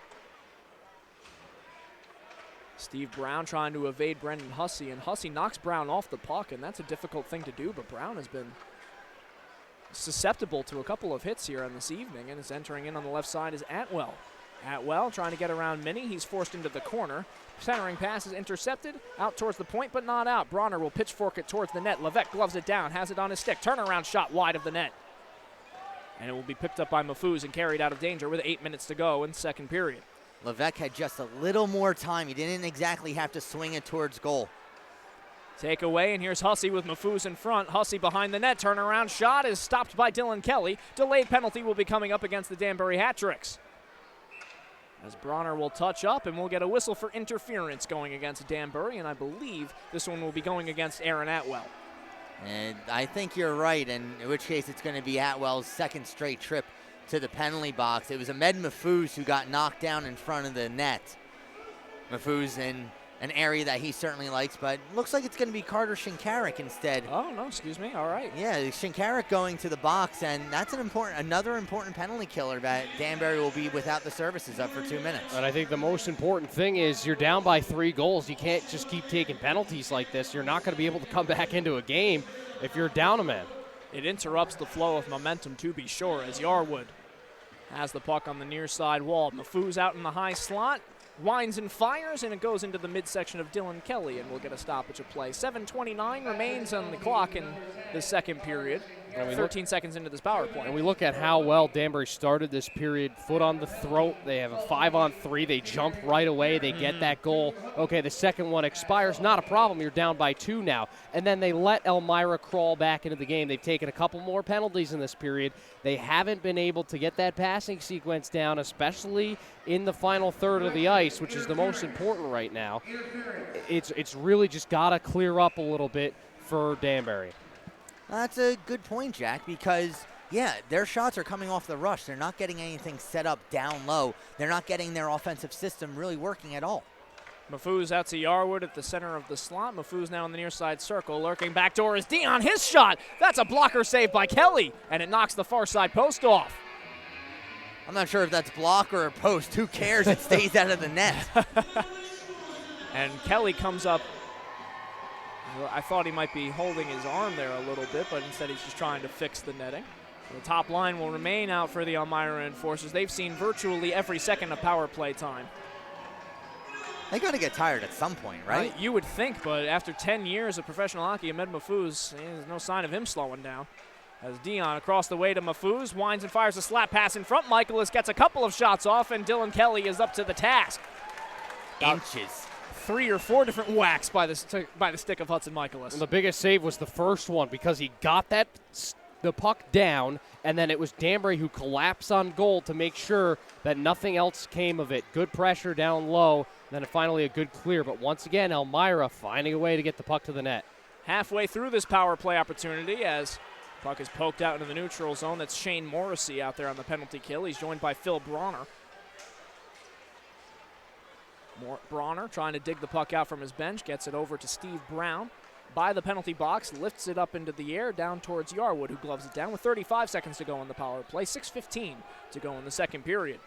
Steve Brown trying to evade Brendan Hussey, and Hussey knocks Brown off the puck, and that's a difficult thing to do, but Brown has been susceptible to a couple of hits here on this evening, and is entering in on the left side is Atwell. Atwell trying to get around Minnie. He's forced into the corner. Centering pass is intercepted, out towards the point, but not out. Bronner will pitchfork it towards the net. Levesque gloves it down, has it on his stick. Turnaround shot wide of the net. And it will be picked up by Mahfouz and carried out of danger with 8 minutes to go in the second period. Levesque had just a little more time. He didn't exactly have to swing it towards goal. Take away, and here's Hussey with Mahfouz in front. Hussey behind the net. Turnaround shot is stopped by Dylan Kelly. Delayed penalty will be coming up against the Danbury Hat-Tricks. As Bronner will touch up, and we'll get a whistle for interference going against Danbury, and I believe this one will be going against Aaron Atwell. And I think you're right, and in which case it's going to be Atwell's second straight trip to the penalty box. It was Ahmed Mahfouz who got knocked down in front of the net. Mahfouz in an area that he certainly likes, but looks like it's going to be Carter Shinkarik instead. Oh, no, excuse me. All right. Yeah, Shinkarik going to the box, and that's another important penalty killer that Danbury will be without the services up for 2 minutes. And I think the most important thing is you're down by 3 goals. You can't just keep taking penalties like this. You're not going to be able to come back into a game if you're down a man. It interrupts the flow of momentum, to be sure, as Yarwood has the puck on the near side wall. Mahfouz out in the high slot, winds and fires, and it goes into the midsection of Dylan Kelly, and we'll get a stoppage of play. 7:29 remains on the clock in the second period. 13 seconds into this power play. And we look at how well Danbury started this period. Foot on the throat. They have a 5-on-3. They jump right away. They get that goal. Okay, the second one expires. Not a problem. You're down by 2 now. And then they let Elmira crawl back into the game. They've taken a couple more penalties in this period. They haven't been able to get that passing sequence down, especially in the final third of the ice, which is the most important right now. It's really just got to clear up a little bit for Danbury. That's a good point, Jack, because, yeah, their shots are coming off the rush. They're not getting anything set up down low. They're not getting their offensive system really working at all. Mahfouz out to Yarwood at the center of the slot. Mahfouz now in the near side circle. Lurking backdoor is Dion. His shot. That's a blocker save by Kelly, and it knocks the far side post off. I'm not sure if that's block or a post. Who cares? It stays out of the net. And Kelly comes up. I thought he might be holding his arm there a little bit, but instead he's just trying to fix the netting. The top line will remain out for the Elmira Enforcers. They've seen virtually every second of power play time. They got to get tired at some point, right? You would think, but after 10 years of professional hockey, Ahmed Mahfouz, there's no sign of him slowing down. As Dion across the way to Mahfouz, winds and fires a slap pass in front. Michaelis gets a couple of shots off, and Dylan Kelly is up to the task. Inches. 3 or 4 different whacks by the stick of Hudson Michaelis. And the biggest save was the first one because he got the puck down and then it was Danbury who collapsed on goal to make sure that nothing else came of it. Good pressure down low, then finally a good clear. But once again, Elmira finding a way to get the puck to the net. Halfway through this power play opportunity as puck is poked out into the neutral zone. That's Shane Morrissey out there on the penalty kill. He's joined by Phil Bronner. Bronner trying to dig the puck out from his bench, gets it over to Steve Brown by the penalty box, lifts it up into the air down towards Yarwood, who gloves it down with 35 seconds to go in the power play, 6:15 to go in the second period.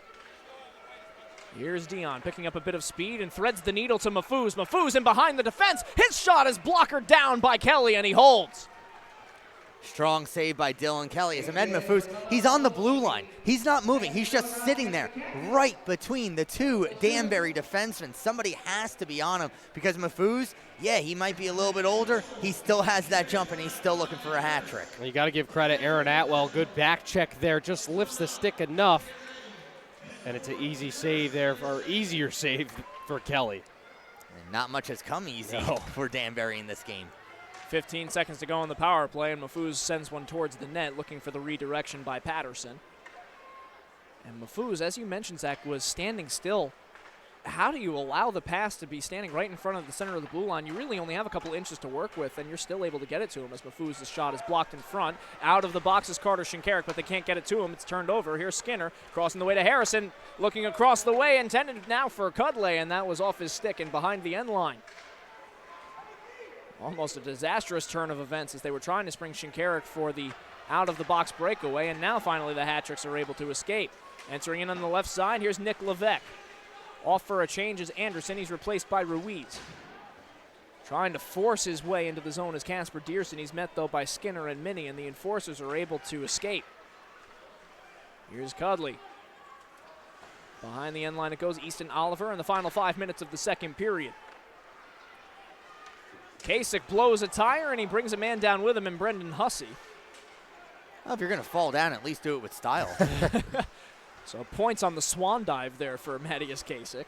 Here's Dion picking up a bit of speed and threads the needle to Mafuz. Mafuz in behind the defense. His shot is blocker down by Kelly, and he holds. Strong save by Dylan Kelly. As Ahmed Mafuz, he's on the blue line. He's not moving. He's just sitting there right between the two Danbury defensemen. Somebody has to be on him because Mafuz, yeah, he might be a little bit older. He still has that jump, and he's still looking for a hat trick. Well, you got to give credit. Aaron Atwell, good back check there. Just lifts the stick enough, and it's an easy save there, or easier save for Kelly. And not much has come easy for Danbury in this game. 15 seconds to go on the power play, and Mafuz sends one towards the net, looking for the redirection by Patterson. And Mafuz, as you mentioned, Zach, was standing still. How do you allow the pass to be standing right in front of the center of the blue line? You really only have a couple inches to work with, and you're still able to get it to him as Mafuz's shot is blocked in front. Out of the box is Carter Shinkarik, but they can't get it to him. It's turned over. Here's Skinner crossing the way to Harrison, looking across the way, intended now for Cudley, and that was off his stick and behind the end line. Almost a disastrous turn of events as they were trying to spring Shinkarik for the out-of-the-box breakaway, and now finally the hat-tricks are able to escape. Entering in on the left side, here's Nick Levesque. Off for a change is Anderson. He's replaced by Ruiz. Trying to force his way into the zone is Casper Dearson. He's met, though, by Skinner and Minnie, and the enforcers are able to escape. Here's Cudley. Behind the end line it goes Easton Oliver in the final 5 minutes of the second period. Kasich blows a tire, and he brings a man down with him in Brendan Hussey. Well, if you're going to fall down, at least do it with style. So points on the swan dive there for Matthias Kasich.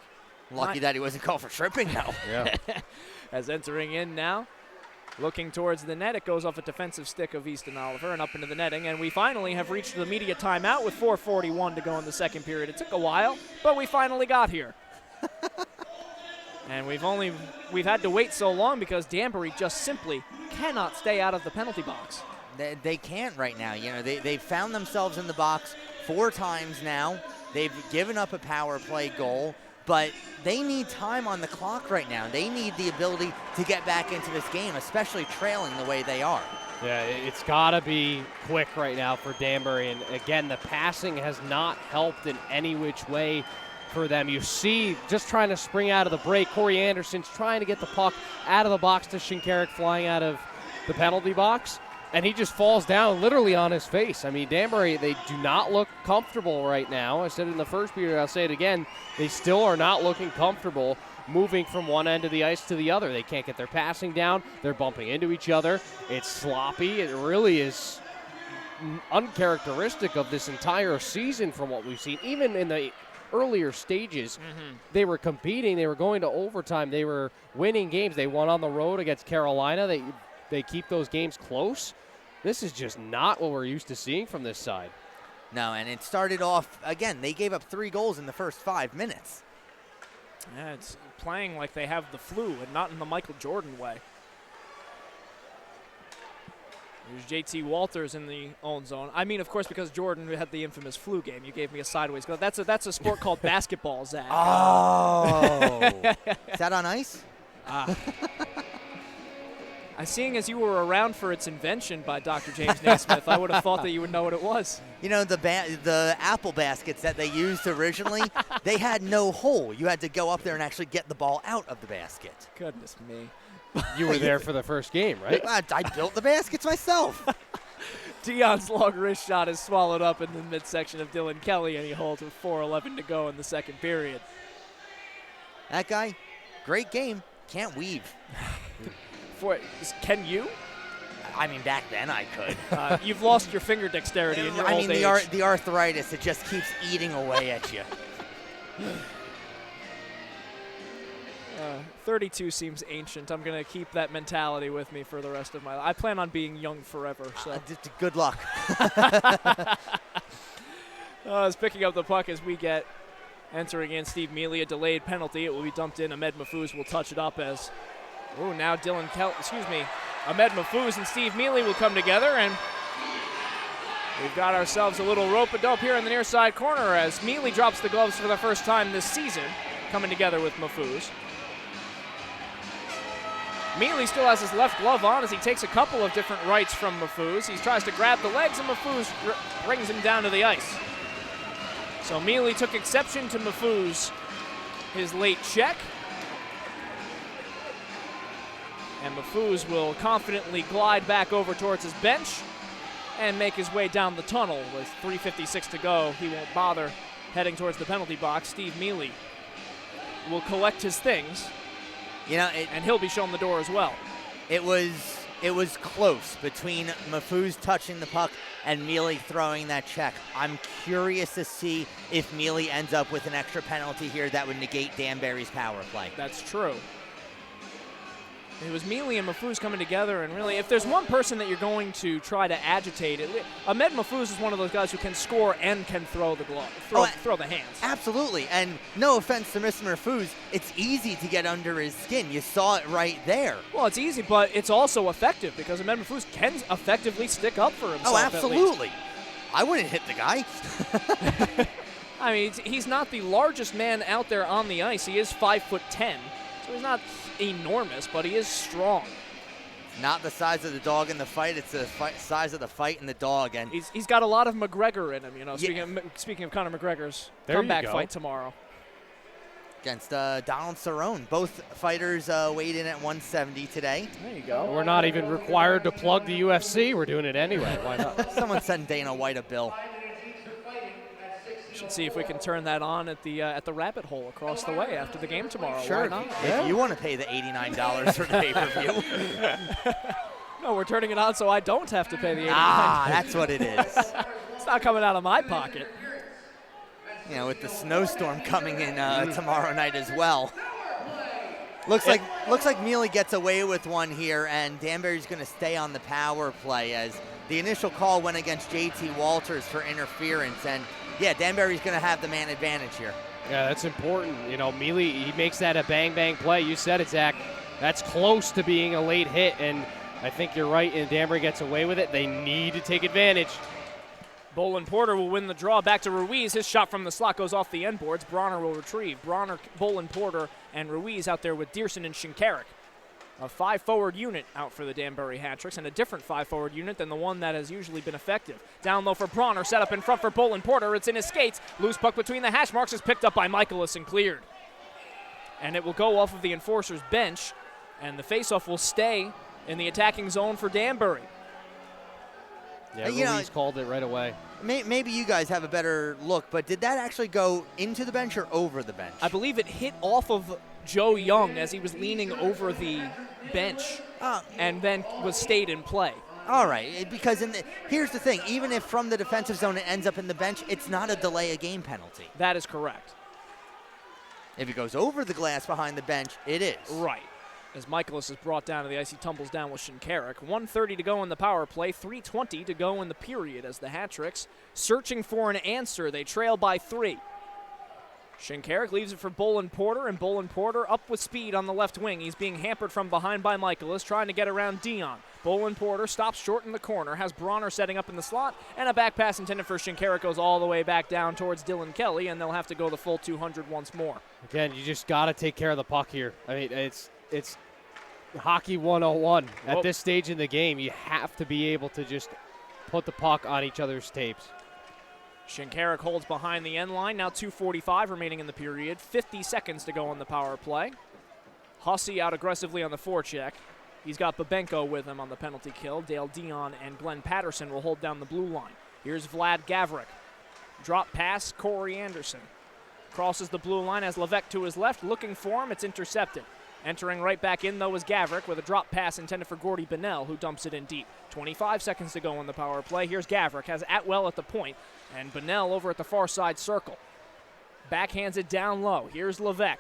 Lucky that he wasn't called for tripping, though. Yeah. As entering in now, looking towards the net, it goes off a defensive stick of Easton Oliver and up into the netting, and we finally have reached the media timeout with 4:41 to go in the second period. It took a while, but we finally got here. And we've had to wait so long because Danbury just simply cannot stay out of the penalty box. They can't right now. You know, they've found themselves in the box 4 times now. They've given up a power play goal, but they need time on the clock right now. They need the ability to get back into this game, especially trailing the way they are. Yeah, it's got to be quick right now for Danbury. And again, the passing has not helped in any which way for them. You see, just trying to spring out of the break, Corey Anderson's trying to get the puck out of the box to Shinkarik flying out of the penalty box, and he just falls down literally on his face. I mean, Danbury, they do not look comfortable right now. I said it in the first period, I'll say it again. They still are not looking comfortable moving from one end of the ice to the other. They can't get their passing down. They're bumping into each other. It's sloppy. It really is uncharacteristic of this entire season from what we've seen. Even in the earlier stages, they were competing. They were going to overtime. They were winning games. They won on the road against Carolina. They keep those games close. This is just not what we're used to seeing from this side. No, and it started off, again, they gave up 3 goals in the first 5 minutes. Yeah, it's playing like they have the flu and not in the Michael Jordan way. There's JT Walters in the own zone. I mean, of course, because Jordan had the infamous flu game. You gave me a sideways go. That's a sport called basketball, Zach. Oh. Is that on ice? Seeing as you were around for its invention by Dr. James Naismith, I would have thought that you would know what it was. You know, the apple baskets that they used originally, they had no hole. You had to go up there and actually get the ball out of the basket. Goodness me. You were there for the first game, right? I built the baskets myself. Dion's long wrist shot is swallowed up in the midsection of Dylan Kelly, and he holds with 4:11 to go in the second period. That guy, great game, can't weave. Can you? I mean, back then I could. You've lost your finger dexterity in your old age. The arthritis, it just keeps eating away at you. 32 seems ancient. I'm going to keep that mentality with me for the rest of my life. I plan on being young forever. So Good luck. Is picking up the puck as we get entering in Steve Mealy, a delayed penalty. It will be dumped in. Ahmed Mahfouz will touch it up as, now Ahmed Mahfouz and Steve Mealy will come together, and we've got ourselves a little rope-a-dope here in the near side corner as Mealy drops the gloves for the first time this season, coming together with Mahfouz. Mealy still has his left glove on as he takes a couple of different rights from Mahfouz. He tries to grab the legs, and Mahfouz brings him down to the ice. So Mealy took exception to Mahfouz, his late check. And Mahfouz will confidently glide back over towards his bench and make his way down the tunnel with 3:56 to go. He won't bother heading towards the penalty box. Steve Mealy will collect his things, and he'll be shown the door as well. It was close between Mahfouz touching the puck and Mealy throwing that check. I'm curious to see if Mealy ends up with an extra penalty here that would negate Danbury's power play. That's true. It was Mealy and Mahfouz coming together, and really, if there's one person that you're going to try to agitate, Ahmed Mahfouz is one of those guys who can score and can throw the glove, throw the hands. Absolutely, and no offense to Mr. Mahfouz, it's easy to get under his skin. You saw it right there. Well, it's easy, but it's also effective because Ahmed Mahfouz can effectively stick up for himself. Oh, absolutely. I wouldn't hit the guy. I mean, he's not the largest man out there on the ice. He is 5'10", so he's not enormous, but he is strong. Not the size of the dog in the fight, it's the size of the fight in the dog. And he's got a lot of McGregor in him, Speaking of Conor McGregor's comeback fight tomorrow. Against Donald Cerrone. Both fighters weighed in at 170 today. There you go. We're not even required to plug the UFC. We're doing it anyway. Why not? Someone send Dana White a bill. Should see if we can turn that on at the rabbit hole across the way after the game tomorrow. Sure. Why not? If you want to pay the $89 for the pay-per-view. No, we're turning it on so I don't have to pay the $89. That's what it is. It's not coming out of my pocket. With the snowstorm coming in tomorrow night as well. Looks like Mealy gets away with one here, and Danbury's going to stay on the power play as the initial call went against J.T. Walters for interference, and Danbury's going to have the man advantage here. Yeah, that's important. Mealy, he makes that a bang-bang play. You said it, Zach. That's close to being a late hit, and I think you're right, and Danbury gets away with it. They need to take advantage. Bolin Porter will win the draw. Back to Ruiz. His shot from the slot goes off the end boards. Bronner will retrieve. Bronner, Bolin Porter, and Ruiz out there with Dearson and Shinkarik. A 5-forward unit out for the Danbury Hat-Tricks, and a different 5-forward unit than the one that has usually been effective. Down low for Bronner, set up in front for Bolin Porter. It's in his skates. Loose puck between the hash marks is picked up by Michaelis and cleared. And it will go off of the enforcer's bench, and the faceoff will stay in the attacking zone for Danbury. Yeah, Ruiz called it right away. Maybe you guys have a better look, but did that actually go into the bench or over the bench? I believe it hit off of Joe Young as he was leaning over the bench and then stayed in play. All right, because here's the thing. Even if from the defensive zone it ends up in the bench, it's not a delay of game penalty. That is correct. If it goes over the glass behind the bench, it is. Right. As Michaelis is brought down to the ice, he tumbles down with Shinkarik. 1:30 to go in the power play, 3:20 to go in the period as the Hat-Tricks searching for an answer. They trail by 3. Shinkarik leaves it for Bolin Porter, and Bolin Porter up with speed on the left wing. He's being hampered from behind by Michaelis, trying to get around Dion. Bolin Porter stops short in the corner, has Bronner setting up in the slot, and a back pass intended for Shinkarik goes all the way back down towards Dylan Kelly, and they'll have to go the full 200 once more. Again, you just got to take care of the puck here. I mean, it's hockey 101. At this stage in the game, you have to be able to just put the puck on each other's tapes. Shinkarik holds behind the end line. Now 2:45 remaining in the period. 50 seconds to go on the power play. Hussey out aggressively on the forecheck. He's got Babenko with him on the penalty kill. Dale Dion and Glenn Patterson will hold down the blue line. Here's Vlad Gavrik. Drop pass, Corey Anderson. Crosses the blue line as Levesque to his left. Looking for him. It's intercepted. Entering right back in, though, is Gavrik with a drop pass intended for Gordy Bennell, who dumps it in deep. 25 seconds to go on the power play. Here's Gavrik, has Atwell at the point, and Bennell over at the far side circle. Backhands it down low. Here's Levesque.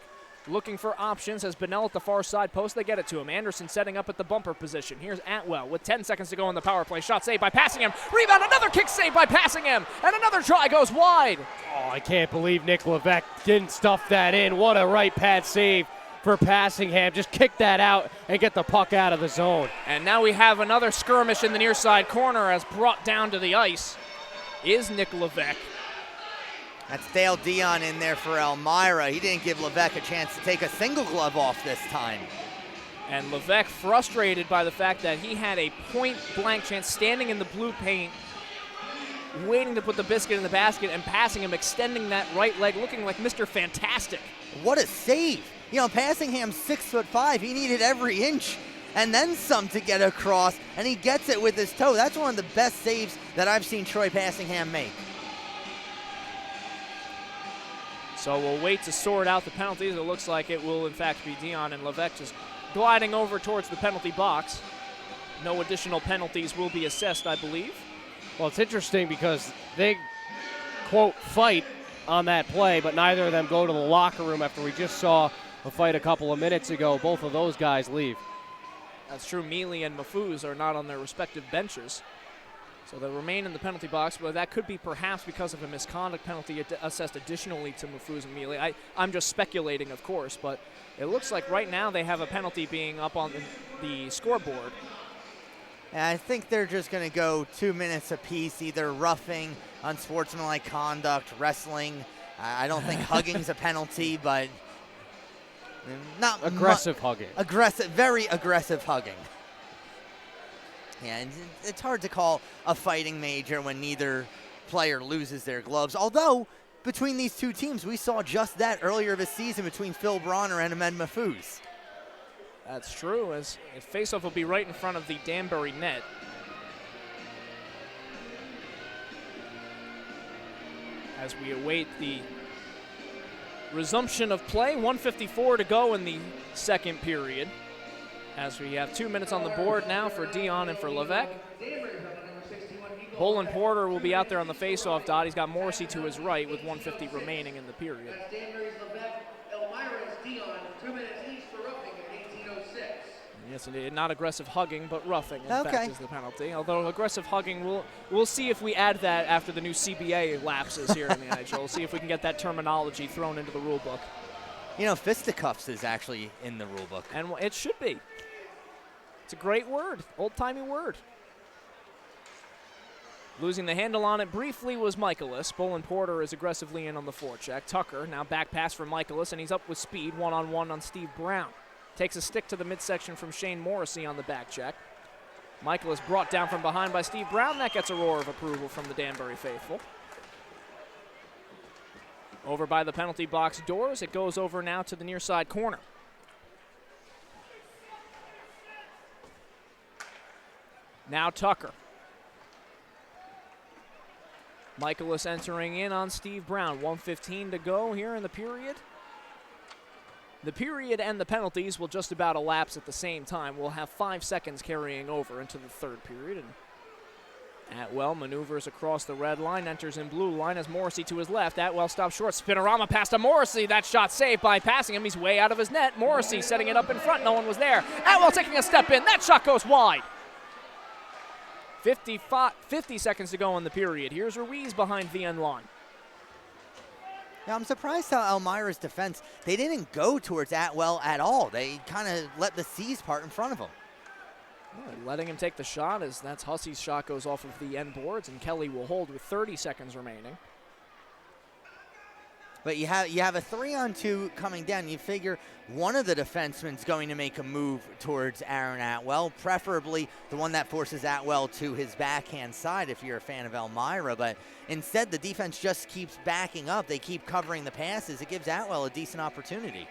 looking for options as Bennell at the far side post. They get it to him. Anderson setting up at the bumper position. Here's Atwell with 10 seconds to go in the power play. Shot saved by passing him. Rebound, another kick saved by passing him. And another try goes wide. Oh, I can't believe Nick Levesque didn't stuff that in. What a right pad save for Passingham. Just kick that out and get the puck out of the zone. And now we have another skirmish in the near side corner as brought down to the ice is Nick Levesque. That's Dale Dion in there for Elmira. He didn't give Levesque a chance to take a single glove off this time. And Levesque frustrated by the fact that he had a point-blank chance standing in the blue paint, waiting to put the biscuit in the basket, and passing him, extending that right leg, looking like Mr. Fantastic. What a save. You know, Passingham's 6'5". He needed every inch and then some to get across, and he gets it with his toe. That's one of the best saves that I've seen Troy Passingham make. So we'll wait to sort out the penalties. It looks like it will, in fact, be Dion and Levesque just gliding over towards the penalty box. No additional penalties will be assessed, I believe. Well, it's interesting because they, quote, fight on that play, but neither of them go to the locker room after we just saw a fight a couple of minutes ago. Both of those guys leave. That's true. Mealy and Mafuz are not on their respective benches. So they remain in the penalty box, but that could be perhaps because of a misconduct penalty assessed additionally to Mafuz and Mealy. I'm just speculating, of course, but it looks like right now they have a penalty being up on the scoreboard. And I think they're just going to go 2 minutes apiece, either roughing, unsportsmanlike conduct, wrestling. I don't think hugging's a penalty, but not aggressive hugging. Very aggressive hugging. Yeah, and it's hard to call a fighting major when neither player loses their gloves. Although, between these two teams, we saw just that earlier this season between Phil Bronner and Ahmed Mafuz. That's true, as a faceoff will be right in front of the Danbury net. As we await the resumption of play, 1:54 to go in the second period. As we have 2 minutes on the board now for Dion and for Levesque. Bolin Porter will be out there on the faceoff dot. He's got Morrissey to his right with 1:50 remaining in the period. Yes, indeed. Not aggressive hugging, but roughing, in fact, is the penalty. Although aggressive hugging, we'll see if we add that after the new CBA lapses here in the NHL. We'll see if we can get that terminology thrown into the rule book. You know, fisticuffs is actually in the rule book. And it should be. It's a great word, old-timey word. Losing the handle on it briefly was Michaelis. Bolin Porter is aggressively in on the forecheck. Tucker now back pass for Michaelis, and he's up with speed, one-on-one on Steve Brown. Takes a stick to the midsection from Shane Morrissey on the back check. Michaelis brought down from behind by Steve Brown. That gets a roar of approval from the Danbury faithful. Over by the penalty box doors. It goes over now to the near side corner. Now Tucker. Michaelis entering in on Steve Brown. 1:15 to go here in the period. The period and the penalties will just about elapse at the same time. We'll have 5 seconds carrying over into the third period. And Atwell maneuvers across the red line, enters in blue line as Morrissey to his left. Atwell stops short. Spinorama pass to Morrissey. That shot saved by passing him. He's way out of his net. Morrissey setting it up in front. No one was there. Atwell taking a step in. That shot goes wide. 50 seconds to go in the period. Here's Ruiz behind the end line. Now, I'm surprised how Elmira's defense, they didn't go towards Atwell at all. They kind of let the C's part in front of him. Yeah, letting him take the shot as that's Hussey's shot goes off of the end boards, and Kelly will hold with 30 seconds remaining. But you have a 3-on-2 coming down. You figure one of the defensemen's going to make a move towards Aaron Atwell, preferably the one that forces Atwell to his backhand side if you're a fan of Elmira. But instead, the defense just keeps backing up. They keep covering the passes. It gives Atwell a decent opportunity.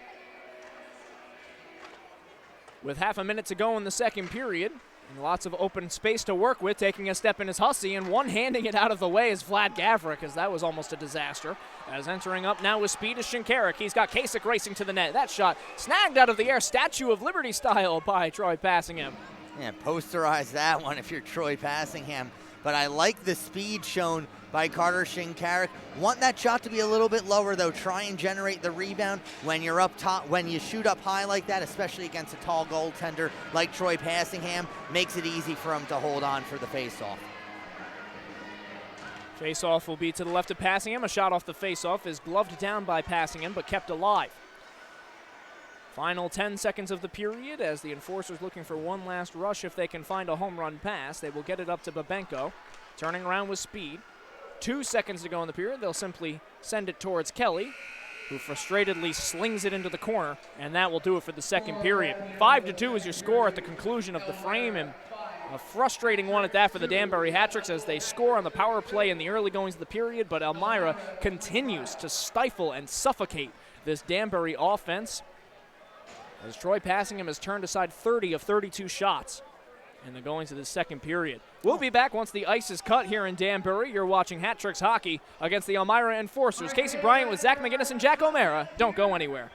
With half a minute to go in the second period, and lots of open space to work with, taking a step in is Hussey, and one-handing it out of the way is Vlad Gavrik, as that was almost a disaster. As entering up now with speed is Shinkarik. He's got Kasich racing to the net. That shot snagged out of the air, Statue of Liberty style by Troy Passingham. Yeah, posterize that one if you're Troy Passingham. but I like the speed shown by Carter Shinkarik. Want that shot to be a little bit lower though. Try and generate the rebound when you're up top, when you shoot up high like that, especially against a tall goaltender like Troy Passingham, makes it easy for him to hold on for the faceoff. Faceoff will be to the left of Passingham. A shot off the faceoff is gloved down by Passingham but kept alive. Final 10 seconds of the period as the Enforcers looking for one last rush. If they can find a home run pass, they will get it up to Babenko. Turning around with speed. 2 seconds to go in the period. They'll simply send it towards Kelly, who frustratedly slings it into the corner, and that will do it for the second period. 5-2 is your score at the conclusion of the frame, and a frustrating one at that for the Danbury Hat-Tricks as they score on the power play in the early goings of the period, but Elmira continues to stifle and suffocate this Danbury offense as Troy Passingham has turned aside 30 of 32 shots in the goings of the second period. We'll be back once the ice is cut here in Danbury. You're watching Hat-Tricks hockey against the Elmira Enforcers. Casey Bryant with Zach McGinnis and Jack O'Mara. Don't go anywhere.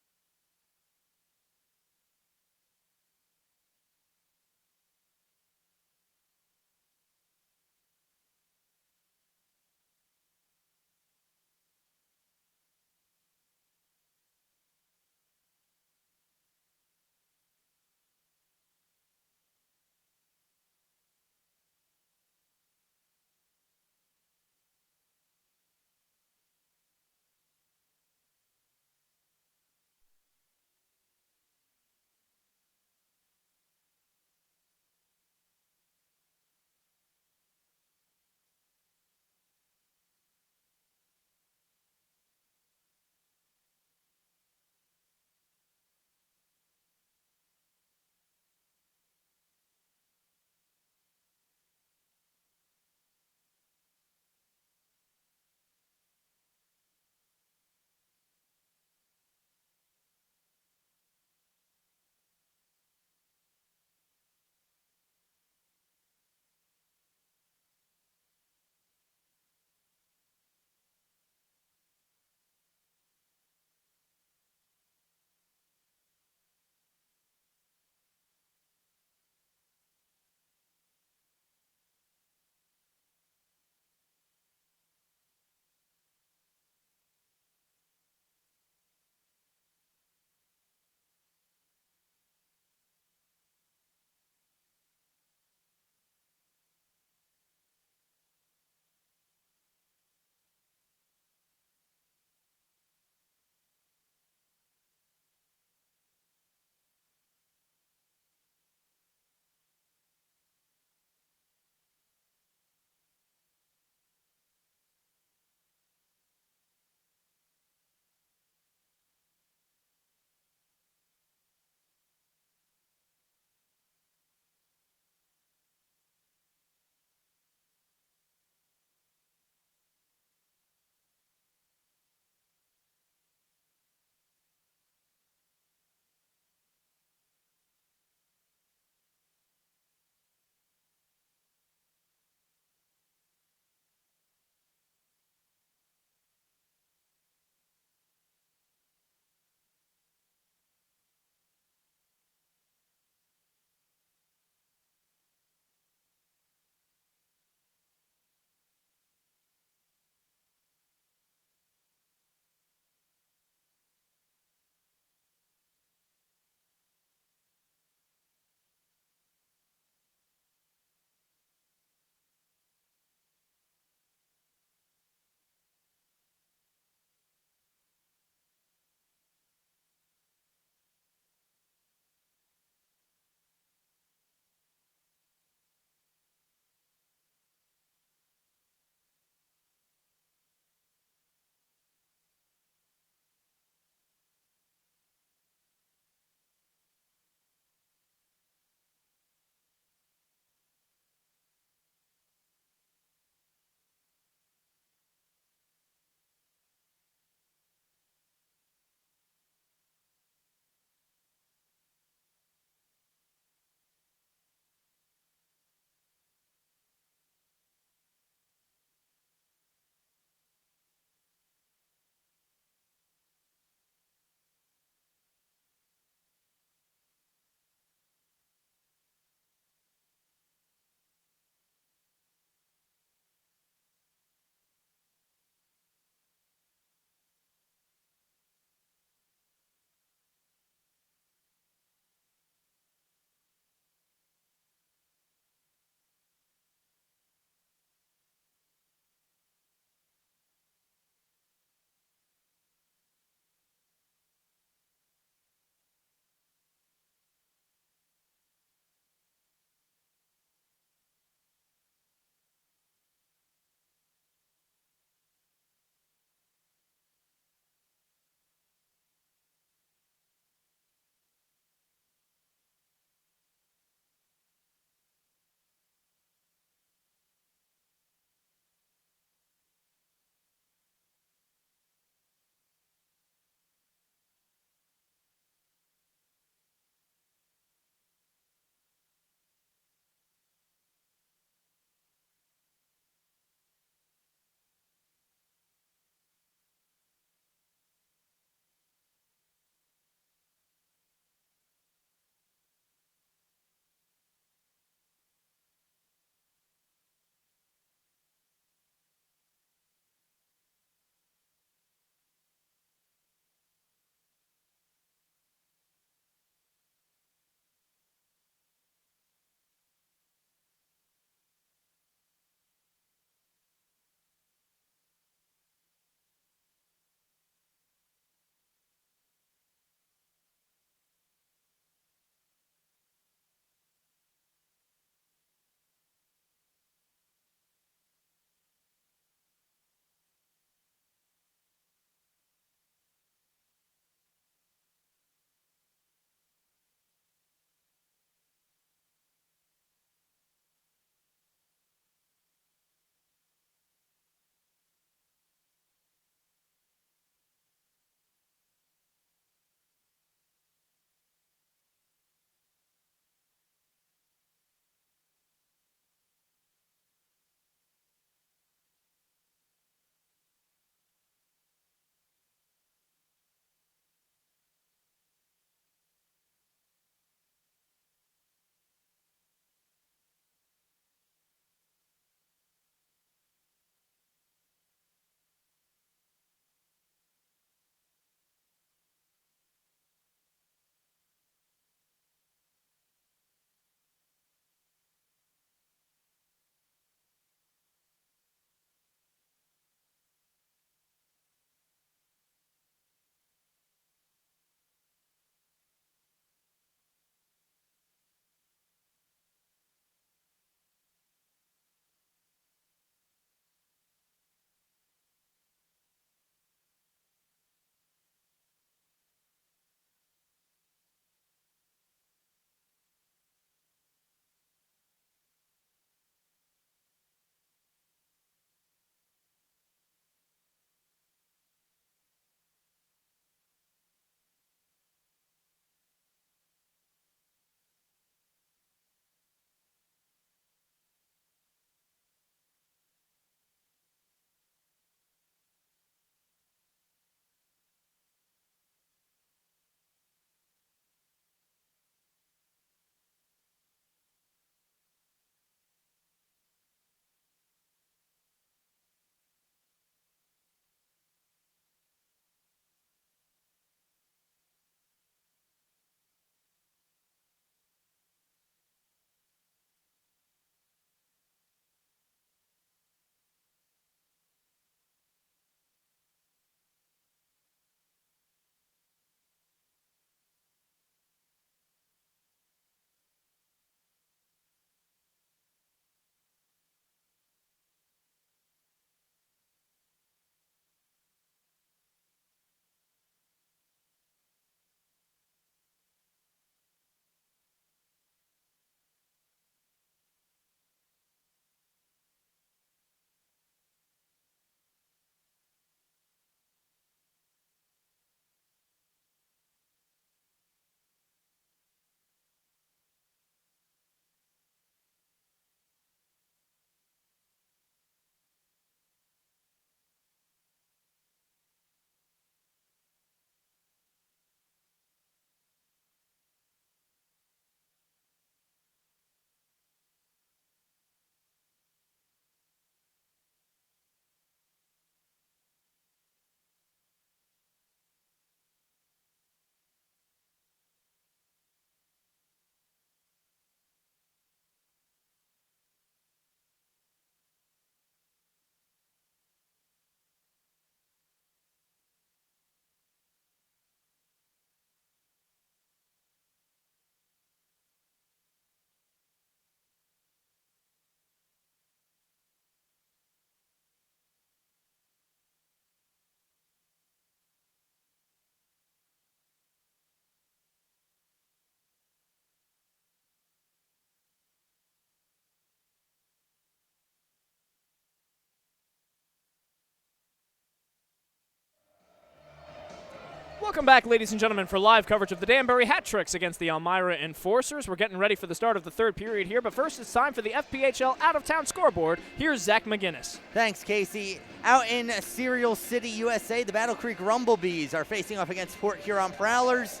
Welcome back, ladies and gentlemen, for live coverage of the Danbury Hat Tricks against the Elmira Enforcers. We're getting ready for the start of the third period here, but first it's time for the FPHL out-of-town scoreboard. Here's Zach McGinnis. Thanks, Casey. Out in Cereal City, USA, the Battle Creek Rumblebees are facing off against Port Huron Prowlers.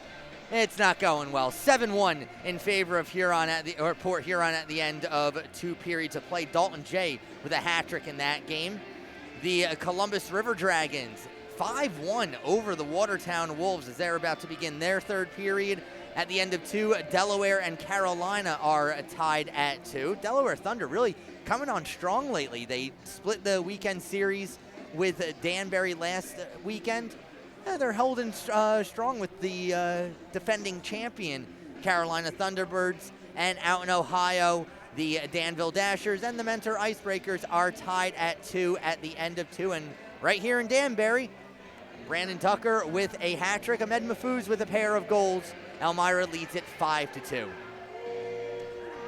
It's not going well. 7-1 in favor of Port Huron at the end of 2 periods of play. Dalton J with a hat trick in that game. The Columbus River Dragons 5-1 over the Watertown Wolves as they're about to begin their third period. At the end of 2, Delaware and Carolina are tied at 2. Delaware Thunder really coming on strong lately. They split the weekend series with Danbury last weekend. They're holding strong with the defending champion Carolina Thunderbirds. And out in Ohio, the Danville Dashers and the Mentor Icebreakers are tied at 2 at the end of 2. And right here in Danbury, Brandon Tucker with a hat trick, Ahmed Mahfouz with a pair of goals. Elmira leads it 5-2.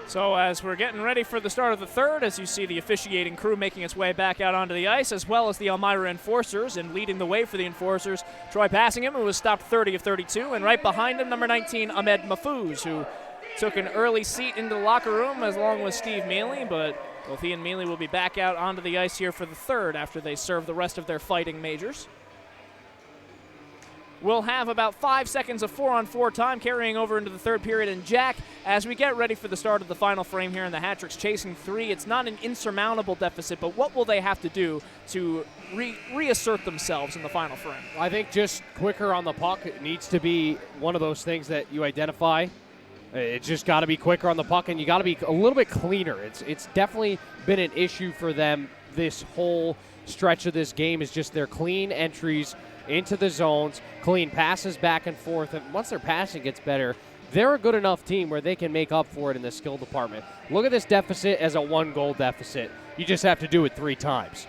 So as we're getting ready for the start of the third, as you see the officiating crew making its way back out onto the ice, as well as the Elmira Enforcers, and leading the way for the Enforcers, Troy Passingham, who was stopped 30 of 32, and right behind him, number 19, Ahmed Mahfouz, who took an early seat into the locker room along with Steve Mealy, but both he and Mealy will be back out onto the ice here for the third after they serve the rest of their fighting majors. We'll have about 5 seconds of 4-on-4 time carrying over into the third period. And Jack, as we get ready for the start of the final frame here in the Hat Tricks chasing 3, it's not an insurmountable deficit, but what will they have to do to reassert themselves in the final frame? I think just quicker on the puck. It needs to be one of those things that you identify. It's just got to be quicker on the puck, and you got to be a little bit cleaner. It's definitely been an issue for them this whole stretch of this game, is just their clean entries into the zones, clean passes back and forth, and once their passing gets better, they're a good enough team where they can make up for it in the skill department. Look at this deficit as a 1-goal deficit. You just have to do it 3 times.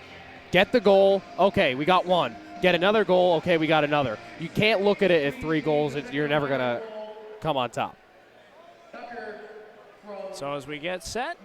Get the goal, okay, we got 1. Get another goal, okay, we got another. You can't look at it at 3 goals. You're never going to come on top. So as we get set,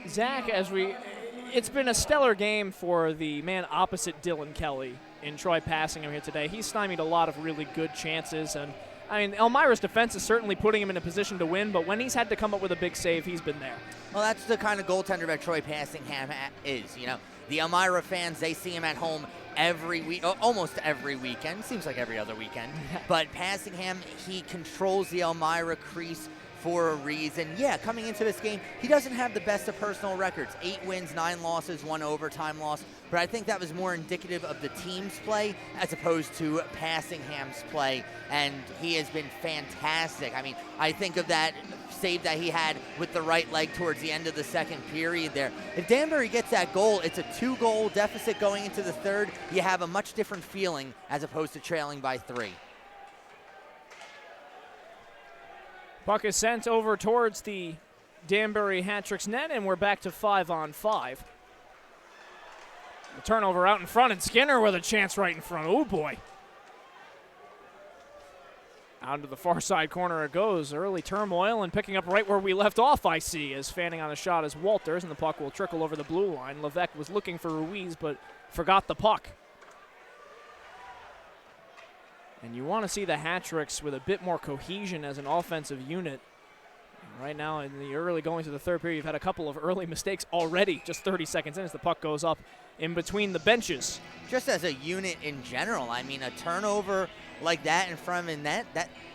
Zach, it's been a stellar game for the man opposite Dylan Kelly in Troy Passingham here today. He's stymied a lot of really good chances, and I mean, Elmira's defense is certainly putting him in a position to win, but when he's had to come up with a big save, he's been there. Well, that's the kind of goaltender that Troy Passingham is. You know, the Elmira fans, they see him at home every week, almost every weekend. Seems like every other weekend. But Passingham, he controls the Elmira crease for a reason. Yeah, coming into this game, he doesn't have the best of personal records. 8 wins, 9 losses, 1 overtime loss. But I think that was more indicative of the team's play as opposed to Passingham's play. And he has been fantastic. I mean, I think of that save that he had with the right leg towards the end of the second period there. If Danbury gets that goal, it's a 2-goal deficit going into the third. You have a much different feeling as opposed to trailing by 3. Puck is sent over towards the Danbury Hat Tricks net, and we're back to 5-on-5. The turnover out in front, and Skinner with a chance right in front. Oh, boy. Out to the far side corner it goes. Early turmoil, and picking up right where we left off, I see, as fanning on a shot is Walters, and the puck will trickle over the blue line. Levesque was looking for Ruiz, but forgot the puck. And you want to see the Hat Tricks with a bit more cohesion as an offensive unit. And right now, in the early going to the third period, you've had a couple of early mistakes already, just 30 seconds in as the puck goes up in between the benches. Just as a unit in general, I mean, a turnover like that in front of the net,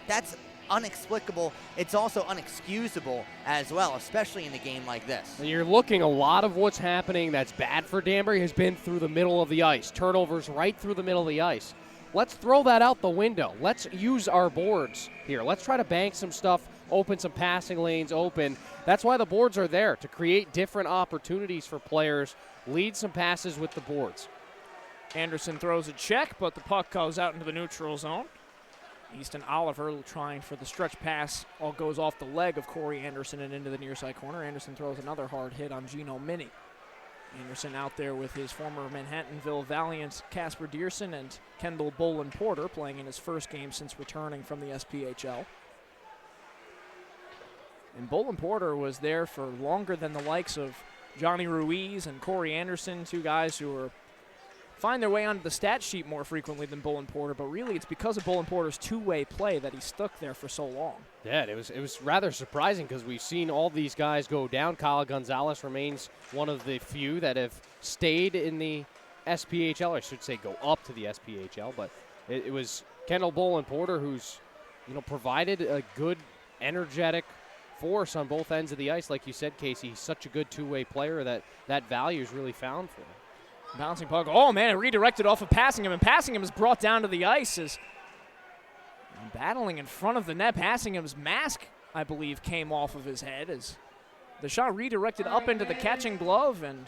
that's inexplicable. It's also unexcusable as well, especially in a game like this. And you're looking, a lot of what's happening that's bad for Danbury has been through the middle of the ice. Turnovers right through the middle of the ice. Let's throw that out the window. Let's use our boards here. Let's try to bank some stuff, open some passing lanes open. That's why the boards are there, to create different opportunities for players, lead some passes with the boards. Anderson throws a check, but the puck goes out into the neutral zone. Easton Oliver trying for the stretch pass. All goes off the leg of Corey Anderson and into the near side corner. Anderson throws another hard hit on Gino Mini. Anderson out there with his former Manhattanville Valiant Casper Dearson and Kendall Bolin Porter playing in his first game since returning from the SPHL. And Bolin Porter was there for longer than the likes of Johnny Ruiz and Corey Anderson, 2 guys who were find their way onto the stat sheet more frequently than Bullen Porter, but really it's because of Bullen Porter's two-way play that he stuck there for so long. Yeah, it was rather surprising because we've seen all these guys go down. Kyle Gonzalez remains one of the few that have stayed in the SPHL, or I should say go up to the SPHL, but it was Kendall Bullen Porter who's provided a good, energetic force on both ends of the ice. Like you said, Casey, he's such a good two-way player that value is really found for him. Bouncing puck. Oh, man, it redirected off of Passingham, and Passingham is brought down to the ice as battling in front of the net. Passingham's mask, I believe, came off of his head as the shot redirected up into the catching glove. And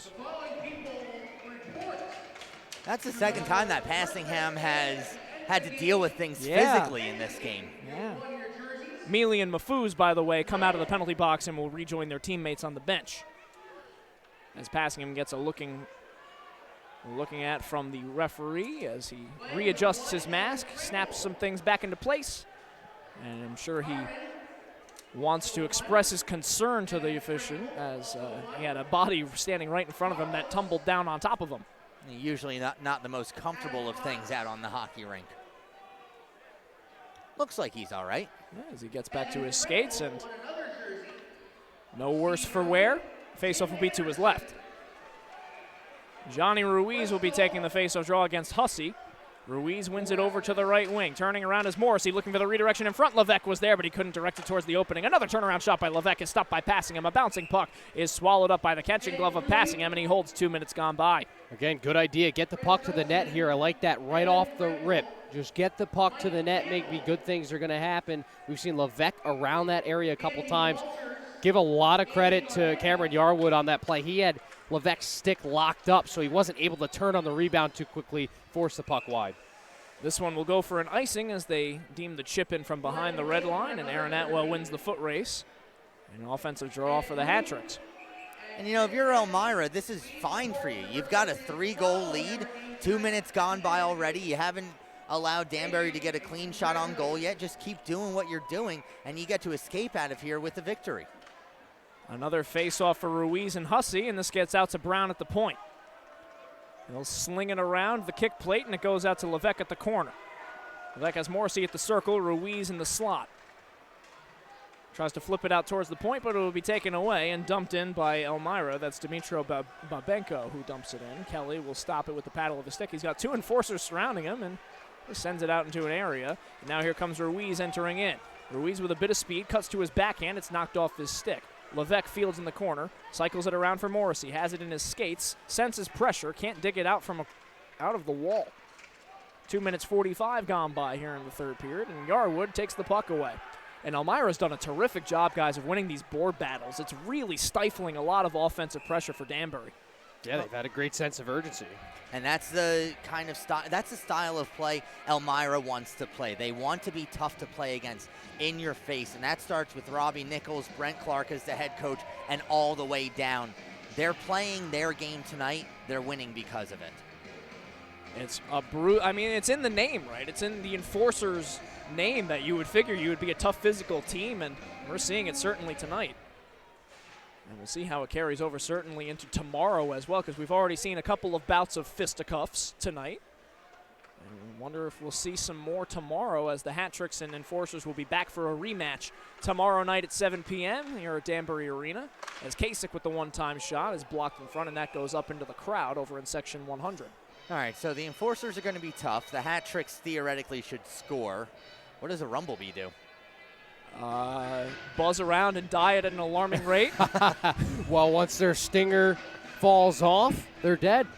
that's the second time that Passingham has had to deal with things physically in this game. Yeah. Mealy and Mafuz, by the way, come out of the penalty box and will rejoin their teammates on the bench as Passingham gets a looking at from the referee as he readjusts his mask, snaps some things back into place, and I'm sure he wants to express his concern to the official as he had a body standing right in front of him that tumbled down on top of him. Usually not the most comfortable of things out on the hockey rink. Looks like he's all right. Yeah, as he gets back to his skates, and no worse for wear. Faceoff will be to his left. Johnny Ruiz will be taking the faceoff draw against Hussey. Ruiz wins it over to the right wing. Turning around is Morrissey looking for the redirection in front. Levesque was there, but he couldn't direct it towards the opening. Another turnaround shot by Levesque is stopped by Passingham. A bouncing puck is swallowed up by the catching glove of Passingham, and he holds 2 minutes gone by. Again, good idea. Get the puck to the net here. I like that right off the rip. Just get the puck to the net. Maybe good things are going to happen. We've seen Levesque around that area a couple times. Give a lot of credit to Cameron Yarwood on that play. He had Levesque's stick locked up, so he wasn't able to turn on the rebound too quickly, force the puck wide. This one will go for an icing as they deem the chip in from behind the red line, and Aaron Atwell wins the foot race. An offensive draw for the Hat-Tricks. And, if you're Elmira, this is fine for you. You've got a 3-goal lead, 2 minutes gone by already. You haven't allowed Danbury to get a clean shot on goal yet. Just keep doing what you're doing, and you get to escape out of here with a victory. Another face-off for Ruiz and Hussey, and this gets out to Brown at the point. He'll sling it around the kick plate, and it goes out to Levesque at the corner. Levesque has Morrissey at the circle, Ruiz in the slot. Tries to flip it out towards the point, but it will be taken away and dumped in by Elmira. That's Dimitro Babenko who dumps it in. Kelly will stop it with the paddle of his stick. He's got two enforcers surrounding him, and he sends it out into an area. And now here comes Ruiz entering in. Ruiz with a bit of speed, cuts to his backhand. It's knocked off his stick. Levesque fields in the corner, cycles it around for Morrissey, has it in his skates, senses pressure, can't dig it out out of the wall. 2 minutes 45 gone by here in the third period, and Yarwood takes the puck away. And Elmira's done a terrific job, guys, of winning these board battles. It's really stifling a lot of offensive pressure for Danbury. Yeah, they've had a great sense of urgency. And that's the kind of that's the style of play Elmira wants to play. They want to be tough to play against, in your face, and that starts with Robbie Nichols, Brent Clark as the head coach, and all the way down. They're playing their game tonight. They're winning because of it. It's it's in the name, right? It's in the Enforcers' name that you would figure you would be a tough physical team, and we're seeing it certainly tonight. And we'll see how it carries over certainly into tomorrow as well, because we've already seen a couple of bouts of fisticuffs tonight. And we wonder if we'll see some more tomorrow, as the Hat-Tricks and Enforcers will be back for a rematch tomorrow night at 7 p.m. here at Danbury Arena, as Kasich with the one-time shot is blocked in front, and that goes up into the crowd over in section 100. All right, so the Enforcers are going to be tough. The Hat-Tricks theoretically should score. What does a Rumblebee do? Buzz around and die at an alarming rate. Well, once their stinger falls off, they're dead.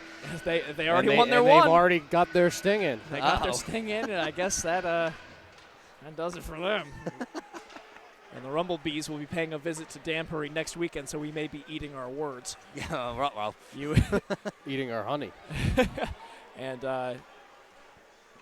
They already won their one. They've already got their sting in. They got their sting in, and I guess that does it for them. And the Rumblebees will be paying a visit to Danbury next weekend, so we may be eating our words. Yeah, well. Eating our honey. And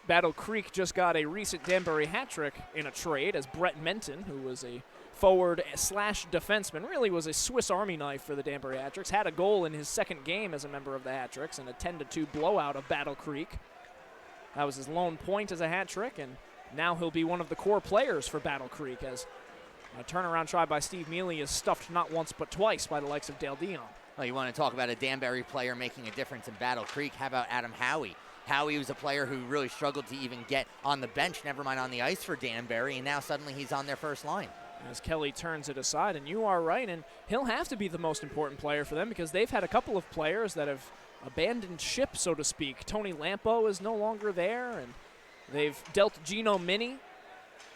Battle Creek just got a recent Danbury hat-trick in a trade, as Bret Minton, who was a forward/defenseman, really was a Swiss Army knife for the Danbury Hat-Tricks, had a goal in his second game as a member of the Hat-Tricks and a 10-2 blowout of Battle Creek. That was his lone point as a hat-trick, and now he'll be one of the core players for Battle Creek, as a turnaround try by Steve Mealy is stuffed not once but twice by the likes of Dale Dion. Well, you want to talk about a Danbury player making a difference in Battle Creek. How about Adam Howie? Howie was a player who really struggled to even get on the bench, never mind on the ice for Danbury, and now suddenly he's on their first line. As Kelly turns it aside, and you are right, and he'll have to be the most important player for them because they've had a couple of players that have abandoned ship, so to speak. Tony Lampo is no longer there, and they've dealt Gino Mini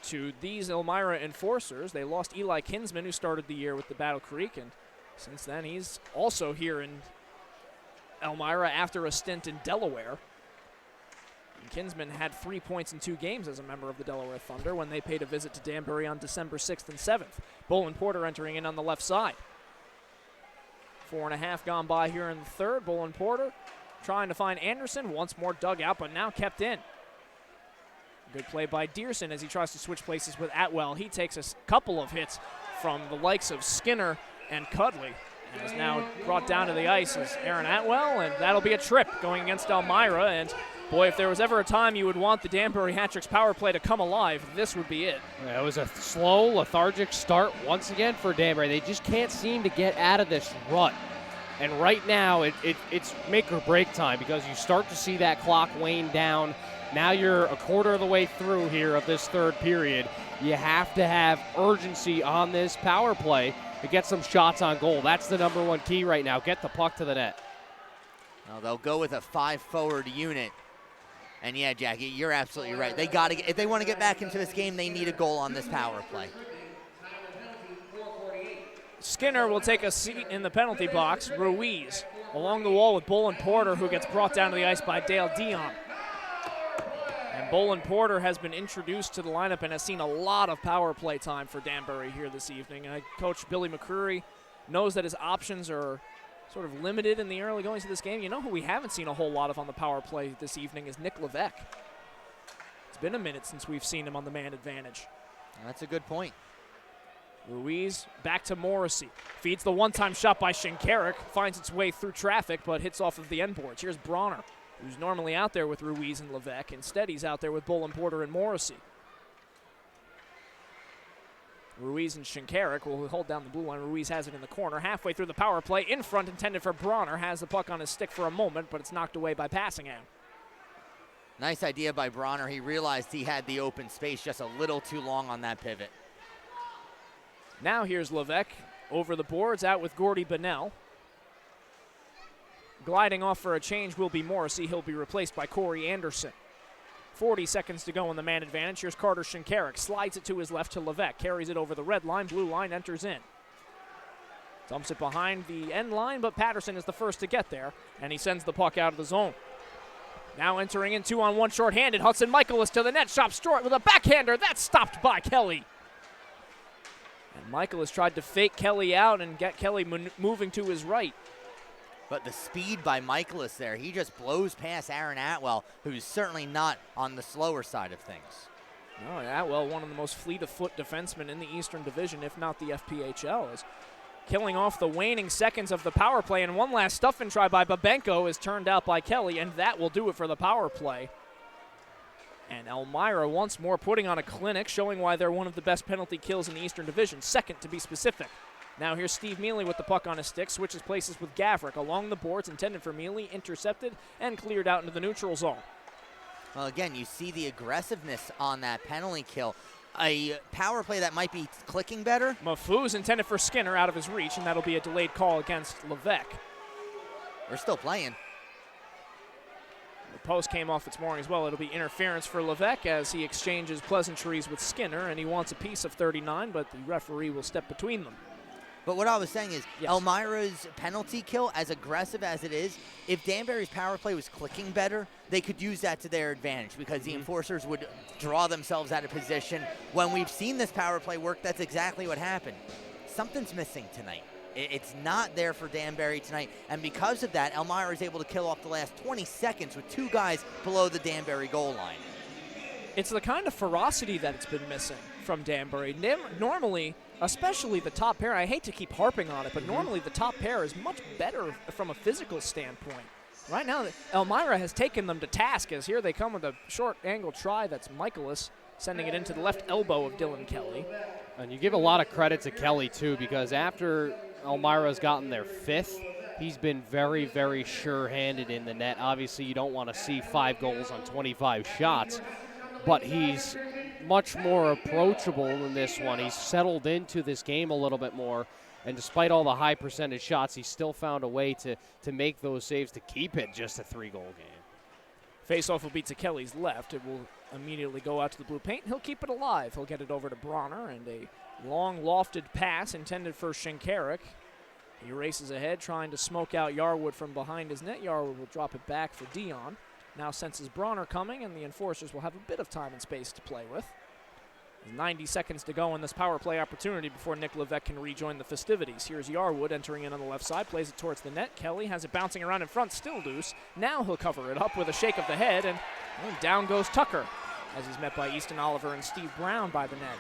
to these Elmira enforcers. They lost Eli Kinsman, who started the year with the Battle Creek, and since then he's also here in Elmira after a stint in Delaware. And Kinsman had 3 points in 2 games as a member of the Delaware Thunder when they paid a visit to Danbury on December 6th and 7th. Bolin Porter entering in on the left side. 4.5 gone by here in the third. Bolin Porter trying to find Anderson, once more dug out, but now kept in. Good play by Dearson as he tries to switch places with Atwell. He takes a couple of hits from the likes of Skinner and Cudley, and is now brought down to the ice as Aaron Atwell, and that'll be a trip going against Elmira. And boy, if there was ever a time you would want the Danbury Hat-Tricks power play to come alive, this would be it. Yeah, it was a slow, lethargic start once again for Danbury. They just can't seem to get out of this rut. And right now, it's make or break time because you start to see that clock wane down. Now you're a quarter of the way through here of this third period. You have to have urgency on this power play to get some shots on goal. That's the number one key right now. Get the puck to the net. Well, they'll go with a 5-forward unit. And yeah, Jackie, you're absolutely right. They got to, if they want to get back into this game, they need a goal on this power play. Skinner will take a seat in the penalty box. Ruiz along the wall with Bolin Porter, who gets brought down to the ice by Dale Dion. And Bolin Porter has been introduced to the lineup and has seen a lot of power play time for Danbury here this evening. Coach Billy McCreary knows that his options are sort of limited in the early goings of this game. You know who we haven't seen a whole lot of on the power play this evening is Nick Levesque. It's been a minute since we've seen him on the man advantage. That's a good point. Ruiz back to Morrissey. Feeds the one-time shot by Shinkarik. Finds its way through traffic, but hits off of the end boards. Here's Bronner, who's normally out there with Ruiz and Levesque. Instead, he's out there with Bolin Porter and Morrissey. Ruiz and Shinkarik will hold down the blue line. Ruiz has it in the corner. Halfway through the power play, in front, intended for Bronner. Has the puck on his stick for a moment, but it's knocked away by Passingham. Nice idea by Bronner. He realized he had the open space just a little too long on that pivot. Now here's Levesque over the boards, out with Gordy Bonnell. Gliding off for a change will be Morrissey. He'll be replaced by Corey Anderson. 40 seconds to go in the man advantage. Here's Carter Shinkarik. Slides it to his left to Levesque. Carries it over the red line. Blue line enters in. Dumps it behind the end line, but Patterson is the first to get there, and he sends the puck out of the zone. Now entering in 2-on-1 shorthanded. Hudson Michaelis to the net. Chops short with a backhander. That's stopped by Kelly. And Michaelis tried to fake Kelly out and get Kelly moving to his right. But the speed by Michaelis there, he just blows past Aaron Atwell, who's certainly not on the slower side of things. No, Atwell, one of the most fleet-of-foot defensemen in the Eastern Division, if not the FPHL, is killing off the waning seconds of the power play. And one last stuff-and try by Babenko is turned out by Kelly, and that will do it for the power play. And Elmira once more putting on a clinic, showing why they're one of the best penalty kills in the Eastern Division, second to be specific. Now here's Steve Mealy with the puck on his stick, switches places with Gavrik along the boards, intended for Mealy, intercepted, and cleared out into the neutral zone. Well, again, you see the aggressiveness on that penalty kill. A power play that might be clicking better. Mafouz intended for Skinner out of his reach, and that'll be a delayed call against Levesque. They're still playing. The post came off its mooring as well. It'll be interference for Levesque as he exchanges pleasantries with Skinner, and he wants a piece of 39, but the referee will step between them. But what I was saying is, yes, Elmira's penalty kill, as aggressive as it is, if Danbury's power play was clicking better, they could use that to their advantage because the enforcers would draw themselves out of position. When we've seen this power play work, that's exactly what happened. Something's missing tonight. It's not there for Danbury tonight, and because of that, Elmira is able to kill off the last 20 seconds with 2 guys below the Danbury goal line. It's the kind of ferocity that it's been missing from Danbury. Normally, especially the top pair, I hate to keep harping on it, but normally the top pair is much better from a physical standpoint. Right now, Elmira has taken them to task as here they come with a short angle try. That's Michaelis sending it into the left elbow of Dylan Kelly. And you give a lot of credit to Kelly, too, because after Elmira's gotten their 5th, he's been very, very sure-handed in the net. Obviously, you don't want to see 5 goals on 25 shots, but he's much more approachable than this one. He's settled into this game a little bit more, and despite all the high percentage shots, he's still found a way to make those saves to keep it just a 3-goal game. Faceoff will be to Kelly's left. It will immediately go out to the blue paint. He'll keep it alive. He'll get it over to Bronner, and a long lofted pass intended for Shinkarik. He races ahead, trying to smoke out Yarwood from behind his net. Yarwood will drop it back for Dion. Now senses Bronner coming, and the Enforcers will have a bit of time and space to play with. 90 seconds to go in this power play opportunity before Nick Levesque can rejoin the festivities. Here's Yarwood entering in on the left side, plays it towards the net. Kelly has it bouncing around in front, still loose. Now he'll cover it up with a shake of the head, and down goes Tucker as he's met by Easton Oliver and Steve Brown by the net.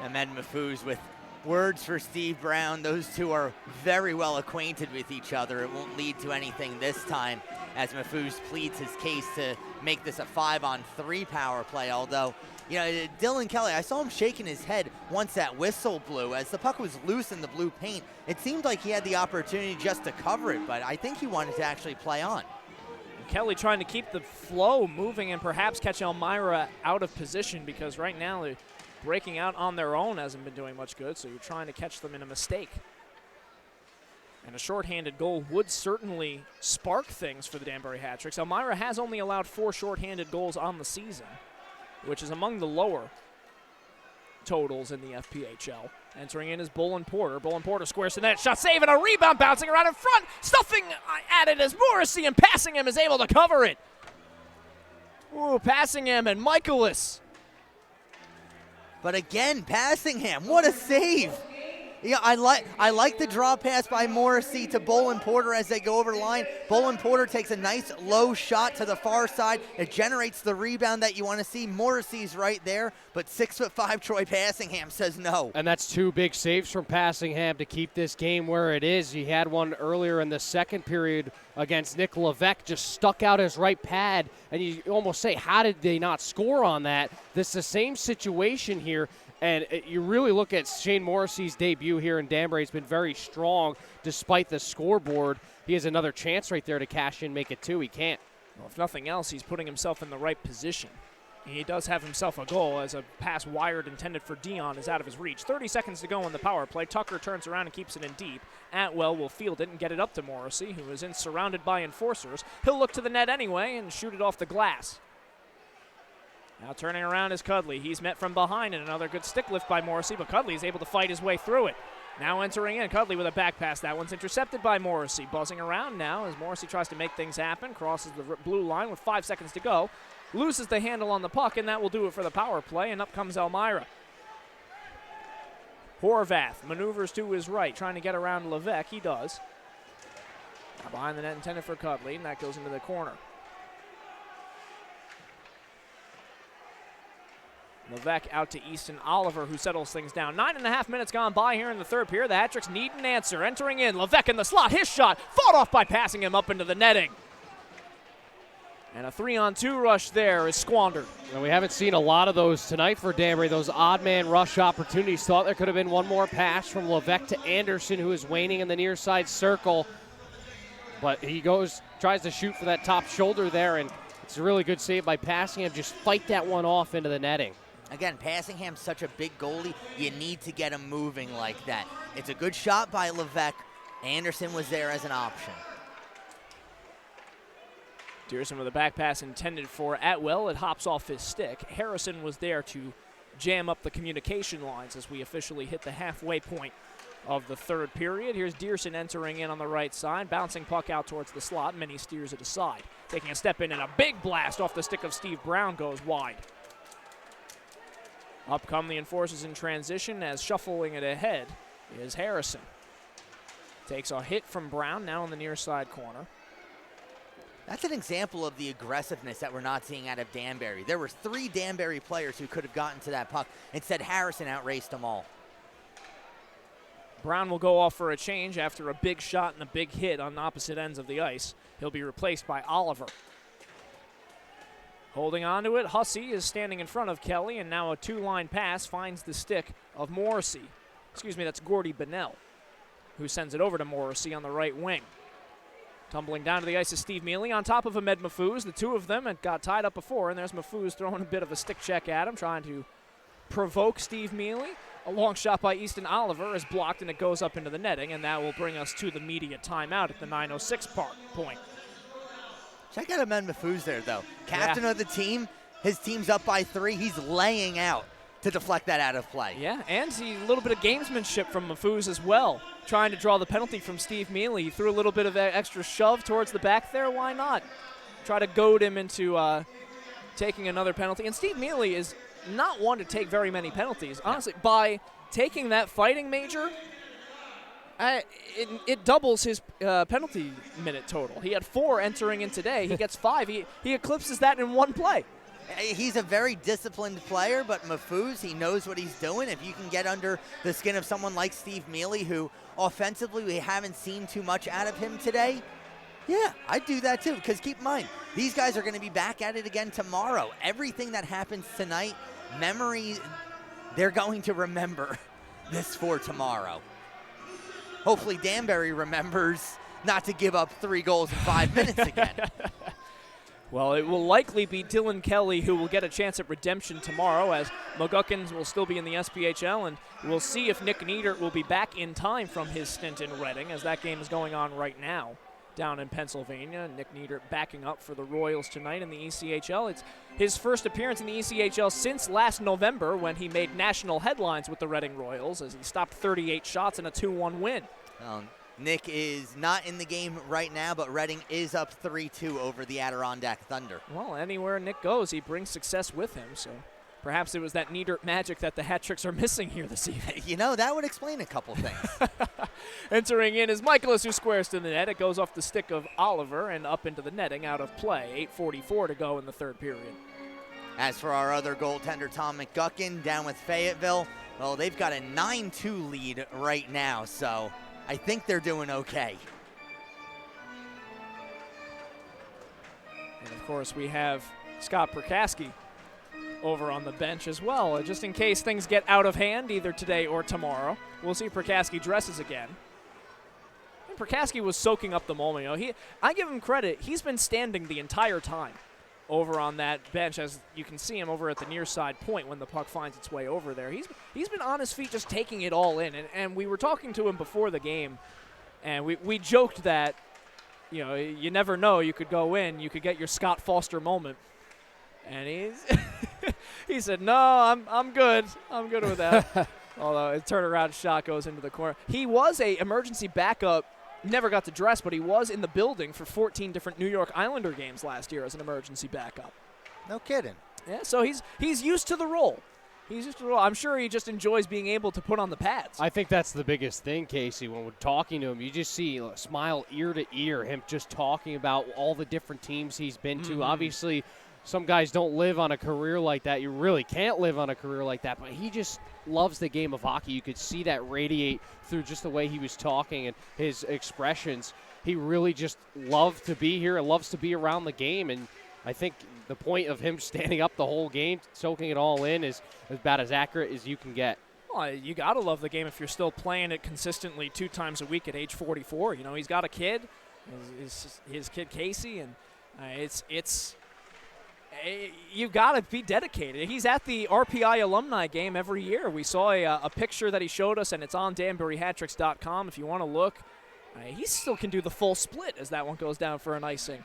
Ahmed Mahfouz with words for Steve Brown. Those two are very well acquainted with each other. It won't lead to anything this time as Mahfouz pleads his case to make this a 5-on-3 power play, although, you know, Dylan Kelly, I saw him shaking his head once that whistle blew. As the puck was loose in the blue paint, it seemed like he had the opportunity just to cover it, but I think he wanted to actually play on. Kelly trying to keep the flow moving and perhaps catch Elmira out of position, because right now they're breaking out on their own hasn't been doing much good, so you're trying to catch them in a mistake. And a shorthanded goal would certainly spark things for the Danbury Hat-Tricks. Elmira has only allowed 4 shorthanded goals on the season, which is among the lower totals in the FPHL. Entering in is Bolin Porter. Bolin Porter squares to net. Shot save and a rebound bouncing around in front. Stuffing at it as Morrissey, and Passingham is able to cover it. Ooh, Passingham and Michaelis. But again, Passingham, what a save. Yeah, I like the draw pass by Morrissey to Bolin Porter as they go over the line. Bolin Porter takes a nice low shot to the far side. It generates the rebound that you want to see. Morrissey's right there, but 6'5" Troy Passingham says no. And that's 2 big saves from Passingham to keep this game where it is. He had one earlier in the second period against Nick Levesque, just stuck out his right pad, and you almost say, how did they not score on that? This is the same situation here. And you really look at Shane Morrissey's debut here in Danbury. It's been very strong despite the scoreboard. He has another chance right there to cash in, make it 2. He can't. Well, if nothing else, he's putting himself in the right position. He does have himself a goal as a pass wired intended for Dion is out of his reach. 30 seconds to go in the power play. Tucker turns around and keeps it in deep. Atwell will field it and get it up to Morrissey, who is surrounded by Enforcers. He'll look to the net anyway and shoot it off the glass. Now turning around is Cudley. He's met from behind, and another good stick lift by Morrissey, but Cudley is able to fight his way through it. Now entering in, Cudley with a back pass. That one's intercepted by Morrissey. Buzzing around now as Morrissey tries to make things happen. Crosses the blue line with 5 seconds to go. Loses the handle on the puck, and that will do it for the power play, and up comes Elmira. Horvath maneuvers to his right, trying to get around Levesque. He does. Now behind the net intended for Cudley, and that goes into the corner. Levesque out to Easton Oliver, who settles things down. 9.5 minutes gone by here in the third period. The Hat-Tricks need an answer. Entering in, Levesque in the slot. His shot fought off by Passingham up into the netting. And a 3-on-2 rush there is squandered. And we haven't seen a lot of those tonight for Danbury, those odd man rush opportunities. Thought there could have been one more pass from Levesque to Anderson, who is waning in the near side circle. But he tries to shoot for that top shoulder there, and it's a really good save by Passingham. Just fight that one off into the netting. Again, Passingham's such a big goalie, you need to get him moving like that. It's a good shot by Levesque. Anderson was there as an option. Dearson with a back pass intended for Atwell. It hops off his stick. Harrison was there to jam up the communication lines as we officially hit the halfway point of the third period. Here's Dearson entering in on the right side, bouncing puck out towards the slot. Minnie steers it aside. Taking a step in, and a big blast off the stick of Steve Brown goes wide. Up come the Enforcers in transition as shuffling it ahead is Harrison. Takes a hit from Brown, now in the near side corner. That's an example of the aggressiveness that we're not seeing out of Danbury. There were 3 Danbury players who could have gotten to that puck. Instead, Harrison outraced them all. Brown will go off for a change after a big shot and a big hit on opposite ends of the ice. He'll be replaced by Oliver. Holding on to it, Hussey is standing in front of Kelly, and now a 2-line pass finds the stick of Morrissey. Excuse me, that's Gordy Bennell. who sends it over to Morrissey on the right wing. Tumbling down to the ice is Steve Mealy on top of Ahmed Mahfouz. The two of them had got tied up before, and there's Mahfouz throwing a bit of a stick check at him, trying to provoke Steve Mealy. A long shot by Easton Oliver is blocked, and it goes up into the netting, and that will bring us to the media timeout at the 9:06 point. Check out Ahmed Mahfouz there, though. Captain of the team. His team's up by 3. He's laying out to deflect that out of play. Yeah, and a little bit of gamesmanship from Mahfouz as well, trying to draw the penalty from Steve Mealy. He threw a little bit of extra shove towards the back there. Why not? Try to goad him into taking another penalty. And Steve Mealy is not one to take very many penalties. Honestly, by taking that fighting major, it doubles his penalty minute total. He had 4 entering in today. He gets 5. He eclipses that in one play. He's a very disciplined player, but Mahfouz, he knows what he's doing. If you can get under the skin of someone like Steve Mealy, who offensively we haven't seen too much out of him today, yeah, I'd do that too. Because keep in mind, these guys are going to be back at it again tomorrow. Everything that happens tonight, memories, they're going to remember this for tomorrow. Hopefully Danbury remembers not to give up 3 goals in 5 minutes again. Well, it will likely be Dylan Kelly who will get a chance at redemption tomorrow, as McGuckins will still be in the SPHL, and we'll see if Nick Niedert will be back in time from his stint in Reading, as that game is going on right now down in Pennsylvania. Nick Niedert backing up for the Royals tonight in the ECHL. It's his first appearance in the ECHL since last November, when he made national headlines with the Reading Royals, as he stopped 38 shots in a 2-1 win. Nick is not in the game right now, but Reading is up 3-2 over the Adirondack Thunder. Well, anywhere Nick goes, he brings success with him, so perhaps it was that Niedert magic that the hat tricks are missing here this evening. You know, that would explain a couple things. Entering in is Michaelis, who squares to the net. It goes off the stick of Oliver and up into the netting, out of play. 8:44 to go in the third period. As for our other goaltender, Tom McGuckin, down with Fayetteville, well, they've got a 9-2 lead right now, so I think they're doing okay. And, of course, we have Scott Prakaski over on the bench as well, just in case things get out of hand either today or tomorrow. We'll see if Prakaski dresses again. And Prakaski was soaking up the moment. You know, I give him credit. He's been standing the entire time over on that bench, as you can see him over at the near side point when the puck finds its way over there. He's been on his feet just taking it all in. And we were talking to him before the game, and we joked that, you know, you never know. You could go in, you could get your Scott Foster moment. And he said, no, I'm good. I'm good with that. Although a turnaround shot goes into the corner. He was a emergency backup. Never got to dress, but he was in the building for 14 different New York Islander games last year as an emergency backup. No kidding. Yeah, so he's used to the role. He's used to the role. I'm sure he just enjoys being able to put on the pads. I think that's the biggest thing, Casey. When we're talking to him, you just see a smile ear to ear, him just talking about all the different teams he's been to. Obviously, some guys don't live on a career like that. You really can't live on a career like that, but he just loves the game of hockey. You could see that radiate through just the way he was talking and his expressions. He really just loved to be here and loves to be around the game, and I think the point of him standing up the whole game, soaking it all in, is about as accurate as you can get. Well, you got to love the game if you're still playing it consistently 2 times a week at age 44. You know, he's got a kid, his kid Casey, and you got to be dedicated. He's at the RPI alumni game every year. We saw a picture that he showed us, and it's on DanburyHattricks.com if you want to look. He still can do the full split as that one goes down for an icing.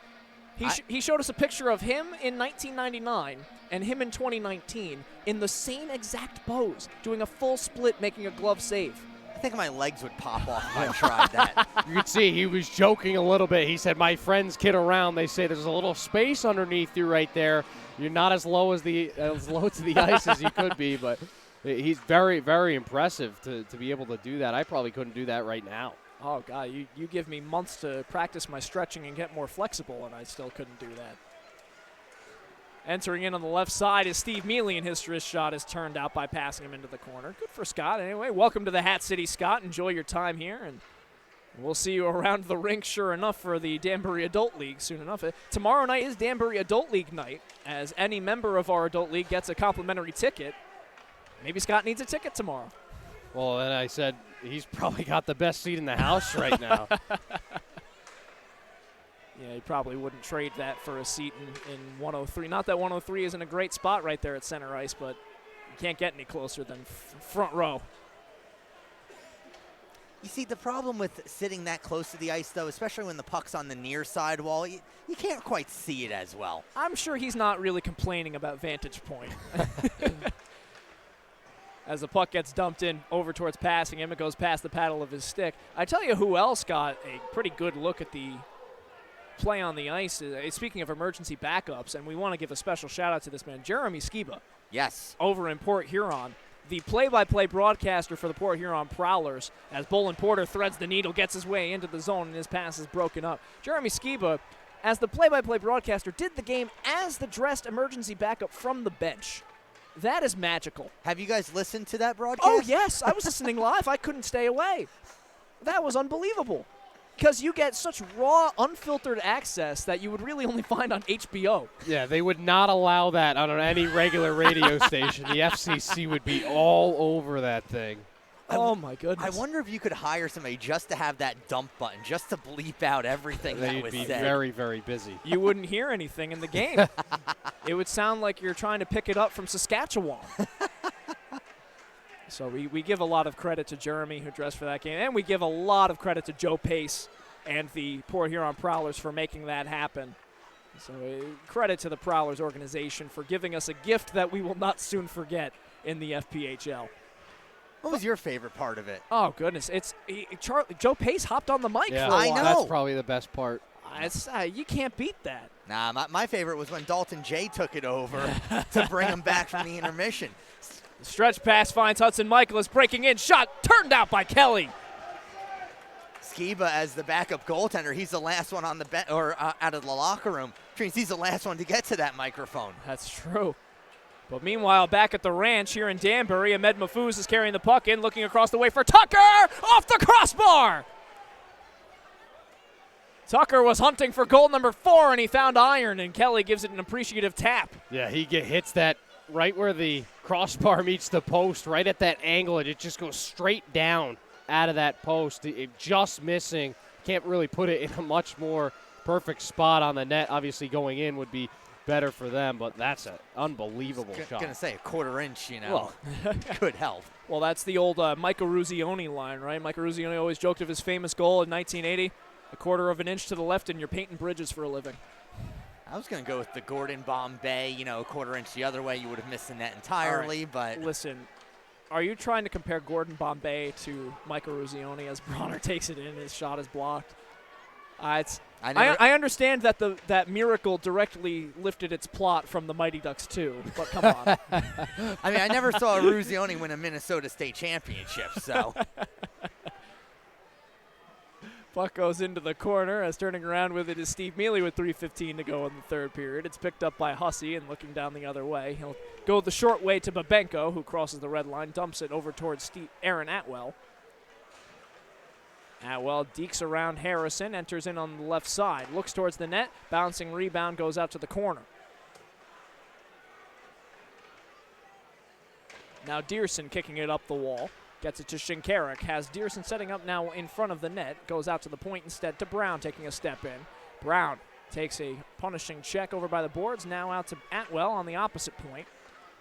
He showed us a picture of him in 1999 and him in 2019 in the same exact pose, doing a full split, making a glove save. I think my legs would pop off if I tried that. You could see he was joking a little bit. He said, my friends kid around. They say there's a little space underneath you right there. You're not as low to the ice as you could be, but he's very, very impressive to be able to do that. I probably couldn't do that right now. Oh, God, you give me months to practice my stretching and get more flexible, and I still couldn't do that. Entering in on the left side is Steve Mealy, and his wrist shot is turned out by passing him into the corner. Good for Scott. Anyway, welcome to the Hat City, Scott. Enjoy your time here, and we'll see you around the rink, sure enough, for the Danbury Adult League soon enough. Tomorrow night is Danbury Adult League night, as any member of our Adult League gets a complimentary ticket. Maybe Scott needs a ticket tomorrow. Well, and I said he's probably got the best seat in the house right now. Yeah, he probably wouldn't trade that for a seat in 103. Not that 103 isn't a great spot right there at center ice, but you can't get any closer than front row. You see, the problem with sitting that close to the ice, though, especially when the puck's on the near side wall, you can't quite see it as well. I'm sure he's not really complaining about vantage point. As the puck gets dumped in over towards passing him, it goes past the paddle of his stick. I tell you who else got a pretty good look at the play on the ice. Speaking of emergency backups, and we want to give a special shout out to this man, Jeremy Skiba. Yes. Over in Port Huron. The play-by-play broadcaster for the Port Huron Prowlers, as Bolin Porter threads the needle, gets his way into the zone, and his pass is broken up. Jeremy Skiba, as the play-by-play broadcaster, did the game as the dressed emergency backup from the bench. That is magical. Have you guys listened to that broadcast? Oh, yes. I was listening live. I couldn't stay away. That was unbelievable. Because you get such raw, unfiltered access that you would really only find on HBO. Yeah, they would not allow that on any regular radio station. The FCC would be all over that thing. Oh, my goodness. I wonder if you could hire somebody just to have that dump button, just to bleep out everything that was They'd be said. very, very busy. You wouldn't hear anything in the game. It would sound like you're trying to pick it up from Saskatchewan. So we give a lot of credit to Jeremy, who dressed for that game, and we give a lot of credit to Joe Pace and the Port Huron Prowlers for making that happen. So credit to the Prowlers organization for giving us a gift that we will not soon forget in the FPHL. What was your favorite part of it? Oh, goodness. Joe Pace hopped on the mic Yeah, for a I while. know. That's probably the best part. You can't beat that. Nah, my favorite was when Dalton J took it over to bring him back from the intermission. Stretch pass finds Hudson Michaelis breaking in. Shot turned out by Kelly. Skiba, as the backup goaltender, he's the last one on the out of the locker room, which means he's the last one to get to that microphone. That's true. But meanwhile, back at the ranch here in Danbury, Ahmed Mahfouz is carrying the puck in, looking across the way for Tucker, off the crossbar. Tucker was hunting for goal number 4, and he found iron, and Kelly gives it an appreciative tap. Yeah, he hits that right where the crossbar meets the post, right at that angle, and it just goes straight down out of that post. It just missing. Can't really put it in a much more perfect spot on the net. Obviously, going in would be better for them, but that's an unbelievable shot. Gonna say a quarter inch, Well, could help. Well, that's the old Michael Ruzioni line, right? Michael Ruzioni always joked of his famous goal in 1980, a quarter of an inch to the left, and you're painting bridges for a living. I was going to go with the Gordon Bombay, a quarter inch the other way. You would have missed the net entirely, but... Listen, are you trying to compare Gordon Bombay to Michael Ruzioni as Bronner takes it in, his shot is blocked? I understand that that miracle directly lifted its plot from the Mighty Ducks 2, but come on. I mean, I never saw Ruzioni win a Minnesota State championship, so... Puck goes into the corner, as turning around with it is Steve Mealy with 3:15 to go in the third period. It's picked up by Hussey, and looking down the other way, he'll go the short way to Babenko, who crosses the red line, dumps it over towards Aaron Atwell. Atwell dekes around Harrison, enters in on the left side, looks towards the net, bouncing rebound goes out to the corner. Now Dearson kicking it up the wall. Gets it to Shinkarik, has Dearson setting up now in front of the net, goes out to the point instead to Brown taking a step in. Brown takes a punishing check over by the boards, now out to Atwell on the opposite point.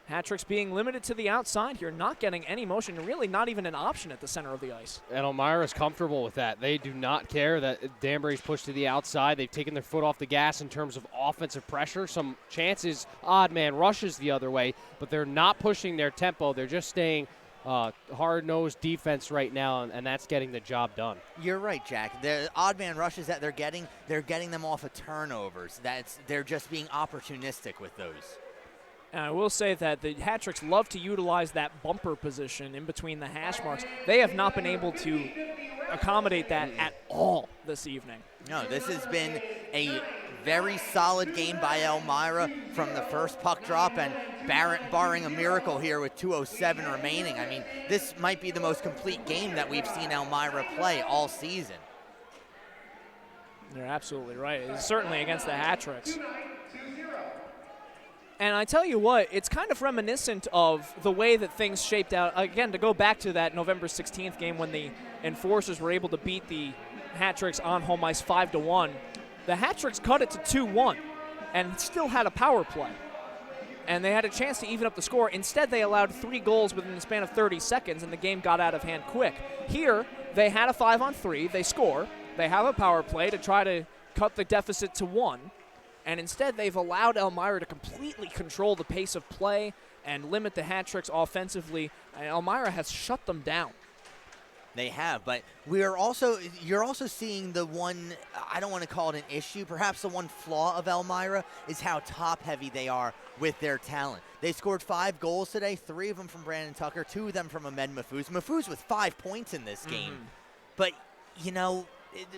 Hat-tricks being limited to the outside here, not getting any motion, and really not even an option at the center of the ice. And Elmira's comfortable with that. They do not care that Danbury's pushed to the outside. They've taken their foot off the gas in terms of offensive pressure. Some chances, odd man rushes the other way, but they're not pushing their tempo. They're just staying hard-nosed defense right now, and that's getting the job done. You're right, Jack. The odd man rushes that they're getting them off of turnovers. They're just being opportunistic with those. And I will say that the Hat-tricks love to utilize that bumper position in between the hash marks. They have not been able to accommodate that at all this evening. No, this has been a very solid game by Elmira from the first puck drop, and barring a miracle here with 2:07 remaining. I mean, this might be the most complete game that we've seen Elmira play all season. You're absolutely right. It's certainly against the Hat-tricks. And I tell you what, it's kind of reminiscent of the way that things shaped out. Again, to go back to that November 16th game when the Enforcers were able to beat the Hat Tricks on home ice 5-1. The Hat Tricks cut it to 2-1 and still had a power play. And they had a chance to even up the score. Instead, they allowed 3 goals within the span of 30 seconds, and the game got out of hand quick. Here, they had a 5-on-3. They score. They have a power play to try to cut the deficit to 1. And instead, they've allowed Elmira to completely control the pace of play and limit the Hat Tricks offensively. And Elmira has shut them down. They have, but you're also seeing the one, I don't want to call it an issue, perhaps the one flaw of Elmira is how top-heavy they are with their talent. They scored 5 goals today, 3 of them from Brandon Tucker, 2 of them from Ahmed Mahfouz. Mahfouz with 5 points in this game. But, you know,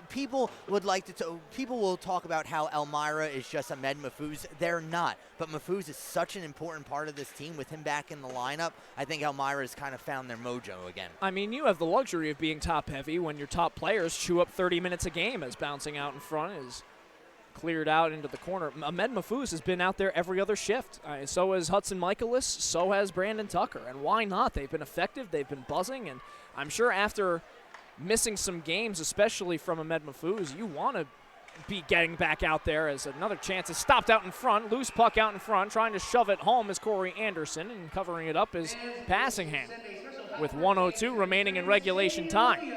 people will talk about how Elmira is just Ahmed Mahfouz. They're not. But Mahfouz is such an important part of this team. With him back in the lineup, I think Elmira's kind of found their mojo again. I mean, you have the luxury of being top-heavy when your top players chew up 30 minutes a game as bouncing out in front is cleared out into the corner. Ahmed Mahfouz has been out there every other shift. So has Hudson Michaelis. So has Brandon Tucker. And why not? They've been effective. They've been buzzing. And I'm sure after missing some games, especially from Ahmed Mahfouz, you want to be getting back out there as another chance is stopped out in front. Loose puck out in front, trying to shove it home is Corey Anderson, and covering it up is Passingham with 1:02 remaining in regulation time.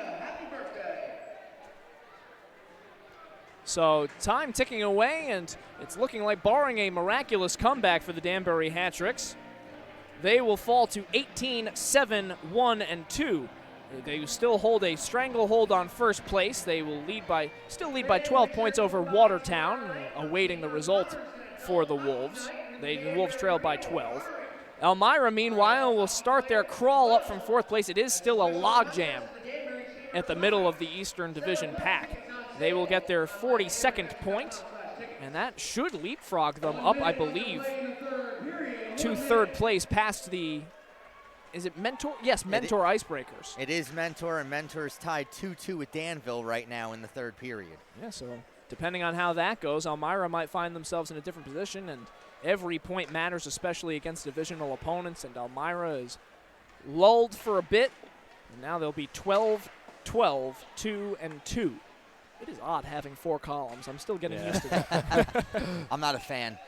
So time ticking away, and it's looking like, barring a miraculous comeback for the Danbury Hat Tricks, they will fall to 18-7-1-2. They still hold a stranglehold on first place. They will still lead by 12 points over Watertown, awaiting the result for the Wolves. The Wolves trail by 12. Elmira, meanwhile, will start their crawl up from 4th place. It is still a logjam at the middle of the Eastern Division pack. They will get their 42nd point, and that should leapfrog them up, I believe, to 3rd place past the... Is it Mentor? Yes, Mentor Icebreakers. It is Mentor, and Mentor's tied 2-2 with Danville right now in the 3rd period. Yeah, so depending on how that goes, Elmira might find themselves in a different position, and every point matters, especially against divisional opponents, and Elmira is lulled for a bit, and now they'll be 12-2-2. It is odd having 4 columns. I'm still getting used to that. I'm not a fan.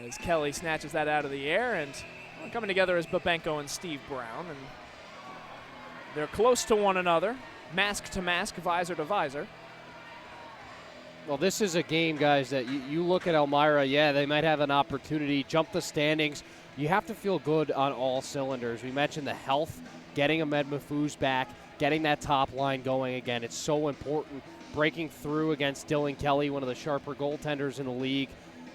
As Kelly snatches that out of the air, and coming together as Babenko and Steve Brown, and they're close to one another, mask to mask, visor to visor. Well, this is a game, guys, that you look at Elmira, yeah, they might have an opportunity, jump the standings. You have to feel good on all cylinders. We mentioned the health, getting Ahmed Mahfouz back, getting that top line going again. It's so important. Breaking through against Dylan Kelly, one of the sharper goaltenders in the league.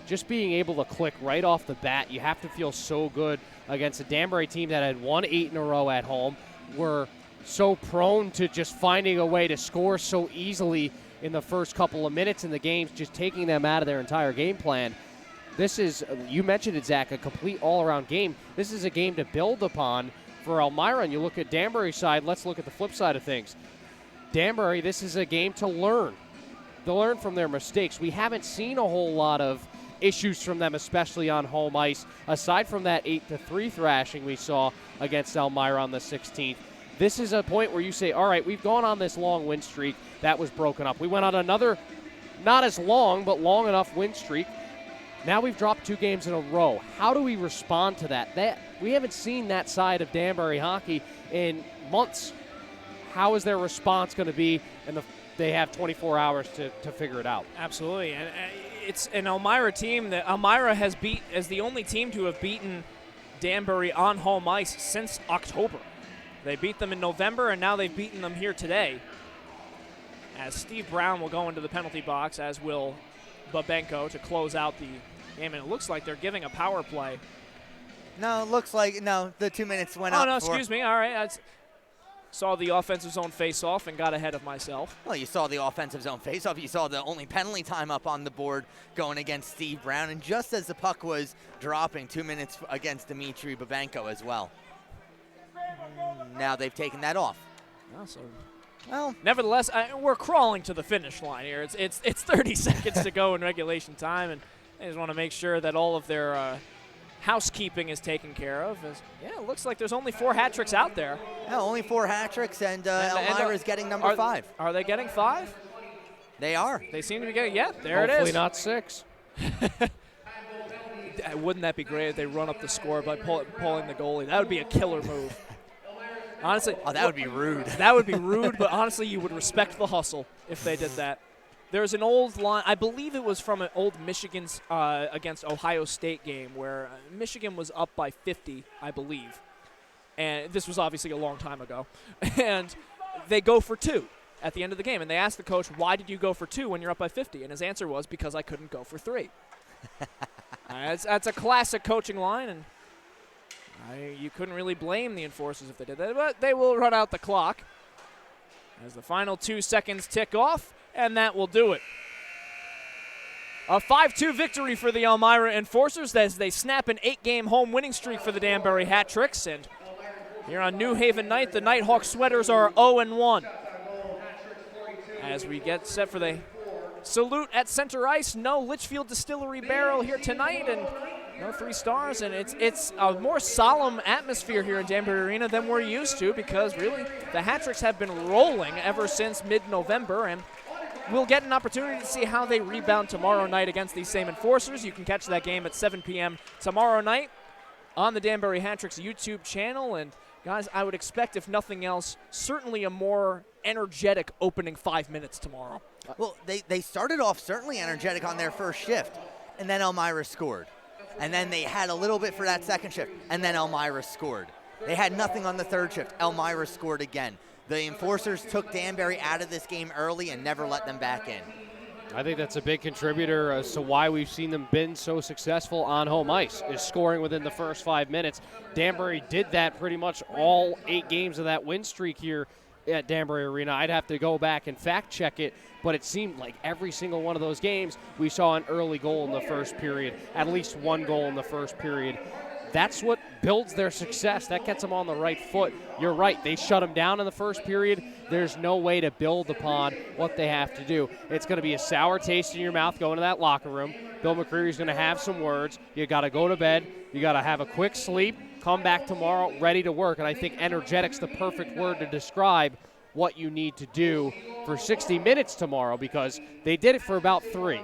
Just being able to click right off the bat, you have to feel so good against a Danbury team that had won 8 in a row at home. Were so prone to just finding a way to score so easily in the first couple of minutes in the games, just taking them out of their entire game plan. This is, you mentioned it, Zach, a complete all-around game. This is a game to build upon for Elmira. And you look at Danbury's side, let's look at the flip side of things. Danbury, this is a game to learn from their mistakes. We haven't seen a whole lot of issues from them, especially on home ice, aside from that 8-3 thrashing we saw against Elmira on the 16th. This is a point where you say, all right, we've gone on this long win streak that was broken up. We went on another, not as long, but long enough win streak. Now we've dropped 2 games in a row. How do we respond to that? We haven't seen that side of Danbury hockey in months. How is their response going to be? And they have 24 hours to figure it out. Absolutely, and it's an Elmira team that Elmira has beat as the only team to have beaten Danbury on home ice since October. They beat them in November, and now they've beaten them here today. As Steve Brown will go into the penalty box, as will Babenko, to close out the game. And it looks like they're giving a power play. No, it looks like, no, the 2 minutes went up. up. Oh, no, excuse me. All right. I saw the offensive zone face-off and got ahead of myself. Well, you saw the offensive zone face-off. You saw the only penalty time up on the board going against Steve Brown. And just as the puck was dropping, 2 minutes against Dmitry Babenko as well. Now they've taken that off. Well, nevertheless, we're crawling to the finish line here. It's 30 seconds to go in regulation time, and they just want to make sure that all of their housekeeping is taken care of. It looks like there's only 4 hat tricks out there. Yeah, only 4 hat tricks, and Elmira is getting number 5. Are they getting 5? They are. They seem to be getting, there it is. Hopefully not 6. Wouldn't that be great if they run up the score by pulling the goalie? That would be a killer move. Honestly. Oh, that would be rude. That would be rude, but honestly, you would respect the hustle if they did that. There's an old line, I believe it was from an old Michigan's against Ohio State game where Michigan was up by 50, I believe. And this was obviously a long time ago. And they go for 2 at the end of the game. And they asked the coach, why did you go for 2 when you're up by 50? And his answer was, because I couldn't go for 3. That's a classic coaching line, and you couldn't really blame the enforcers if they did that. But they will run out the clock as the final 2 seconds tick off, and that will do it. A 5-2 victory for the Elmira Enforcers as they snap an 8-game home winning streak for the Danbury Hat Tricks. And here on New Haven night, the Nighthawk Sweaters are 0-1. As we get set for the salute at center ice, no Litchfield Distillery barrel here tonight, and no 3 stars, and it's a more solemn atmosphere here in Danbury Arena than we're used to, because really the hat tricks have been rolling ever since mid-November, and we'll get an opportunity to see how they rebound tomorrow night against these same Enforcers. You can catch that game at 7 p.m. tomorrow night on the Danbury Hat Tricks YouTube channel, and guys, I would expect, if nothing else, certainly a more energetic opening 5 minutes tomorrow. Well, they started off certainly energetic on their first shift, and then Elmira scored. And then they had a little bit for that second shift, and then Elmira scored. They had nothing on the third shift. Elmira scored again. The Enforcers took Danbury out of this game early and never let them back in. I think that's a big contributor as to why we've seen them been so successful on home ice, is scoring within the first 5 minutes. Danbury did that pretty much all 8 games of that win streak here at Danbury Arena. I'd have to go back and fact check it, but it seemed like every single one of those games we saw an early goal in the first period, at least 1 goal in the first period. That's what builds their success. That gets them on the right foot. You're right. They shut them down in the first period. There's no way to build upon what they have to do. It's going to be a sour taste in your mouth going to that locker room. Bill McCreary's going to have some words. You got to go to bed. You got to have a quick sleep. Come back tomorrow ready to work. And I think energetic's the perfect word to describe what you need to do for 60 minutes tomorrow, because they did it for about 3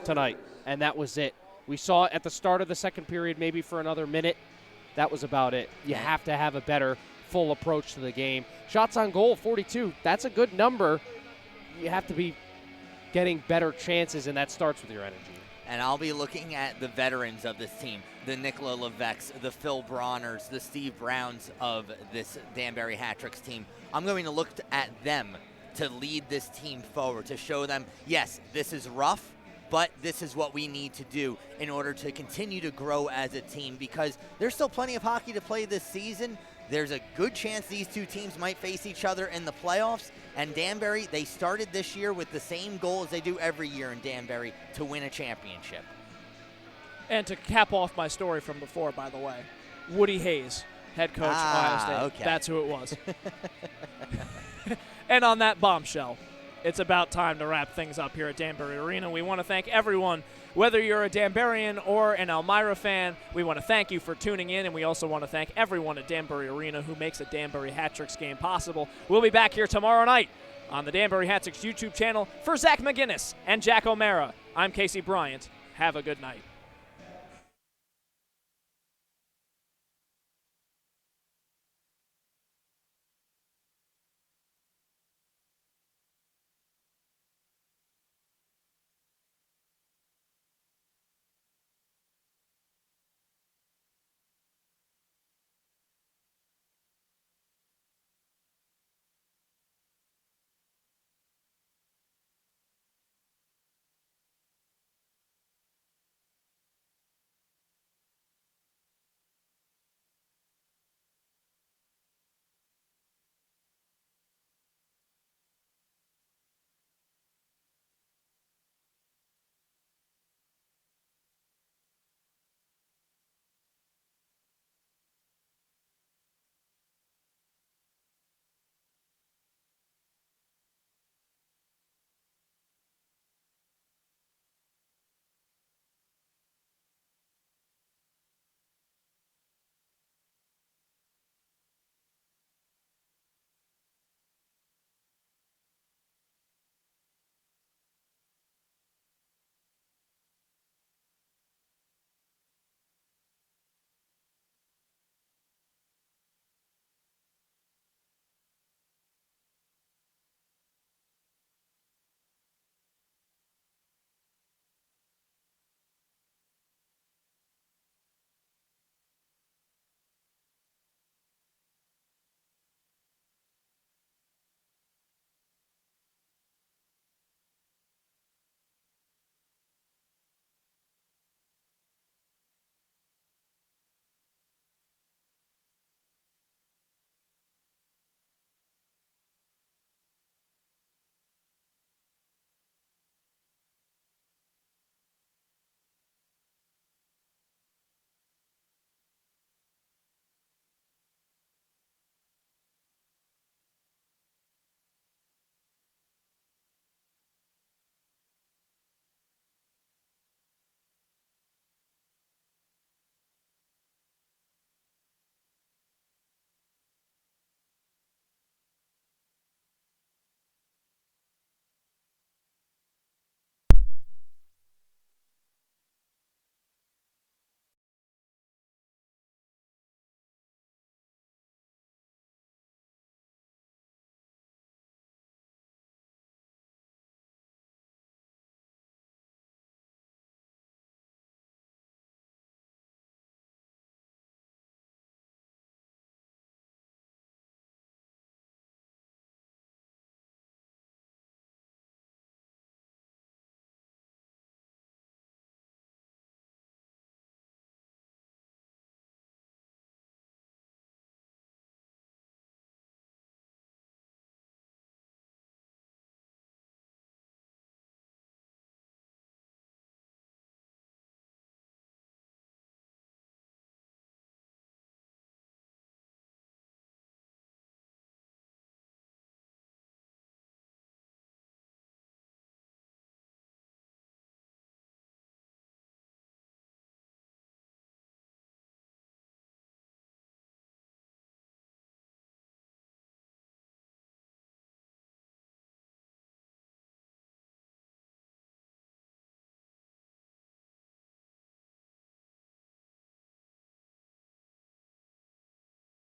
tonight, and that was it. We saw it at the start of the second period, maybe for another minute. That was about it. You have to have a better full approach to the game. Shots on goal, 42. That's a good number. You have to be getting better chances, and that starts with your energy. And I'll be looking at the veterans of this team, the Nicola Levesques, the Phil Brauners, the Steve Browns of this Danbury Hat Tricks team. I'm going to look at them to lead this team forward, to show them, yes, this is rough, but this is what we need to do in order to continue to grow as a team, because there's still plenty of hockey to play this season. There's a good chance these 2 teams might face each other in the playoffs. And Danbury, they started this year with the same goal as they do every year in Danbury, to win a championship. And to cap off my story from before, by the way, Woody Hayes, head coach Ohio State. Okay. That's who it was. And on that bombshell, it's about time to wrap things up here at Danbury Arena. We want to thank everyone, whether you're a Danburian or an Elmira fan. We want to thank you for tuning in, and we also want to thank everyone at Danbury Arena who makes a Danbury Hat Tricks game possible. We'll be back here tomorrow night on the Danbury Hat Tricks YouTube channel. For Zach McGinnis and Jack O'Mara, I'm Casey Bryant. Have a good night.